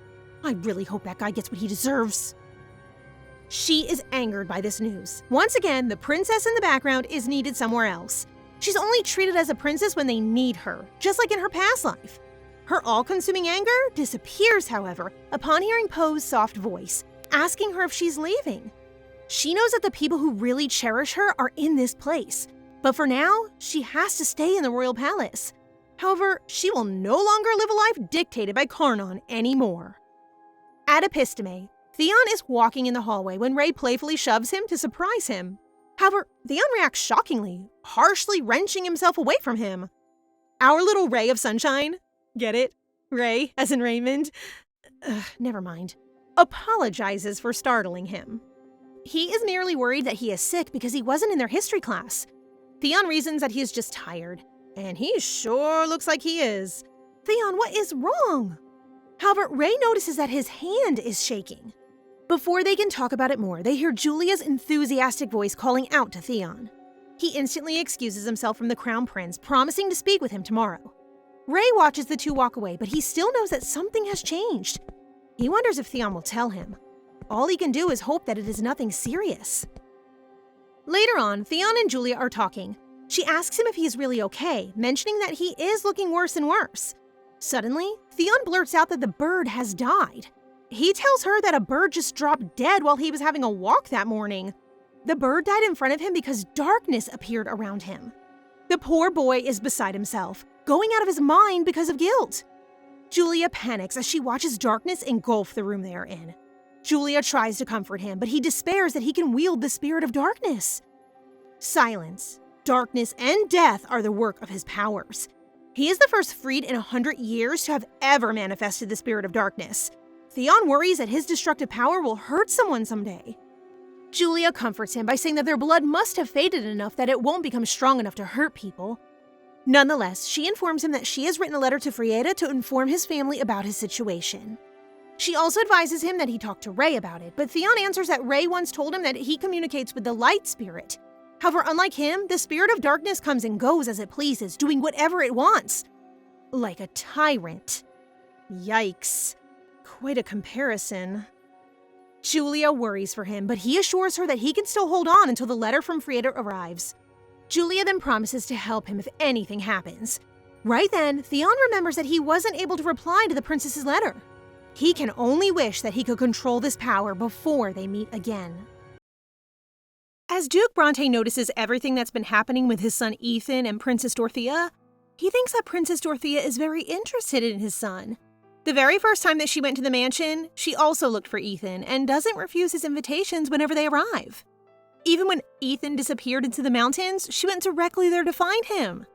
I really hope that guy gets what he deserves. She is angered by this news. Once again, the princess in the background is needed somewhere else. She's only treated as a princess when they need her, just like in her past life. Her all-consuming anger disappears, however, upon hearing Poe's soft voice, asking her if she's leaving. She knows that the people who really cherish her are in this place, but for now, she has to stay in the royal palace. However, she will no longer live a life dictated by Karnon anymore. At Epidemic, Theon is walking in the hallway when Ray playfully shoves him to surprise him. However, Theon reacts shockingly, harshly wrenching himself away from him. Our little ray of sunshine, get it? Ray, as in Raymond? Never mind. Apologizes for startling him. He is merely worried that he is sick because he wasn't in their history class. Theon reasons that he is just tired, and he sure looks like he is. Theon, what is wrong? However, Ray notices that his hand is shaking. Before they can talk about it more, they hear Julia's enthusiastic voice calling out to Theon. He instantly excuses himself from the Crown Prince, promising to speak with him tomorrow. Ray watches the two walk away, but he still knows that something has changed. He wonders if Theon will tell him. All he can do is hope that it is nothing serious. Later on, Theon and Julia are talking. She asks him if he is really okay, mentioning that he is looking worse and worse. Suddenly, Theon blurts out that the bird has died. He tells her that a bird just dropped dead while he was having a walk that morning. The bird died in front of him because darkness appeared around him. The poor boy is beside himself, going out of his mind because of guilt. Julia panics as she watches darkness engulf the room they are in. Julia tries to comfort him, but he despairs that he can wield the spirit of darkness. Silence, darkness, and death are the work of his powers. He is the first freed in 100 years to have ever manifested the spirit of darkness. Theon worries that his destructive power will hurt someone someday. Julia comforts him by saying that their blood must have faded enough that it won't become strong enough to hurt people. Nonetheless, she informs him that she has written a letter to Fredia to inform his family about his situation. She also advises him that he talk to Ray about it, but Theon answers that Ray once told him that he communicates with the light spirit. However, unlike him, the spirit of darkness comes and goes as it pleases, doing whatever it wants. Like a tyrant. Yikes. Quite a comparison. Julia worries for him, but he assures her that he can still hold on until the letter from Fredia arrives. Julia then promises to help him if anything happens. Right then, Theon remembers that he wasn't able to reply to the princess's letter. He can only wish that he could control this power before they meet again. As Duke Bronte notices everything that's been happening with his son Ethan and Princess Dorothea, he thinks that Princess Dorothea is very interested in his son. The very first time that she went to the mansion, she also looked for Ethan and doesn't refuse his invitations whenever they arrive. Even when Ethan disappeared into the mountains, she went directly there to find him.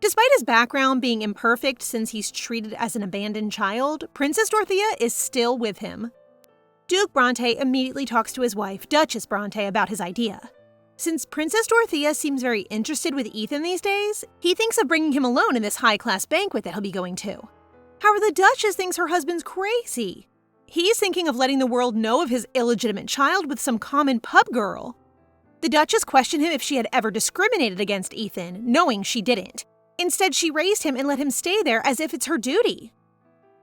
Despite his background being imperfect since he's treated as an abandoned child, Princess Dorothea is still with him. Duke Bronte immediately talks to his wife, Duchess Bronte, about his idea. Since Princess Dorothea seems very interested with Ethan these days, he thinks of bringing him alone in this high-class banquet that he'll be going to. However, the Duchess thinks her husband's crazy. He's thinking of letting the world know of his illegitimate child with some common pub girl. The Duchess questioned him if she had ever discriminated against Ethan, knowing she didn't. Instead, she raised him and let him stay there as if it's her duty.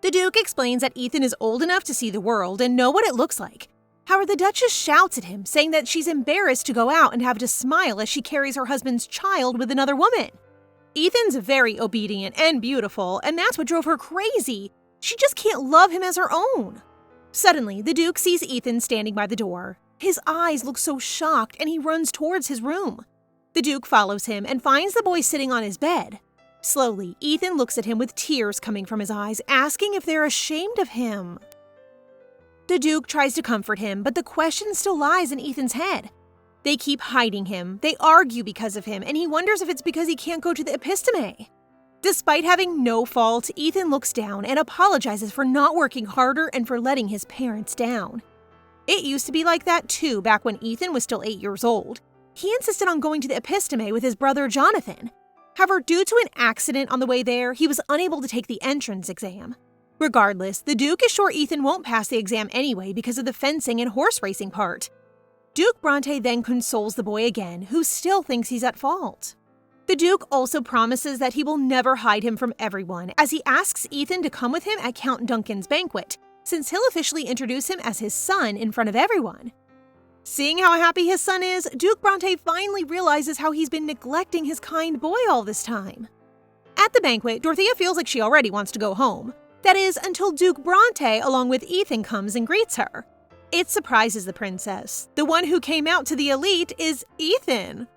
The Duke explains that Ethan is old enough to see the world and know what it looks like. However, the Duchess shouts at him, saying that she's embarrassed to go out and have to smile as she carries her husband's child with another woman. Ethan's very obedient and beautiful, and that's what drove her crazy. She just can't love him as her own. Suddenly, the Duke sees Ethan standing by the door. His eyes look so shocked, and he runs towards his room. The Duke follows him and finds the boy sitting on his bed. Slowly, Ethan looks at him with tears coming from his eyes, asking if they're ashamed of him. The Duke tries to comfort him, but the question still lies in Ethan's head. They keep hiding him, they argue because of him, and he wonders if it's because he can't go to the Epidemic. Despite having no fault, Ethan looks down and apologizes for not working harder and for letting his parents down. It used to be like that too back when Ethan was still 8 years old. He insisted on going to the Epidemic with his brother Jonathan. However, due to an accident on the way there, he was unable to take the entrance exam. Regardless, the Duke is sure Ethan won't pass the exam anyway because of the fencing and horse racing part. Duke Bronte then consoles the boy again, who still thinks he's at fault. The Duke also promises that he will never hide him from everyone, as he asks Ethan to come with him at Count Duncan's banquet, since he'll officially introduce him as his son in front of everyone. Seeing how happy his son is, Duke Bronte finally realizes how he's been neglecting his kind boy all this time. At the banquet, Dorothea feels like she already wants to go home. That is, until Duke Bronte, along with Ethan, comes and greets her. It surprises the princess. The one who came out to the elite is Ethan.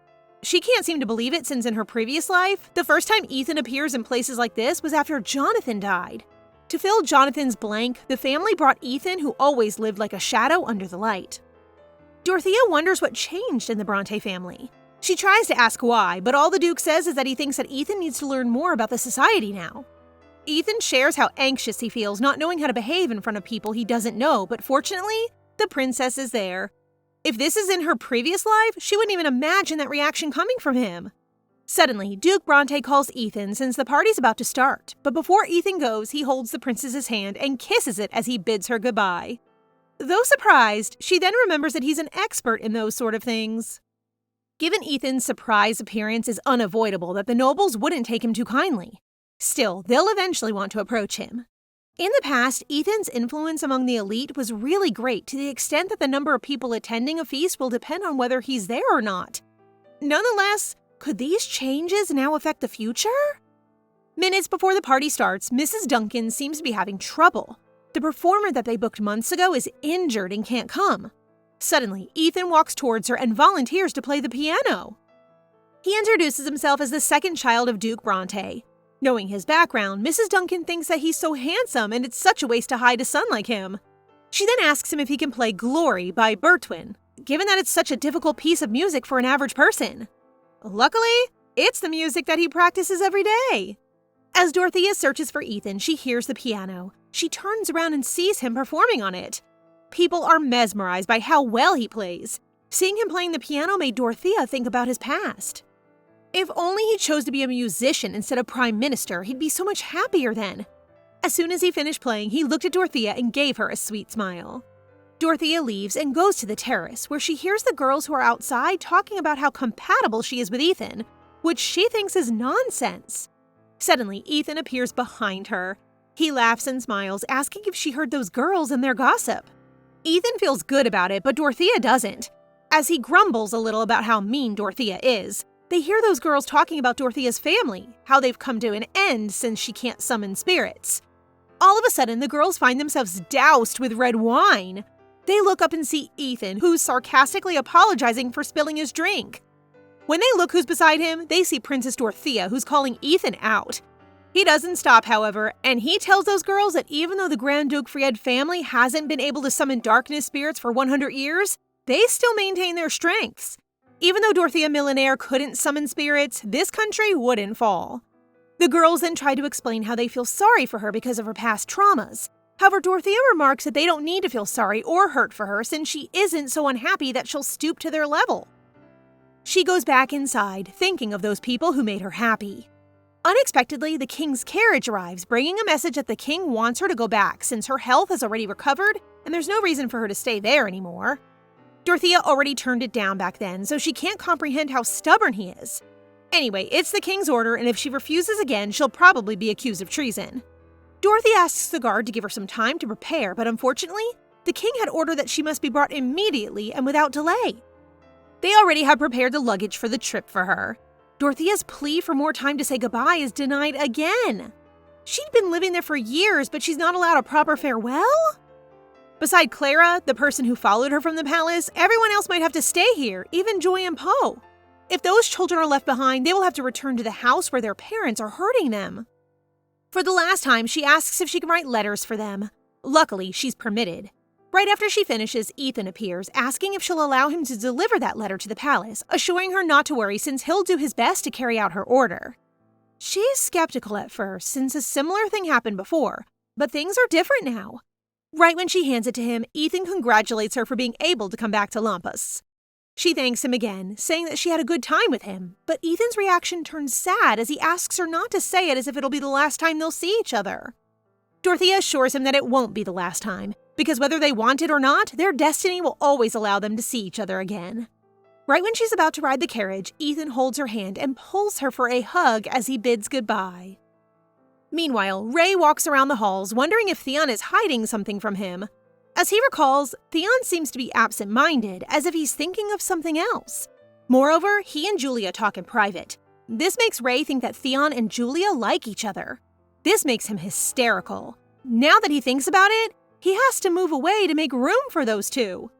She can't seem to believe it since in her previous life, the first time Ethan appears in places like this was after Jonathan died. To fill Jonathan's blank, the family brought Ethan, who always lived like a shadow under the light. Dorothea wonders what changed in the Bronte family. She tries to ask why, but all the Duke says is that he thinks that Ethan needs to learn more about the society now. Ethan shares how anxious he feels not knowing how to behave in front of people he doesn't know, but fortunately, the princess is there. If this is in her previous life, she wouldn't even imagine that reaction coming from him. Suddenly, Duke Bronte calls Ethan since the party's about to start, but before Ethan goes, he holds the princess's hand and kisses it as he bids her goodbye. Though surprised, she then remembers that he's an expert in those sort of things. Given Ethan's surprise appearance is unavoidable that the nobles wouldn't take him too kindly. Still, they'll eventually want to approach him. In the past, Ethan's influence among the elite was really great to the extent that the number of people attending a feast will depend on whether he's there or not. Nonetheless, could these changes now affect the future? Minutes before the party starts, Mrs. Duncan seems to be having trouble. The performer that they booked months ago is injured and can't come. Suddenly, Ethan walks towards her and volunteers to play the piano. He introduces himself as the second child of Duke Bronte. Knowing his background, Mrs. Duncan thinks that he's so handsome and it's such a waste to hide a son like him. She then asks him if he can play Glory by Bertwin, given that it's such a difficult piece of music for an average person. Luckily, it's the music that he practices every day. As Dorothea searches for Ethan, she hears the piano. She turns around and sees him performing on it. People are mesmerized by how well he plays. Seeing him playing the piano made Dorothea think about his past. If only he chose to be a musician instead of prime minister, he'd be so much happier then. As soon as he finished playing, he looked at Dorothea and gave her a sweet smile. Dorothea leaves and goes to the terrace, where she hears the girls who are outside talking about how compatible she is with Ethan, which she thinks is nonsense. Suddenly, Ethan appears behind her. He laughs and smiles, asking if she heard those girls and their gossip. Ethan feels good about it, but Dorothea doesn't. As he grumbles a little about how mean Dorothea is, they hear those girls talking about Dorothea's family, how they've come to an end since she can't summon spirits. All of a sudden, the girls find themselves doused with red wine. They look up and see Ethan, who's sarcastically apologizing for spilling his drink. When they look who's beside him, they see Princess Dorothea, who's calling Ethan out. He doesn't stop, however, and he tells those girls that even though the Grand Duke Fried family hasn't been able to summon darkness spirits for 100 years, they still maintain their strengths. Even though Dorothea Millionaire couldn't summon spirits, this country wouldn't fall. The girls then try to explain how they feel sorry for her because of her past traumas. However, Dorothea remarks that they don't need to feel sorry or hurt for her since she isn't so unhappy that she'll stoop to their level. She goes back inside, thinking of those people who made her happy. Unexpectedly, the king's carriage arrives, bringing a message that the king wants her to go back since her health has already recovered and there's no reason for her to stay there anymore. Dorothea already turned it down back then, so she can't comprehend how stubborn he is. Anyway, it's the king's order, and if she refuses again, she'll probably be accused of treason. Dorothy asks the guard to give her some time to prepare, but unfortunately, the king had ordered that she must be brought immediately and without delay. They already had prepared the luggage for the trip for her. Dorothea's plea for more time to say goodbye is denied again. She'd been living there for years, but she's not allowed a proper farewell? Beside Clara, the person who followed her from the palace, everyone else might have to stay here, even Joy and Poe. If those children are left behind, they will have to return to the house where their parents are hurting them. For the last time, she asks if she can write letters for them. Luckily, she's permitted. Right after she finishes, Ethan appears, asking if she'll allow him to deliver that letter to the palace, assuring her not to worry since he'll do his best to carry out her order. She's skeptical at first since a similar thing happened before, but things are different now. Right when she hands it to him, Ethan congratulates her for being able to come back to Lampus. She thanks him again, saying that she had a good time with him, but Ethan's reaction turns sad as he asks her not to say it as if it'll be the last time they'll see each other. Dorothea assures him that it won't be the last time, because whether they want it or not, their destiny will always allow them to see each other again. Right when she's about to ride the carriage, Ethan holds her hand and pulls her for a hug as he bids goodbye. Meanwhile, Ray walks around the halls wondering if Theon is hiding something from him. As he recalls, Theon seems to be absent-minded, as if he's thinking of something else. Moreover, he and Julia talk in private. This makes Ray think that Theon and Julia like each other. This makes him hysterical. Now that he thinks about it, he has to move away to make room for those two.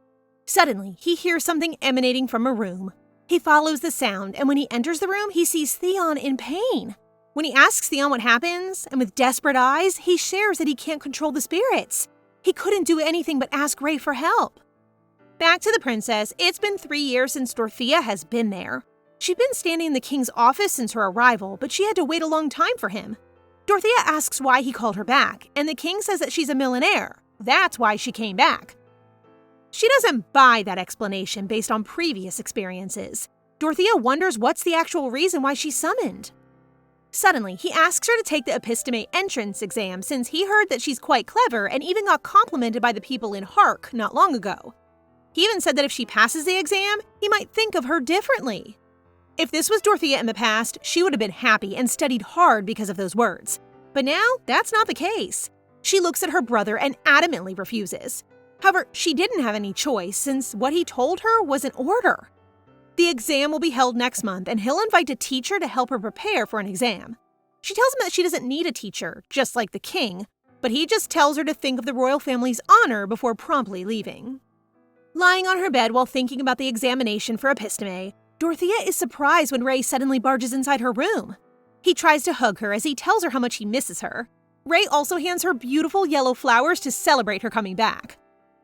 Suddenly, he hears something emanating from a room. He follows the sound, and when he enters the room, he sees Theon in pain. When he asks Theon what happens, and with desperate eyes, he shares that he can't control the spirits. He couldn't do anything but ask Ray for help. Back to the princess, it's been 3 years since Dorothea has been there. She'd been standing in the king's office since her arrival, but she had to wait a long time for him. Dorothea asks why he called her back, and the king says that she's a millionaire. That's why she came back. She doesn't buy that explanation based on previous experiences. Dorothea wonders what's the actual reason why she's summoned. Suddenly, he asks her to take the Epidemic entrance exam since he heard that she's quite clever and even got complimented by the people in Hark not long ago. He even said that if she passes the exam, he might think of her differently. If this was Dorothea in the past, she would have been happy and studied hard because of those words. But now, that's not the case. She looks at her brother and adamantly refuses. However, she didn't have any choice since what he told her was an order. The exam will be held next month, and he'll invite a teacher to help her prepare for an exam. She tells him that she doesn't need a teacher, just like the king, but he just tells her to think of the royal family's honor before promptly leaving. Lying on her bed while thinking about the examination for Epidemic, Dorothea is surprised when Ray suddenly barges inside her room. He tries to hug her as he tells her how much he misses her. Ray also hands her beautiful yellow flowers to celebrate her coming back.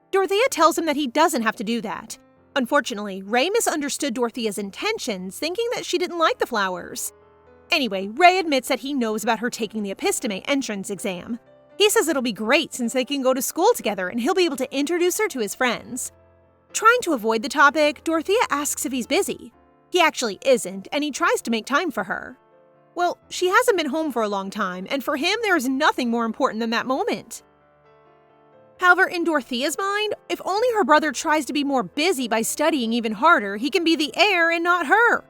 Dorothea tells him that he doesn't have to do that. Unfortunately, Ray misunderstood Dorothea's intentions, thinking that she didn't like the flowers. Anyway, Ray admits that he knows about her taking the Epidemic entrance exam. He says it'll be great since they can go to school together and he'll be able to introduce her to his friends. Trying to avoid the topic, Dorothea asks if he's busy. He actually isn't, and he tries to make time for her. Well, she hasn't been home for a long time, and for him there is nothing more important than that moment. However, in Dorothea's mind, if only her brother tries to be more busy by studying even harder, he can be the heir and not her.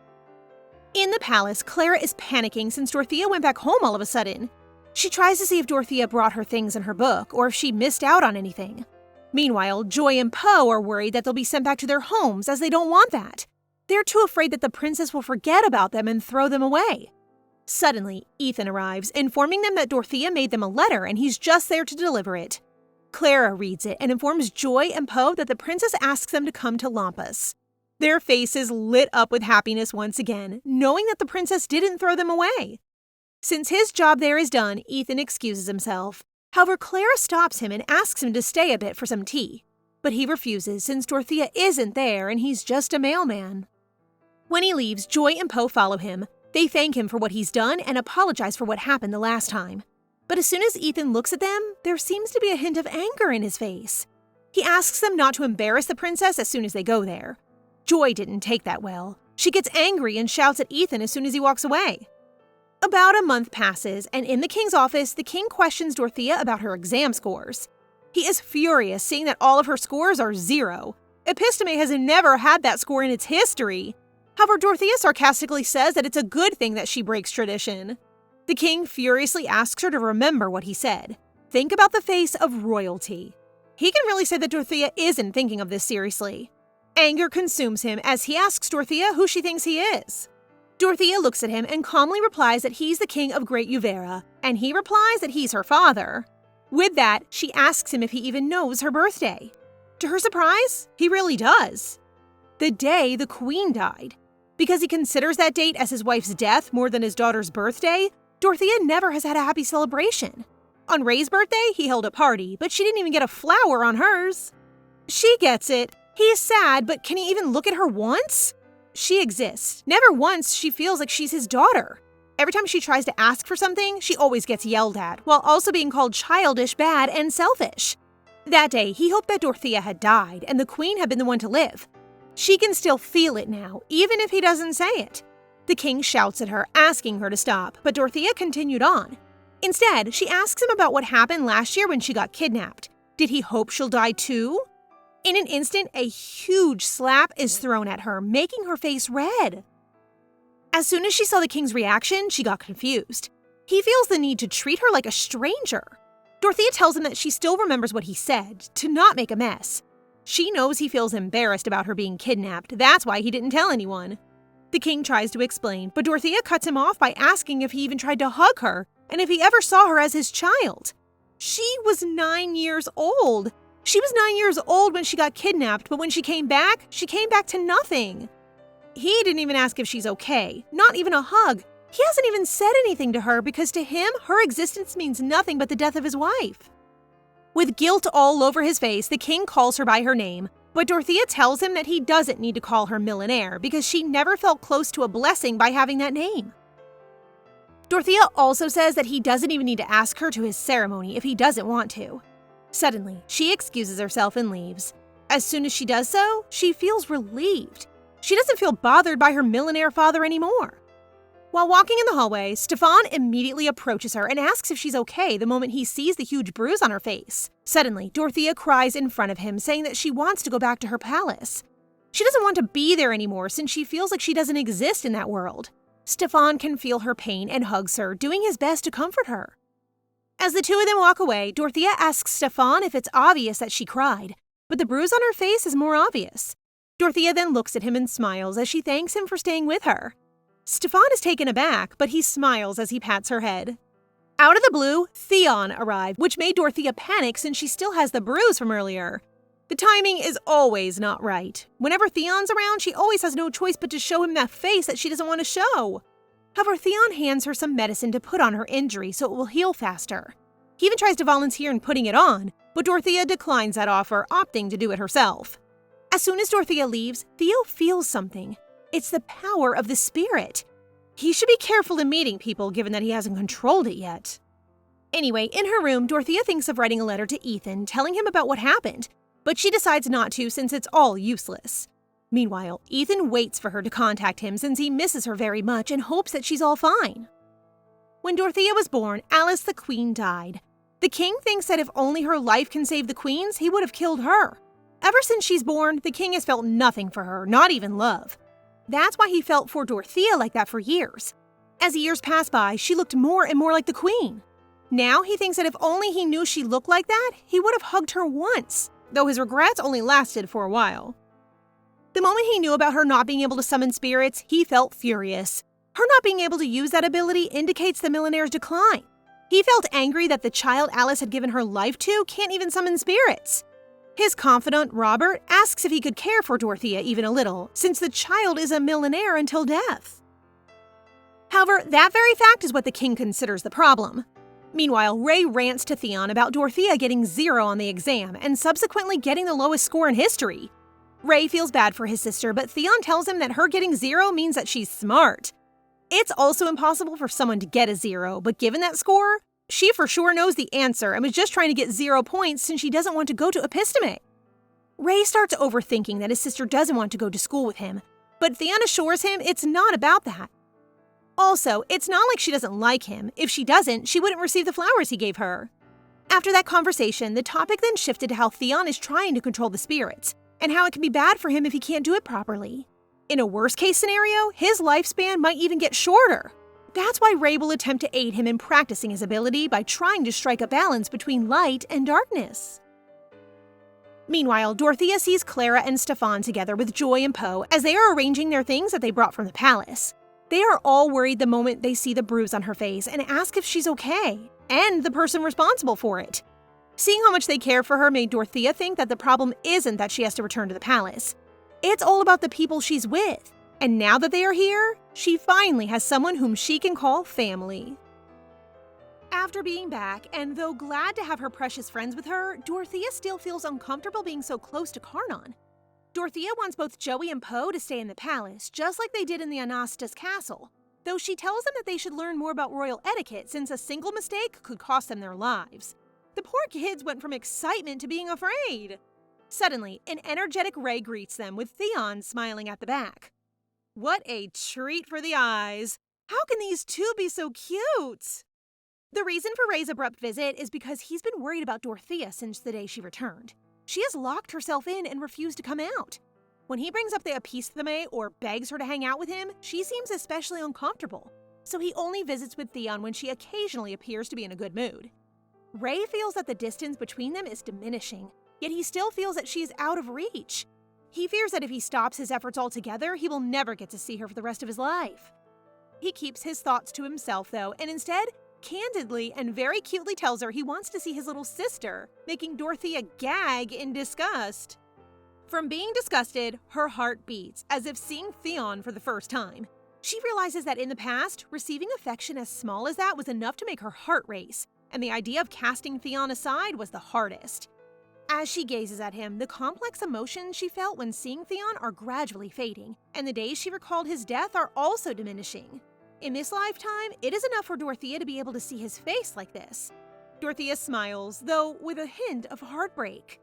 In the palace, Clara is panicking since Dorothea went back home all of a sudden. She tries to see if Dorothea brought her things in her book or if she missed out on anything. Meanwhile, Joy and Poe are worried that they'll be sent back to their homes as they don't want that. They're too afraid that the princess will forget about them and throw them away. Suddenly, Ethan arrives, informing them that Dorothea made them a letter and he's just there to deliver it. Clara reads it and informs Joy and Poe that the princess asks them to come to Lampus. Their faces lit up with happiness once again, knowing that the princess didn't throw them away. Since his job there is done, Ethan excuses himself. However, Clara stops him and asks him to stay a bit for some tea. But he refuses since Dorothea isn't there and he's just a mailman. When he leaves, Joy and Poe follow him. They thank him for what he's done and apologize for what happened the last time. But as soon as Ethan looks at them, there seems to be a hint of anger in his face. He asks them not to embarrass the princess as soon as they go there. Joy didn't take that well. She gets angry and shouts at Ethan as soon as he walks away. About a month passes, and in the king's office, the king questions Dorothea about her exam scores. He is furious seeing that all of her scores are 0. Epidemic has never had that score in its history. However, Dorothea sarcastically says that it's a good thing that she breaks tradition. The king furiously asks her to remember what he said. Think about the face of royalty. He can really say that Dorothea isn't thinking of this seriously. Anger consumes him as he asks Dorothea who she thinks he is. Dorothea looks at him and calmly replies that he's the king of Great Uvera, and he replies that he's her father. With that, she asks him if he even knows her birthday. To her surprise, he really does. The day the queen died. Because he considers that date as his wife's death more than his daughter's birthday, Dorothea never has had a happy celebration. On Ray's birthday, he held a party, but she didn't even get a flower on hers. She gets it. He is sad, but can he even look at her once? She exists. Never once she feels like she's his daughter. Every time she tries to ask for something, she always gets yelled at, while also being called childish, bad, and selfish. That day, he hoped that Dorothea had died and the queen had been the one to live. She can still feel it now, even if he doesn't say it. The king shouts at her, asking her to stop, but Dorothea continued on. Instead, she asks him about what happened last year when she got kidnapped. Did he hope she'll die too? In an instant, a huge slap is thrown at her, making her face red. As soon as she saw the king's reaction, she got confused. He feels the need to treat her like a stranger. Dorothea tells him that she still remembers what he said, to not make a mess. She knows he feels embarrassed about her being kidnapped, that's why he didn't tell anyone. The king tries to explain, but Dorothea cuts him off by asking if he even tried to hug her, and if he ever saw her as his child. She was 9 years old. She was 9 years old when she got kidnapped, but when she came back to nothing. He didn't even ask if she's okay, not even a hug. He hasn't even said anything to her because to him, her existence means nothing but the death of his wife. With guilt all over his face, the king calls her by her name, but Dorothea tells him that he doesn't need to call her millionaire because she never felt close to a blessing by having that name. Dorothea also says that he doesn't even need to ask her to his ceremony if he doesn't want to. Suddenly, she excuses herself and leaves. As soon as she does so, she feels relieved. She doesn't feel bothered by her millionaire father anymore. While walking in the hallway, Stefan immediately approaches her and asks if she's okay the moment he sees the huge bruise on her face. Suddenly, Dorothea cries in front of him, saying that she wants to go back to her palace. She doesn't want to be there anymore since she feels like she doesn't exist in that world. Stefan can feel her pain and hugs her, doing his best to comfort her. As the two of them walk away, Dorothea asks Stefan if it's obvious that she cried, but the bruise on her face is more obvious. Dorothea then looks at him and smiles as she thanks him for staying with her. Stefan is taken aback, but he smiles as he pats her head. Out of the blue, Theon arrived, which made Dorothea panic since she still has the bruise from earlier. The timing is always not right. Whenever Theon's around, she always has no choice but to show him that face that she doesn't want to show. However, Theon hands her some medicine to put on her injury so it will heal faster. He even tries to volunteer in putting it on, but Dorothea declines that offer, opting to do it herself. As soon as Dorothea leaves, Theo feels something. It's the power of the spirit. He should be careful in meeting people given that he hasn't controlled it yet. Anyway, in her room, Dorothea thinks of writing a letter to Ethan telling him about what happened, but she decides not to since it's all useless. Meanwhile, Ethan waits for her to contact him since he misses her very much and hopes that she's all fine. When Dorothea was born, Alice the Queen died. The king thinks that if only her life can save the queen's, he would have killed her. Ever since she's born, the king has felt nothing for her, not even love. That's why he felt for Dorothea like that for years. As years passed by, she looked more and more like the queen. Now he thinks that if only he knew she looked like that, he would have hugged her once, though his regrets only lasted for a while. The moment he knew about her not being able to summon spirits, he felt furious. Her not being able to use that ability indicates the millionaire's decline. He felt angry that the child Alice had given her life to can't even summon spirits. His confidant, Robert, asks if he could care for Dorothea even a little, since the child is a millionaire until death. However, that very fact is what the king considers the problem. Meanwhile, Ray rants to Theon about Dorothea getting 0 on the exam and subsequently getting the lowest score in history. Ray feels bad for his sister, but Theon tells him that her getting 0 means that she's smart. It's also impossible for someone to get a 0, but given that score, she for sure knows the answer and was just trying to get 0 points since she doesn't want to go to Epidemic. Ray starts overthinking that his sister doesn't want to go to school with him, but Theon assures him it's not about that. Also, it's not like she doesn't like him. If she doesn't, she wouldn't receive the flowers he gave her. After that conversation, the topic then shifted to how Theon is trying to control the spirits, and how it can be bad for him if he can't do it properly. In a worst-case scenario, his lifespan might even get shorter. That's why Ray will attempt to aid him in practicing his ability by trying to strike a balance between light and darkness. Meanwhile, Dorothea sees Clara and Stefan together with Joy and Poe as they are arranging their things that they brought from the palace. They are all worried the moment they see the bruise on her face and ask if she's okay, and the person responsible for it. Seeing how much they care for her made Dorothea think that the problem isn't that she has to return to the palace. It's all about the people she's with, and now that they are here, she finally has someone whom she can call family. After being back, and though glad to have her precious friends with her, Dorothea still feels uncomfortable being so close to Karnon. Dorothea wants both Joey and Poe to stay in the palace, just like they did in the Anastas castle. though she tells them that they should learn more about royal etiquette since a single mistake could cost them their lives. The poor kids went from excitement to being afraid. Suddenly, an energetic Ray greets them with Theon smiling at the back. What a treat for the eyes! How can these two be so cute? The reason for Ray's abrupt visit is because he's been worried about Dorothea since the day she returned. She has locked herself in and refused to come out. When he brings up the episteme or begs her to hang out with him, she seems especially uncomfortable, so he only visits with Theon when she occasionally appears to be in a good mood. Ray feels that the distance between them is diminishing, yet he still feels that she is out of reach. He fears that if he stops his efforts altogether, he will never get to see her for the rest of his life. He keeps his thoughts to himself, though, and instead, candidly and very cutely tells her he wants to see his little sister, making Dorothea gag in disgust. From being disgusted, her heart beats, as if seeing Theon for the first time. She realizes that in the past, receiving affection as small as that was enough to make her heart race, and the idea of casting Theon aside was the hardest. As she gazes at him, the complex emotions she felt when seeing Theon are gradually fading, and the days she recalled his death are also diminishing. In this lifetime, it is enough for Dorothea to be able to see his face like this. Dorothea smiles, though with a hint of heartbreak.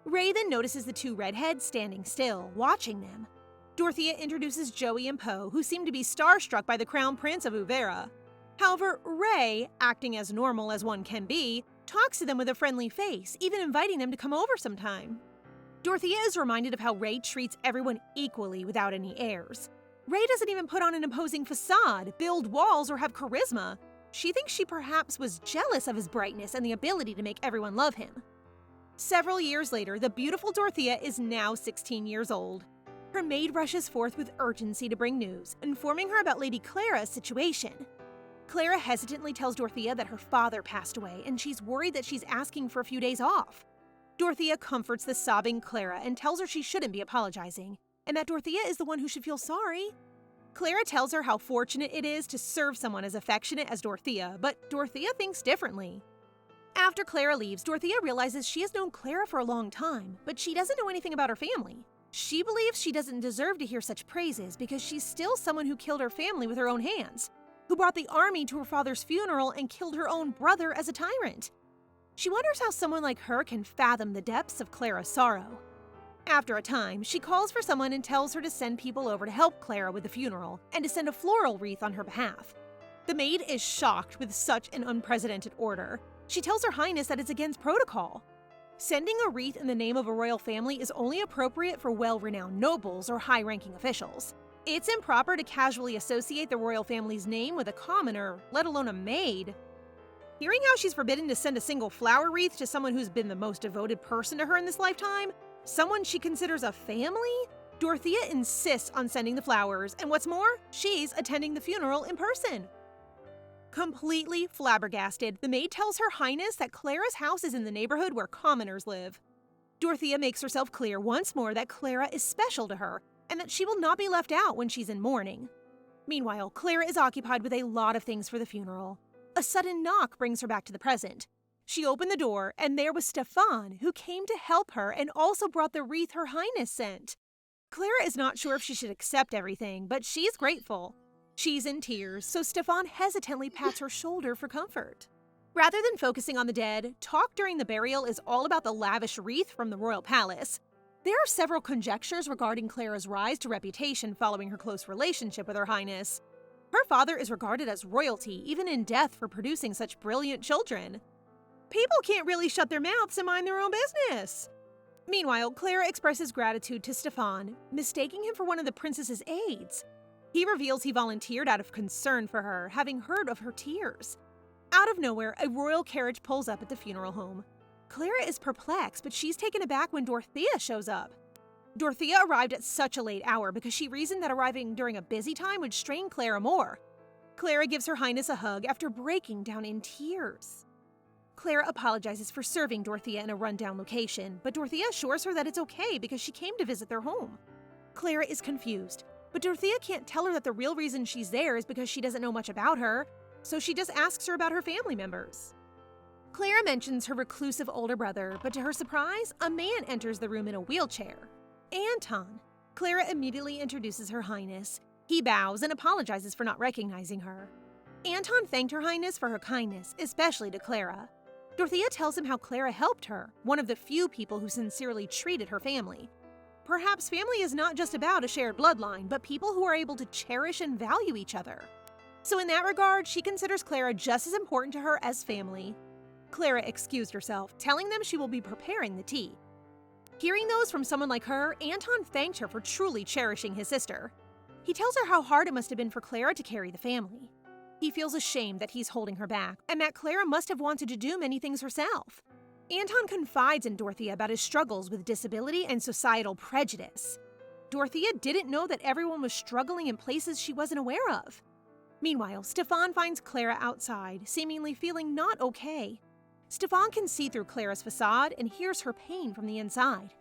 Ray then notices the two redheads standing still, watching them. Dorothea introduces Joey and Poe, who seem to be starstruck by the Crown Prince of Vera. However, Ray, acting as normal as one can be, talks to them with a friendly face, even inviting them to come over sometime. Dorothea is reminded of how Ray treats everyone equally without any airs. Ray doesn't even put on an imposing facade, build walls, or have charisma. She thinks she perhaps was jealous of his brightness and the ability to make everyone love him. Several years later, the beautiful Dorothea is now 16 years old. Her maid rushes forth with urgency to bring news, informing her about Lady Clara's situation. Clara hesitantly tells Dorothea that her father passed away, and she's worried that she's asking for a few days off. Dorothea comforts the sobbing Clara and tells her she shouldn't be apologizing, and that Dorothea is the one who should feel sorry. Clara tells her how fortunate it is to serve someone as affectionate as Dorothea, but Dorothea thinks differently. After Clara leaves, Dorothea realizes she has known Clara for a long time, but she doesn't know anything about her family. She believes she doesn't deserve to hear such praises because she's still someone who killed her family with her own hands, who brought the army to her father's funeral and killed her own brother as a tyrant. She wonders how someone like her can fathom the depths of Clara's sorrow. After a time, she calls for someone and tells her to send people over to help Clara with the funeral and to send a floral wreath on her behalf. The maid is shocked with such an unprecedented order. She tells Her Highness that it's against protocol. Sending a wreath in the name of a royal family is only appropriate for well-renowned nobles or high-ranking officials. It's improper to casually associate the royal family's name with a commoner, let alone a maid. Hearing how she's forbidden to send a single flower wreath to someone who's been the most devoted person to her in this lifetime, someone she considers a family, Dorothea insists on sending the flowers, and what's more, she's attending the funeral in person. Completely flabbergasted, the maid tells Her Highness that Clara's house is in the neighborhood where commoners live. Dorothea makes herself clear once more that Clara is special to her, and that she will not be left out when she's in mourning. Meanwhile, Clara is occupied with a lot of things for the funeral. A sudden knock brings her back to the present. She opened the door, and there was Stefan, who came to help her and also brought the wreath Her Highness sent. Clara is not sure if she should accept everything, but she's grateful. She's in tears, so Stefan hesitantly pats her shoulder for comfort. Rather than focusing on the dead, talk during the burial is all about the lavish wreath from the royal palace. There are several conjectures regarding Clara's rise to reputation following her close relationship with Her Highness. Her father is regarded as royalty, even in death, for producing such brilliant children. People can't really shut their mouths and mind their own business. Meanwhile, Clara expresses gratitude to Stefan, mistaking him for one of the princess's aides. He reveals he volunteered out of concern for her, having heard of her tears. Out of nowhere, a royal carriage pulls up at the funeral home. Clara is perplexed, but she's taken aback when Dorothea shows up. Dorothea arrived at such a late hour because she reasoned that arriving during a busy time would strain Clara more. Clara gives Her Highness a hug after breaking down in tears. Clara apologizes for serving Dorothea in a rundown location, but Dorothea assures her that it's okay because she came to visit their home. Clara is confused, but Dorothea can't tell her that the real reason she's there is because she doesn't know much about her, so she just asks her about her family members. Clara mentions her reclusive older brother, but to her surprise, a man enters the room in a wheelchair. Anton. Clara immediately introduces Her Highness. He bows and apologizes for not recognizing her. Anton thanked Her Highness for her kindness, especially to Clara. Dorothea tells him how Clara helped her, one of the few people who sincerely treated her family. Perhaps family is not just about a shared bloodline, but people who are able to cherish and value each other. So in that regard, she considers Clara just as important to her as family. Clara excused herself, telling them she will be preparing the tea. Hearing those from someone like her, Anton thanked her for truly cherishing his sister. He tells her how hard it must have been for Clara to carry the family. He feels ashamed that he's holding her back, and that Clara must have wanted to do many things herself. Anton confides in Dorothea about his struggles with disability and societal prejudice. Dorothea didn't know that everyone was struggling in places she wasn't aware of. Meanwhile, Stefan finds Clara outside, seemingly feeling not okay. Stefan can see through Clara's facade and hears her pain from the inside.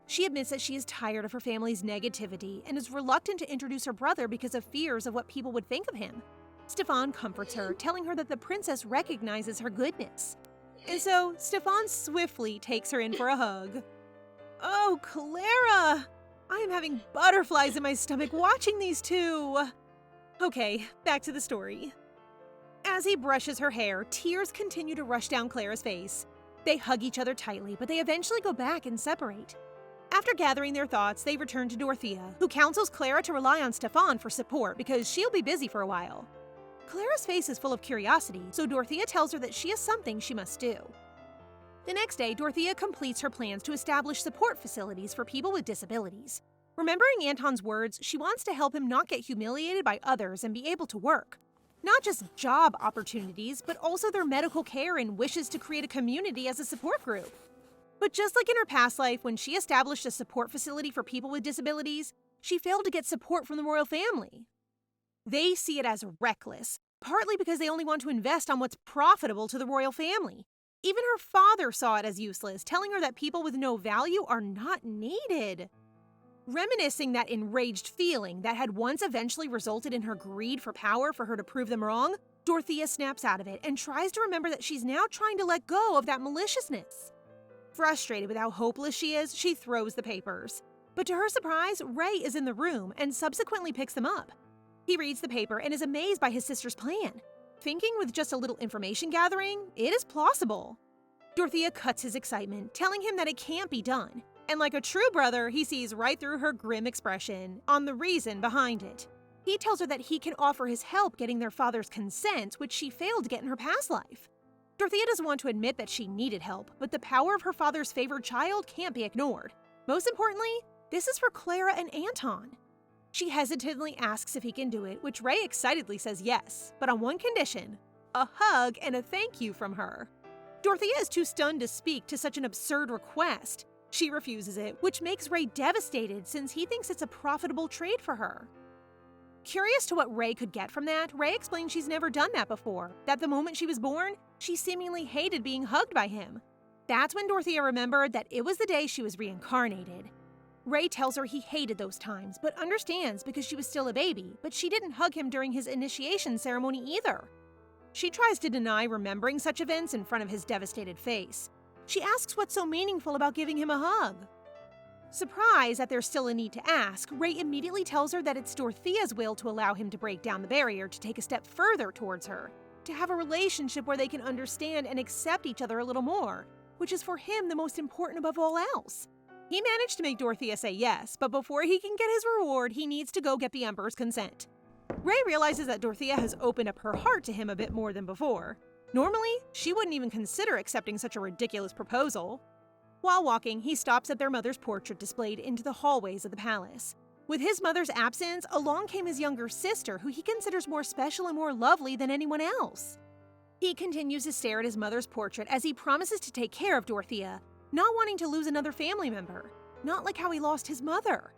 She admits that she is tired of her family's negativity and is reluctant to introduce her brother because of fears of what people would think of him. Stefan comforts her, telling her that the princess recognizes her goodness. And so, Stefan swiftly takes her in for a hug. Oh, Clara! I am having butterflies in my stomach watching these two. Okay, back to the story. As he brushes her hair, tears continue to rush down Clara's face. They hug each other tightly, but they eventually go back and separate. After gathering their thoughts, they return to Dorothea, who counsels Clara to rely on Stefan for support because she'll be busy for a while. Clara's face is full of curiosity, so Dorothea tells her that she has something she must do. The next day, Dorothea completes her plans to establish support facilities for people with disabilities. Remembering Anton's words, she wants to help him not get humiliated by others and be able to work. Not just job opportunities, but also their medical care and wishes to create a community as a support group. But just like in her past life, when she established a support facility for people with disabilities, she failed to get support from the royal family. They see it as reckless, partly because they only want to invest on what's profitable to the royal family. Even her father saw it as useless, telling her that people with no value are not needed. Reminiscing that enraged feeling that had once eventually resulted in her greed for power for her to prove them wrong, Dorothea snaps out of it and tries to remember that she's now trying to let go of that maliciousness. Frustrated with how hopeless she is, she throws the papers. But to her surprise, Ray is in the room and subsequently picks them up. He reads the paper and is amazed by his sister's plan. Thinking with just a little information gathering, it is plausible. Dorothea cuts his excitement, telling him that it can't be done. And like a true brother, he sees right through her grim expression on the reason behind it. He tells her that he can offer his help getting their father's consent, which she failed to get in her past life. Dorothea doesn't want to admit that she needed help, but the power of her father's favored child can't be ignored. Most importantly, this is for Clara and Anton. She hesitantly asks if he can do it, which Ray excitedly says yes, but on one condition: a hug and a thank you from her. Dorothea is too stunned to speak to such an absurd request. She refuses it, which makes Ray devastated since he thinks it's a profitable trade for her. Curious to what Ray could get from that, Ray explains she's never done that before, that the moment she was born, she seemingly hated being hugged by him. That's when Dorothea remembered that it was the day she was reincarnated. Ray tells her he hated those times, but understands because she was still a baby, but she didn't hug him during his initiation ceremony either. She tries to deny remembering such events in front of his devastated face. She asks what's so meaningful about giving him a hug. Surprised that there's still a need to ask, Ray immediately tells her that it's Dorothea's will to allow him to break down the barrier to take a step further towards her, to have a relationship where they can understand and accept each other a little more, which is for him the most important above all else. He managed to make Dorothea say yes, but before he can get his reward, he needs to go get the Emperor's consent. Ray realizes that Dorothea has opened up her heart to him a bit more than before. Normally, she wouldn't even consider accepting such a ridiculous proposal. While walking, he stops at their mother's portrait displayed into the hallways of the palace. With his mother's absence, along came his younger sister, who he considers more special and more lovely than anyone else. He continues to stare at his mother's portrait as he promises to take care of Dorothea, not wanting to lose another family member, not like how he lost his mother.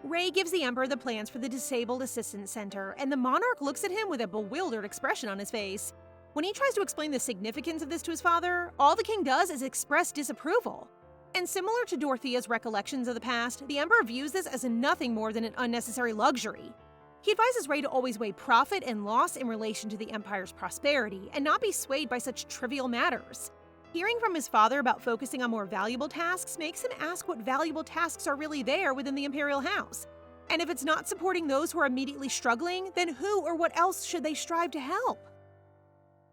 Ray gives the Emperor the plans for the Disabled Assistance Center, and the monarch looks at him with a bewildered expression on his face. When he tries to explain the significance of this to his father, all the king does is express disapproval. And similar to Dorothea's recollections of the past, the Emperor views this as nothing more than an unnecessary luxury. He advises Ray to always weigh profit and loss in relation to the Empire's prosperity, and not be swayed by such trivial matters. Hearing from his father about focusing on more valuable tasks makes him ask what valuable tasks are really there within the Imperial House. And if it's not supporting those who are immediately struggling, then who or what else should they strive to help?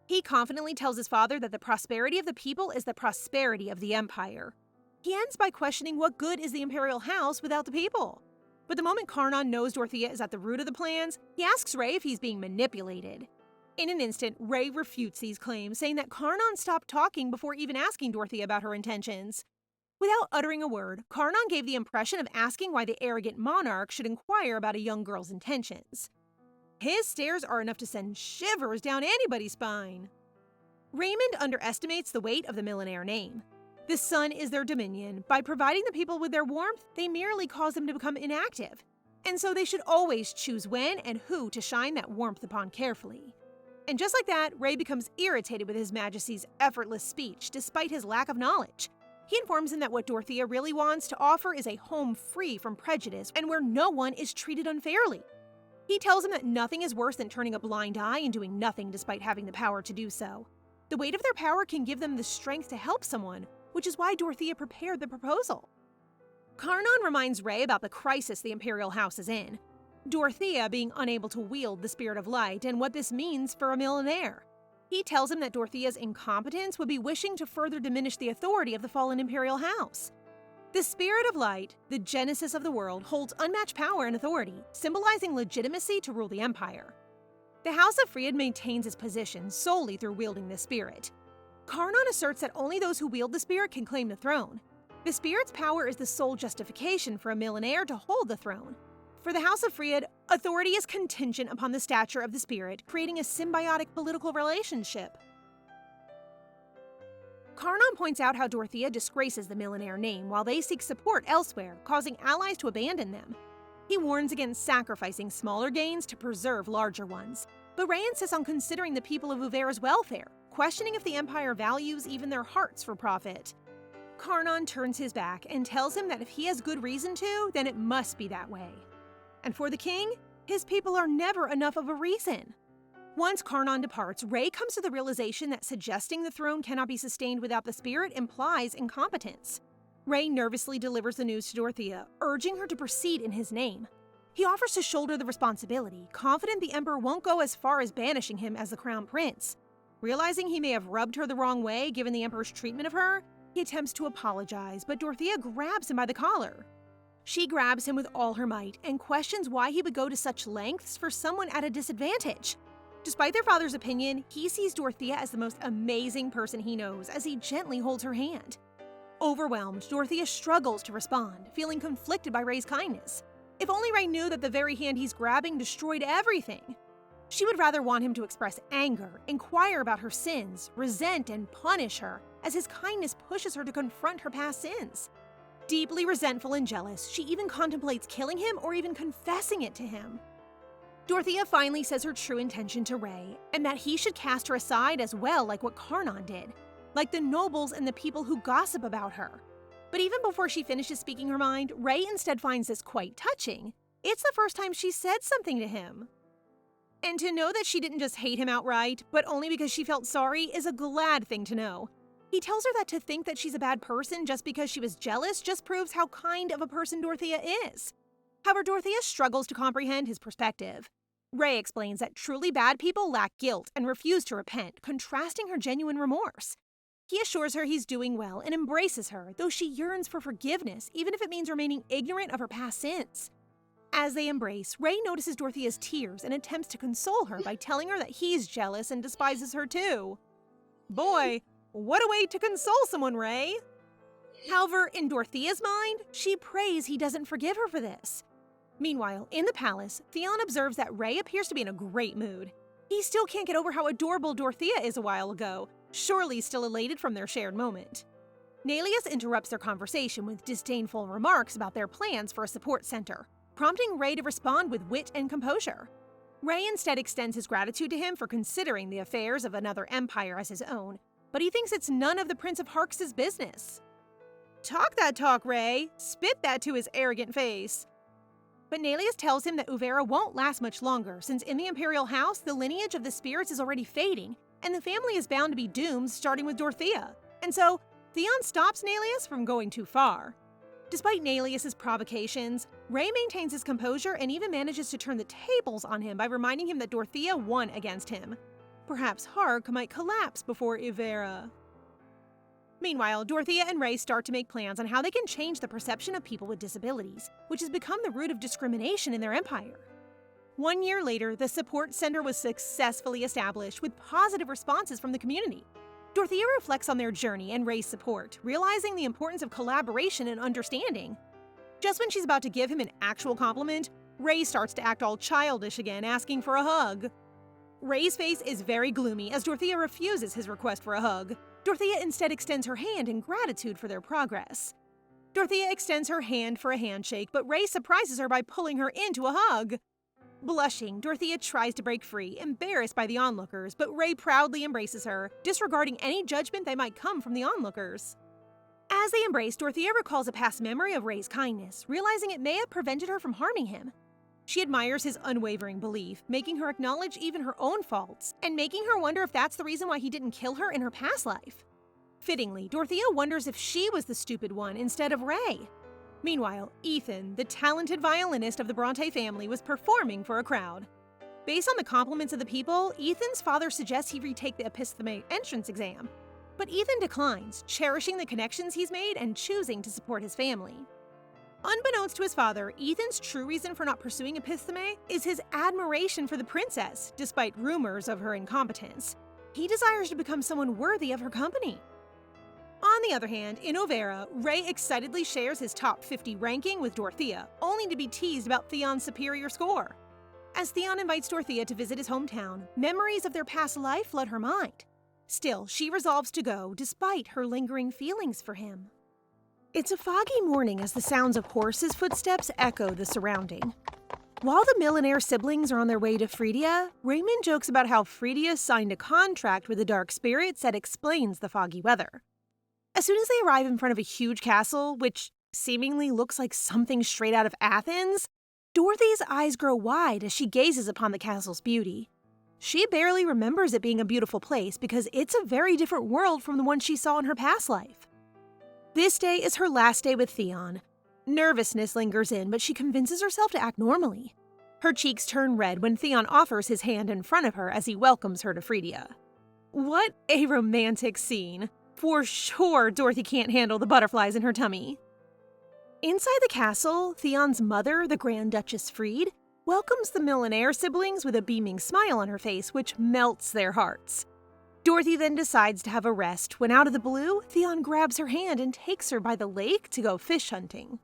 He confidently tells his father that the prosperity of the people is the prosperity of the Empire. He ends by questioning what good is the Imperial House without the people. But the moment Karnon knows Dorothea is at the root of the plans, he asks Ray if he's being manipulated. In an instant, Ray refutes these claims, saying that Karnon stopped talking before even asking Dorothea about her intentions. Without uttering a word, Karnon gave the impression of asking why the arrogant monarch should inquire about a young girl's intentions. His stares are enough to send shivers down anybody's spine. Raymond underestimates the weight of the Millionaire name. The sun is their dominion. By providing the people with their warmth, they merely cause them to become inactive. And so they should always choose when and who to shine that warmth upon carefully. And just like that, Ray becomes irritated with His Majesty's effortless speech despite his lack of knowledge. He informs him that what Dorothea really wants to offer is a home free from prejudice and where no one is treated unfairly. He tells him that nothing is worse than turning a blind eye and doing nothing despite having the power to do so. The weight of their power can give them the strength to help someone, which is why Dorothea prepared the proposal. Karnon reminds Ray about the crisis the Imperial House is in, Dorothea being unable to wield the Spirit of Light and what this means for a millionaire. He tells him that Dorothea's incompetence would be wishing to further diminish the authority of the fallen Imperial House. The Spirit of Light, the genesis of the world, holds unmatched power and authority, symbolizing legitimacy to rule the Empire. The House of Fredia maintains its position solely through wielding the Spirit. Karnon asserts that only those who wield the Spirit can claim the throne. The Spirit's power is the sole justification for a millionaire to hold the throne. For the House of Fredia, authority is contingent upon the stature of the Spirit, creating a symbiotic political relationship. Karnon points out how Dorothea disgraces the millionaire name while they seek support elsewhere, causing allies to abandon them. He warns against sacrificing smaller gains to preserve larger ones. But Ray insists on considering the people of Vera's welfare, questioning if the Empire values even their hearts for profit. Karnon turns his back and tells him that if he has good reason to, then it must be that way. And for the king, his people are never enough of a reason. Once Karnon departs, Ray comes to the realization that suggesting the throne cannot be sustained without the Spirit implies incompetence. Ray nervously delivers the news to Dorothea, urging her to proceed in his name. He offers to shoulder the responsibility, confident the Emperor won't go as far as banishing him as the Crown Prince. Realizing he may have rubbed her the wrong way given the Emperor's treatment of her, he attempts to apologize, but Dorothea grabs him by the collar. She grabs him with all her might and questions why he would go to such lengths for someone at a disadvantage. Despite their father's opinion, he sees Dorothea as the most amazing person he knows as he gently holds her hand. Overwhelmed, Dorothea struggles to respond, feeling conflicted by Ray's kindness. If only Ray knew that the very hand he's grabbing destroyed everything. She would rather want him to express anger, inquire about her sins, resent and punish her, as his kindness pushes her to confront her past sins. Deeply resentful and jealous, she even contemplates killing him or even confessing it to him. Dorothea finally says her true intention to Ray, and that he should cast her aside as well, like what Karnon did, like the nobles and the people who gossip about her. But even before she finishes speaking her mind, Ray instead finds this quite touching. It's the first time she said something to him. And to know that she didn't just hate him outright, but only because she felt sorry, is a glad thing to know. He tells her that to think that she's a bad person just because she was jealous just proves how kind of a person Dorothea is. However, Dorothea struggles to comprehend his perspective. Ray explains that truly bad people lack guilt and refuse to repent, contrasting her genuine remorse. He assures her he's doing well and embraces her, though she yearns for forgiveness, even if it means remaining ignorant of her past sins. As they embrace, Ray notices Dorothea's tears and attempts to console her by telling her that he's jealous and despises her too. Boy, what a way to console someone, Ray! However, in Dorothea's mind, she prays he doesn't forgive her for this. Meanwhile, in the palace, Theon observes that Ray appears to be in a great mood. He still can't get over how adorable Dorothea is a while ago, surely still elated from their shared moment. Nelius interrupts their conversation with disdainful remarks about their plans for a support center, prompting Ray to respond with wit and composure. Ray instead extends his gratitude to him for considering the affairs of another empire as his own, but he thinks it's none of the Prince of Hark's business. Talk that talk, Ray. Spit that to his arrogant face. But Nelius tells him that Vera won't last much longer, since in the Imperial House, the lineage of the spirits is already fading, and the family is bound to be doomed, starting with Dorothea. And so, Theon stops Nelius from going too far. Despite Neleus's provocations, Ray maintains his composure and even manages to turn the tables on him by reminding him that Dorothea won against him. Perhaps Hark might collapse before Vera. Meanwhile, Dorothea and Ray start to make plans on how they can change the perception of people with disabilities, which has become the root of discrimination in their empire. 1 year later, the support center was successfully established with positive responses from the community. Dorothea reflects on their journey and Ray's support, realizing the importance of collaboration and understanding. Just when she's about to give him an actual compliment, Ray starts to act all childish again, asking for a hug. Ray's face is very gloomy as Dorothea refuses his request for a hug. Dorothea instead extends her hand in gratitude for their progress. Dorothea extends her hand for a handshake, but Ray surprises her by pulling her into a hug. Blushing, Dorothea tries to break free, embarrassed by the onlookers, but Ray proudly embraces her, disregarding any judgment that might come from the onlookers. As they embrace, Dorothea recalls a past memory of Ray's kindness, realizing it may have prevented her from harming him. She admires his unwavering belief, making her acknowledge even her own faults, and making her wonder if that's the reason why he didn't kill her in her past life. Fittingly, Dorothea wonders if she was the stupid one instead of Ray. Meanwhile, Ethan, the talented violinist of the Bronte family, was performing for a crowd. Based on the compliments of the people, Ethan's father suggests he retake the Epidemic entrance exam. But Ethan declines, cherishing the connections he's made and choosing to support his family. Unbeknownst to his father, Ethan's true reason for not pursuing Epidemic is his admiration for the princess, despite rumors of her incompetence. He desires to become someone worthy of her company. On the other hand, in Vera, Ray excitedly shares his top 50 ranking with Dorothea, only to be teased about Theon's superior score. As Theon invites Dorothea to visit his hometown, memories of their past life flood her mind. Still, she resolves to go, despite her lingering feelings for him. It's a foggy morning as the sounds of horses' footsteps echo the surrounding. While the millionaire siblings are on their way to Fredia, Raymond jokes about how Fredia signed a contract with the dark spirits that explains the foggy weather. As soon as they arrive in front of a huge castle, which seemingly looks like something straight out of Athens, Dorothy's eyes grow wide as she gazes upon the castle's beauty. She barely remembers it being a beautiful place because it's a very different world from the one she saw in her past life. This day is her last day with Theon. Nervousness lingers in, but she convinces herself to act normally. Her cheeks turn red when Theon offers his hand in front of her as he welcomes her to Fredia. What a romantic scene! For sure, Dorothy can't handle the butterflies in her tummy. Inside the castle, Theon's mother, the Grand Duchess Freed, welcomes the millionaire siblings with a beaming smile on her face, which melts their hearts. Dorothy then decides to have a rest when, out of the blue, Theon grabs her hand and takes her by the lake to go fish hunting.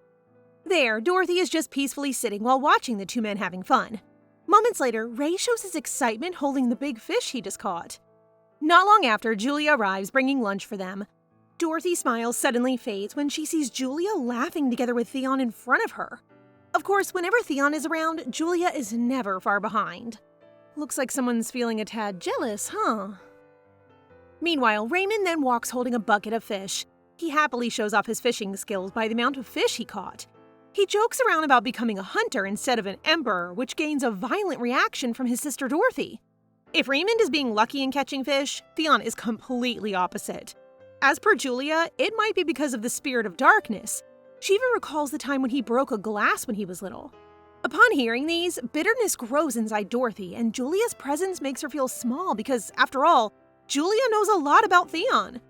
There, Dorothy is just peacefully sitting while watching the two men having fun. Moments later, Ray shows his excitement holding the big fish he just caught. Not long after, Julia arrives bringing lunch for them. Dorothy's smile suddenly fades when she sees Julia laughing together with Theon in front of her. Of course, whenever Theon is around, Julia is never far behind. Looks like someone's feeling a tad jealous, huh? Meanwhile, Raymond then walks holding a bucket of fish. He happily shows off his fishing skills by the amount of fish he caught. He jokes around about becoming a hunter instead of an emperor, which gains a violent reaction from his sister Dorothy. If Raymond is being lucky in catching fish, Theon is completely opposite. As per Julia, it might be because of the spirit of darkness. She even recalls the time when he broke a glass when he was little. Upon hearing these, bitterness grows inside Dorothy, and Julia's presence makes her feel small because, after all, Julia knows a lot about Theon.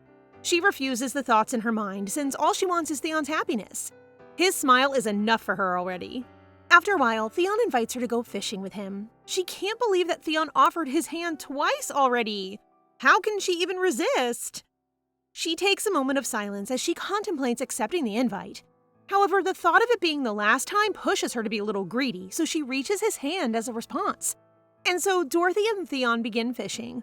She refuses the thoughts in her mind since all she wants is Theon's happiness. His smile is enough for her already. After a while, Theon invites her to go fishing with him. She can't believe that Theon offered his hand twice already. How can she even resist? She takes a moment of silence as she contemplates accepting the invite. However, the thought of it being the last time pushes her to be a little greedy, so she reaches his hand as a response. And so Dorothy and Theon begin fishing.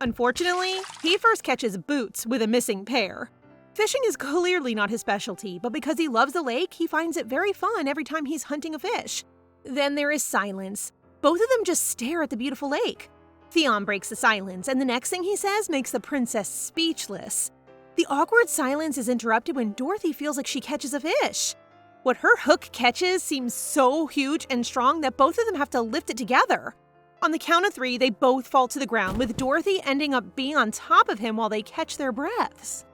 Unfortunately, he first catches Boots with a missing pair. Fishing is clearly not his specialty, but because he loves the lake, he finds it very fun every time he's hunting a fish. Then there is silence. Both of them just stare at the beautiful lake. Theon breaks the silence, and the next thing he says makes the princess speechless. The awkward silence is interrupted when Dorothy feels like she catches a fish. What her hook catches seems so huge and strong that both of them have to lift it together. On the count of 3, they both fall to the ground, with Dorothy ending up being on top of him while they catch their breaths.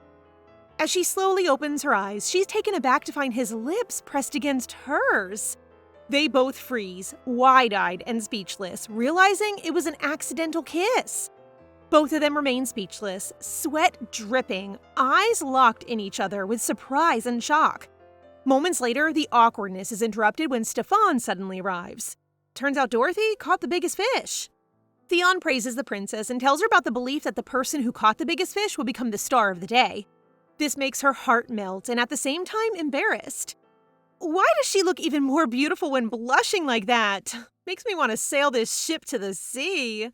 As she slowly opens her eyes, she's taken aback to find his lips pressed against hers. They both freeze, wide-eyed and speechless, realizing it was an accidental kiss. Both of them remain speechless, sweat dripping, eyes locked in each other with surprise and shock. Moments later, the awkwardness is interrupted when Stefan suddenly arrives. Turns out Dorothy caught the biggest fish. Theon praises the princess and tells her about the belief that the person who caught the biggest fish will become the star of the day. This makes her heart melt and at the same time embarrassed. Why does she look even more beautiful when blushing like that? Makes me want to sail this ship to the sea.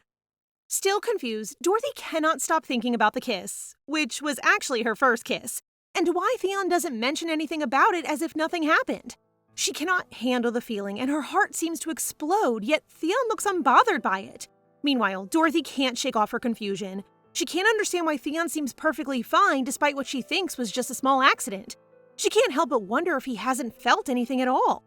Still confused, Dorothy cannot stop thinking about the kiss, which was actually her first kiss, and why Theon doesn't mention anything about it as if nothing happened. She cannot handle the feeling and her heart seems to explode, yet Theon looks unbothered by it. Meanwhile, Dorothy can't shake off her confusion. She can't understand why Theon seems perfectly fine despite what she thinks was just a small accident. She can't help but wonder if he hasn't felt anything at all.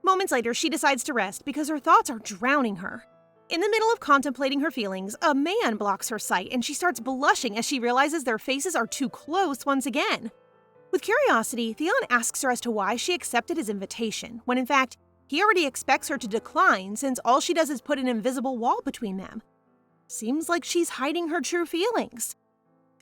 Moments later, she decides to rest because her thoughts are drowning her. In the middle of contemplating her feelings, a man blocks her sight and she starts blushing as she realizes their faces are too close once again. With curiosity, Theon asks her as to why she accepted his invitation, when in fact, he already expects her to decline since all she does is put an invisible wall between them. Seems like she's hiding her true feelings.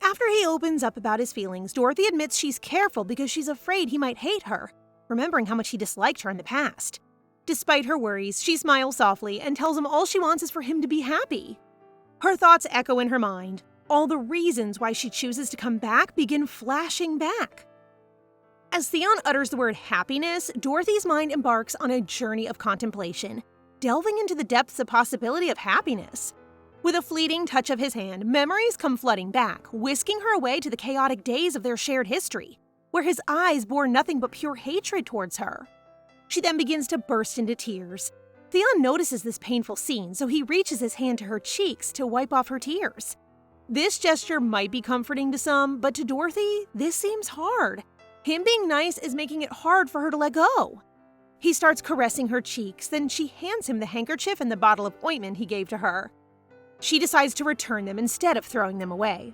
After he opens up about his feelings, Dorothy admits she's careful because she's afraid he might hate her, remembering how much he disliked her in the past. Despite her worries, she smiles softly and tells him all she wants is for him to be happy. Her thoughts echo in her mind. All the reasons why she chooses to come back begin flashing back. As Theon utters the word happiness, Dorothy's mind embarks on a journey of contemplation, delving into the depths of possibility of happiness. With a fleeting touch of his hand, memories come flooding back, whisking her away to the chaotic days of their shared history, where his eyes bore nothing but pure hatred towards her. She then begins to burst into tears. Theon notices this painful scene, so he reaches his hand to her cheeks to wipe off her tears. This gesture might be comforting to some, but to Dorothy, this seems hard. Him being nice is making it hard for her to let go. He starts caressing her cheeks, then she hands him the handkerchief and the bottle of ointment he gave to her. She decides to return them instead of throwing them away.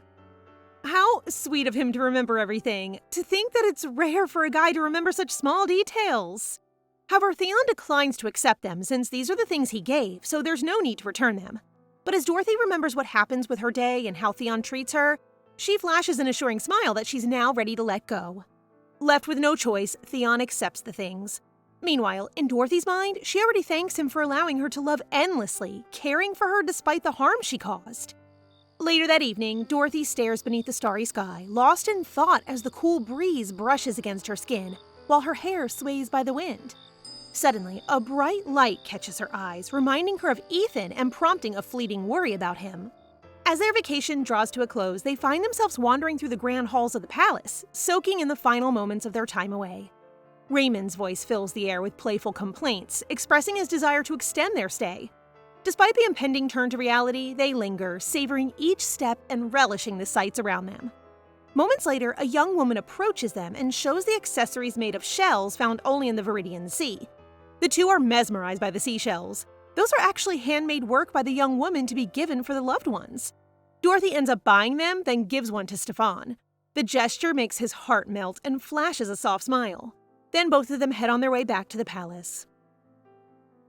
How sweet of him to remember everything. To think that it's rare for a guy to remember such small details. However, Theon declines to accept them since these are the things he gave, so there's no need to return them. But as Dorothy remembers what happens with her day and how Theon treats her, she flashes an assuring smile that she's now ready to let go. Left with no choice, Theon accepts the things. Meanwhile, in Dorothy's mind, she already thanks him for allowing her to love endlessly, caring for her despite the harm she caused. Later that evening, Dorothy stares beneath the starry sky, lost in thought as the cool breeze brushes against her skin, while her hair sways by the wind. Suddenly, a bright light catches her eyes, reminding her of Ethan and prompting a fleeting worry about him. As their vacation draws to a close, they find themselves wandering through the grand halls of the palace, soaking in the final moments of their time away. Raymond's voice fills the air with playful complaints, expressing his desire to extend their stay. Despite the impending turn to reality, they linger, savoring each step and relishing the sights around them. Moments later, a young woman approaches them and shows the accessories made of shells found only in the Viridian Sea. The two are mesmerized by the seashells. Those are actually handmade work by the young woman to be given for the loved ones. Dorothy ends up buying them, then gives one to Stefan. The gesture makes his heart melt and flashes a soft smile. Then both of them head on their way back to the palace.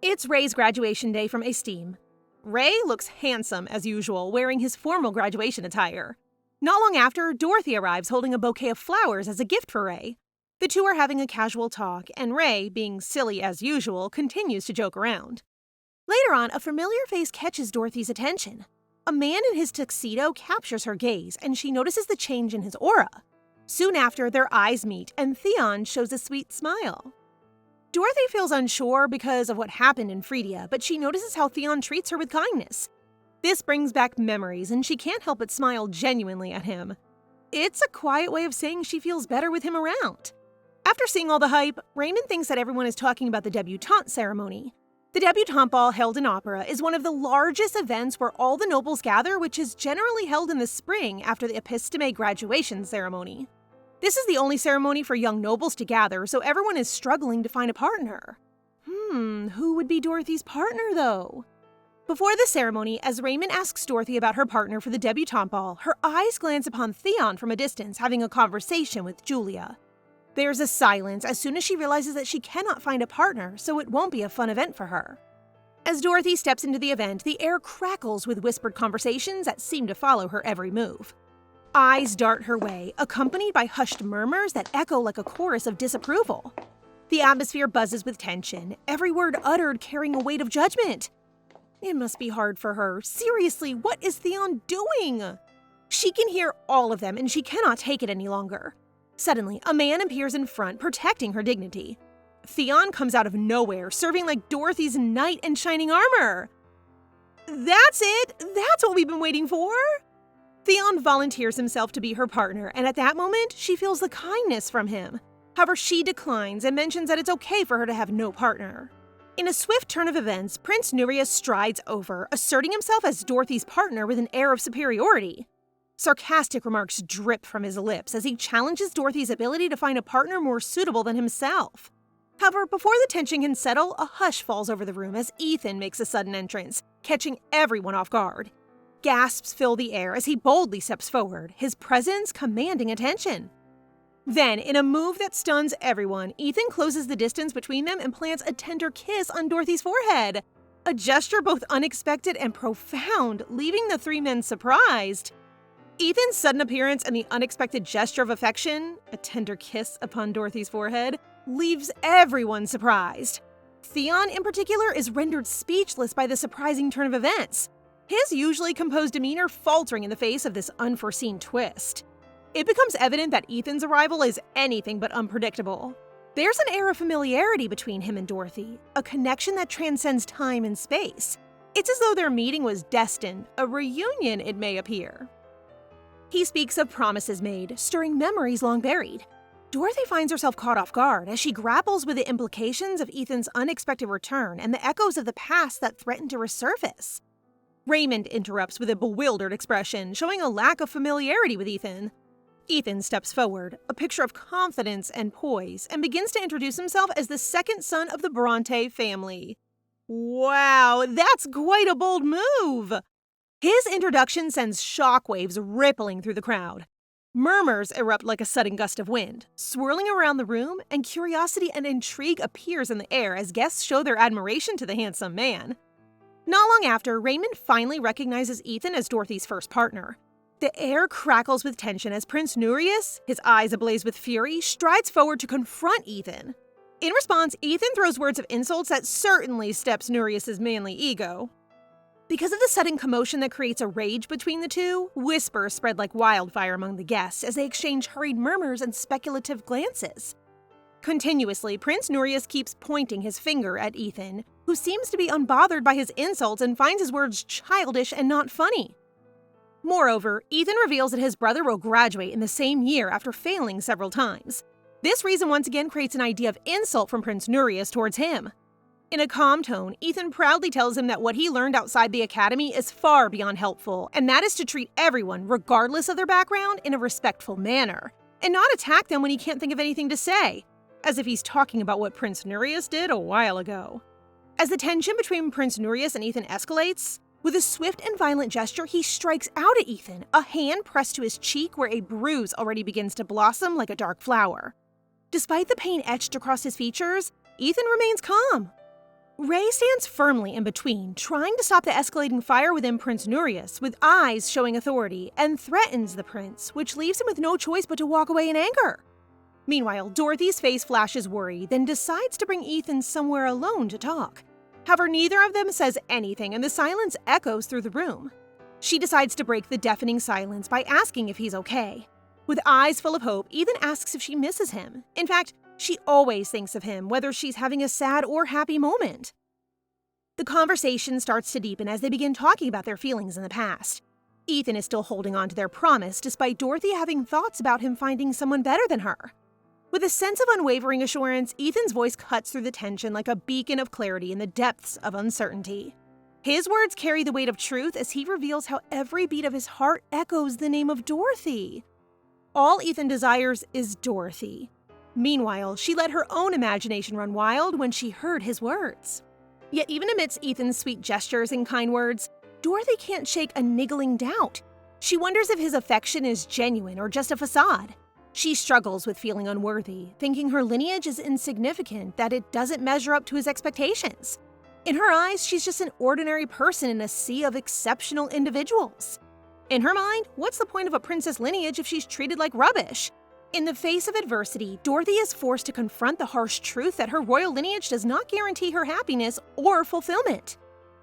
It's Ray's graduation day from Esteem. Ray looks handsome as usual, wearing his formal graduation attire. Not long after, Dorothy arrives holding a bouquet of flowers as a gift for Ray. The two are having a casual talk, and Ray, being silly as usual, continues to joke around. Later on, a familiar face catches Dorothy's attention. A man in his tuxedo captures her gaze, and she notices the change in his aura. Soon after, their eyes meet, and Theon shows a sweet smile. Dorothy feels unsure because of what happened in Fredia, but she notices how Theon treats her with kindness. This brings back memories, and she can't help but smile genuinely at him. It's a quiet way of saying she feels better with him around. After seeing all the hype, Raymond thinks that everyone is talking about the debutante ceremony. The Debutante Ball held in opera is one of the largest events where all the nobles gather, which is generally held in the spring after the Epidemic graduation ceremony. This is the only ceremony for young nobles to gather, so everyone is struggling to find a partner. Who would be Dorothy's partner, though? Before the ceremony, as Raymond asks Dorothy about her partner for the Debutante Ball, her eyes glance upon Theon from a distance having a conversation with Julia. There's a silence as soon as she realizes that she cannot find a partner, so it won't be a fun event for her. As Dorothy steps into the event, the air crackles with whispered conversations that seem to follow her every move. Eyes dart her way, accompanied by hushed murmurs that echo like a chorus of disapproval. The atmosphere buzzes with tension, every word uttered carrying a weight of judgment. It must be hard for her. Seriously, what is Theon doing? She can hear all of them, and she cannot take it any longer. Suddenly, a man appears in front, protecting her dignity. Theon comes out of nowhere, serving like Dorothy's knight in shining armor. That's it! That's what we've been waiting for! Theon volunteers himself to be her partner, and at that moment, she feels the kindness from him. However, she declines and mentions that it's okay for her to have no partner. In a swift turn of events, Prince Nereus strides over, asserting himself as Dorothy's partner with an air of superiority. Sarcastic remarks drip from his lips as he challenges Dorothy's ability to find a partner more suitable than himself. However, before the tension can settle, a hush falls over the room as Ethan makes a sudden entrance, catching everyone off guard. Gasps fill the air as he boldly steps forward, his presence commanding attention. Then, in a move that stuns everyone, Ethan closes the distance between them and plants a tender kiss on Dorothy's forehead. A gesture both unexpected and profound, leaving the three men surprised. Ethan's sudden appearance and the unexpected gesture of affection, a tender kiss upon Dorothy's forehead, leaves everyone surprised. Theon, in particular, is rendered speechless by the surprising turn of events, his usually composed demeanor faltering in the face of this unforeseen twist. It becomes evident that Ethan's arrival is anything but unpredictable. There's an air of familiarity between him and Dorothy, a connection that transcends time and space. It's as though their meeting was destined, a reunion it may appear. He speaks of promises made, stirring memories long buried. Dorothy finds herself caught off guard as she grapples with the implications of Ethan's unexpected return and the echoes of the past that threaten to resurface. Raymond interrupts with a bewildered expression, showing a lack of familiarity with Ethan. Ethan steps forward, a picture of confidence and poise, and begins to introduce himself as the second son of the Bronte family. Wow, that's quite a bold move! His introduction sends shockwaves rippling through the crowd. Murmurs erupt like a sudden gust of wind, swirling around the room, and curiosity and intrigue appears in the air as guests show their admiration to the handsome man. Not long after, Raymond finally recognizes Ethan as Dorothy's first partner. The air crackles with tension as Prince Nereus, his eyes ablaze with fury, strides forward to confront Ethan. In response, Ethan throws words of insults that certainly steps Nereus' manly ego. Because of the sudden commotion that creates a rage between the two, whispers spread like wildfire among the guests as they exchange hurried murmurs and speculative glances. Continuously, Prince Nereus keeps pointing his finger at Ethan, who seems to be unbothered by his insults and finds his words childish and not funny. Moreover, Ethan reveals that his brother will graduate in the same year after failing several times. This reason once again creates an idea of insult from Prince Nereus towards him. In a calm tone, Ethan proudly tells him that what he learned outside the academy is far beyond helpful, and that is to treat everyone, regardless of their background, in a respectful manner, and not attack them when he can't think of anything to say, as if he's talking about what Prince Nereus did a while ago. As the tension between Prince Nereus and Ethan escalates, with a swift and violent gesture, he strikes out at Ethan, a hand pressed to his cheek where a bruise already begins to blossom like a dark flower. Despite the pain etched across his features, Ethan remains calm. Ray stands firmly in between, trying to stop the escalating fire within Prince Nereus, with eyes showing authority, and threatens the prince, which leaves him with no choice but to walk away in anger. Meanwhile, Dorothy's face flashes worry, then decides to bring Ethan somewhere alone to talk. However, neither of them says anything, and the silence echoes through the room. She decides to break the deafening silence by asking if he's okay. With eyes full of hope, Ethan asks if she misses him. In fact, she always thinks of him, whether she's having a sad or happy moment. The conversation starts to deepen as they begin talking about their feelings in the past. Ethan is still holding on to their promise, despite Dorothy having thoughts about him finding someone better than her. With a sense of unwavering assurance, Ethan's voice cuts through the tension like a beacon of clarity in the depths of uncertainty. His words carry the weight of truth as he reveals how every beat of his heart echoes the name of Dorothy. All Ethan desires is Dorothy. Meanwhile, she let her own imagination run wild when she heard his words. Yet even amidst Ethan's sweet gestures and kind words, Dorothy can't shake a niggling doubt. She wonders if his affection is genuine or just a facade. She struggles with feeling unworthy, thinking her lineage is insignificant, that it doesn't measure up to his expectations. In her eyes, she's just an ordinary person in a sea of exceptional individuals. In her mind, what's the point of a princess lineage if she's treated like rubbish? In the face of adversity, Dorothy is forced to confront the harsh truth that her royal lineage does not guarantee her happiness or fulfillment.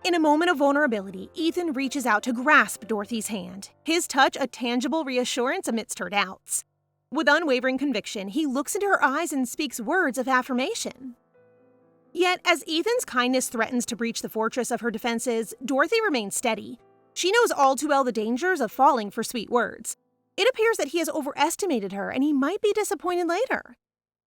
In a moment of vulnerability, Ethan reaches out to grasp Dorothy's hand, his touch a tangible reassurance amidst her doubts. With unwavering conviction, he looks into her eyes and speaks words of affirmation. Yet, as Ethan's kindness threatens to breach the fortress of her defenses, Dorothy remains steady. She knows all too well the dangers of falling for sweet words. It appears that he has overestimated her and he might be disappointed later.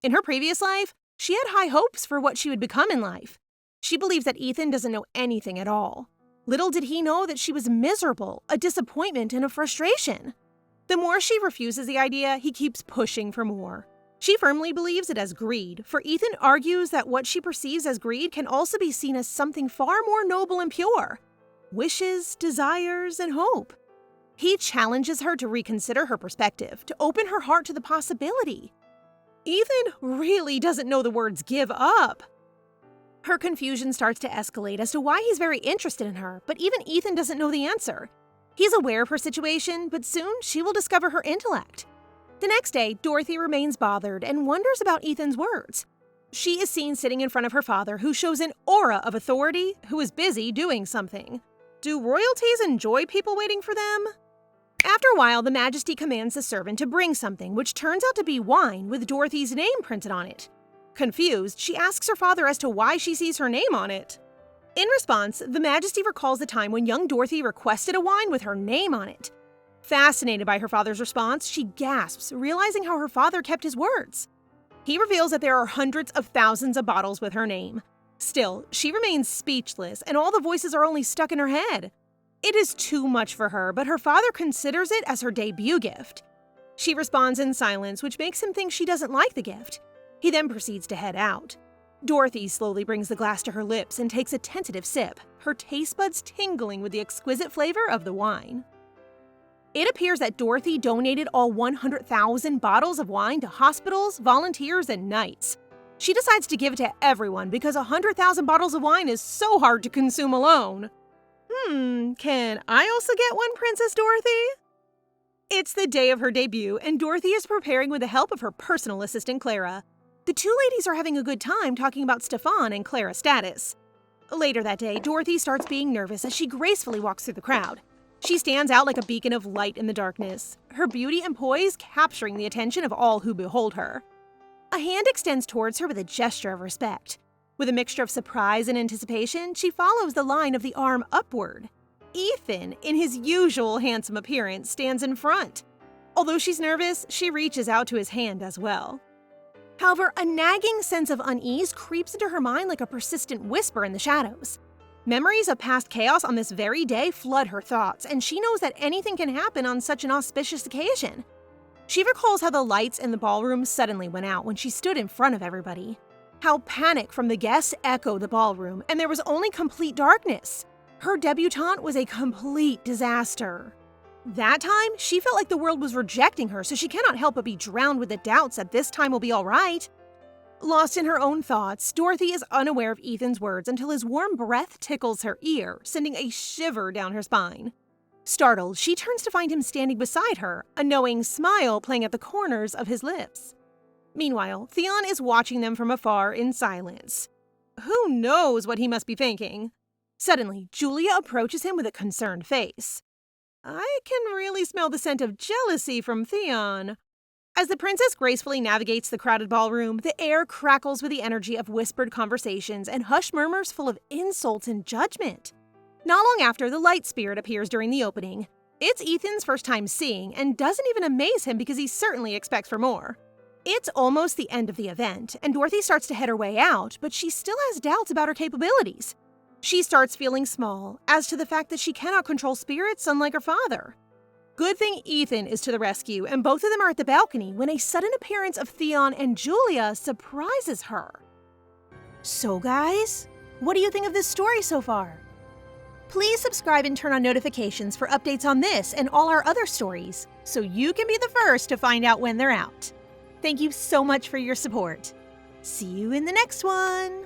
In her previous life, she had high hopes for what she would become in life. She believes that Ethan doesn't know anything at all. Little did he know that she was miserable, a disappointment, and a frustration. The more she refuses the idea, he keeps pushing for more. She firmly believes it as greed, for Ethan argues that what she perceives as greed can also be seen as something far more noble and pure: wishes, desires, and hope. He challenges her to reconsider her perspective, to open her heart to the possibility. Ethan really doesn't know the words "give up." Her confusion starts to escalate as to why he's very interested in her, but even Ethan doesn't know the answer. He's aware of her situation, but soon she will discover her intellect. The next day, Dorothy remains bothered and wonders about Ethan's words. She is seen sitting in front of her father, who shows an aura of authority, who is busy doing something. Do royalties enjoy people waiting for them? After a while, the Majesty commands the servant to bring something, which turns out to be wine with Dorothy's name printed on it. Confused, she asks her father as to why she sees her name on it. In response, the Majesty recalls the time when young Dorothy requested a wine with her name on it. Fascinated by her father's response, she gasps, realizing how her father kept his words. He reveals that there are hundreds of thousands of bottles with her name. Still, she remains speechless, and all the voices are only stuck in her head. It is too much for her, but her father considers it as her debut gift. She responds in silence, which makes him think she doesn't like the gift. He then proceeds to head out. Dorothy slowly brings the glass to her lips and takes a tentative sip, her taste buds tingling with the exquisite flavor of the wine. It appears that Dorothy donated all 100,000 bottles of wine to hospitals, volunteers, and knights. She decides to give it to everyone because 100,000 bottles of wine is so hard to consume alone. Can I also get one, Princess Dorothy? It's the day of her debut, and Dorothy is preparing with the help of her personal assistant, Clara. The two ladies are having a good time talking about Stefan and Clara's status. Later that day, Dorothy starts being nervous as she gracefully walks through the crowd. She stands out like a beacon of light in the darkness, her beauty and poise capturing the attention of all who behold her. A hand extends towards her with a gesture of respect. With a mixture of surprise and anticipation, she follows the line of the arm upward. Ethan, in his usual handsome appearance, stands in front. Although she's nervous, she reaches out to his hand as well. However, a nagging sense of unease creeps into her mind like a persistent whisper in the shadows. Memories of past chaos on this very day flood her thoughts, and she knows that anything can happen on such an auspicious occasion. She recalls how the lights in the ballroom suddenly went out when she stood in front of everybody. How panic from the guests echoed the ballroom, and there was only complete darkness. Her debutante was a complete disaster. That time, she felt like the world was rejecting her, so she cannot help but be drowned with the doubts that this time will be all right. Lost in her own thoughts, Dorothy is unaware of Ethan's words until his warm breath tickles her ear, sending a shiver down her spine. Startled, she turns to find him standing beside her, a knowing smile playing at the corners of his lips. Meanwhile, Theon is watching them from afar in silence. Who knows what he must be thinking? Suddenly, Julia approaches him with a concerned face. I can really smell the scent of jealousy from Theon. As the princess gracefully navigates the crowded ballroom, the air crackles with the energy of whispered conversations and hushed murmurs full of insults and judgment. Not long after, the light spirit appears during the opening. It's Ethan's first time seeing, and doesn't even amaze him because he certainly expects for more. It's almost the end of the event, and Dorothy starts to head her way out, but she still has doubts about her capabilities. She starts feeling small, as to the fact that she cannot control spirits unlike her father. Good thing Ethan is to the rescue, and both of them are at the balcony when a sudden appearance of Theon and Julia surprises her. So guys, What do you think of this story so far? Please subscribe and turn on notifications for updates on this and all our other stories, so you can be the first to find out when they're out. Thank you so much for your support. See you in the next one!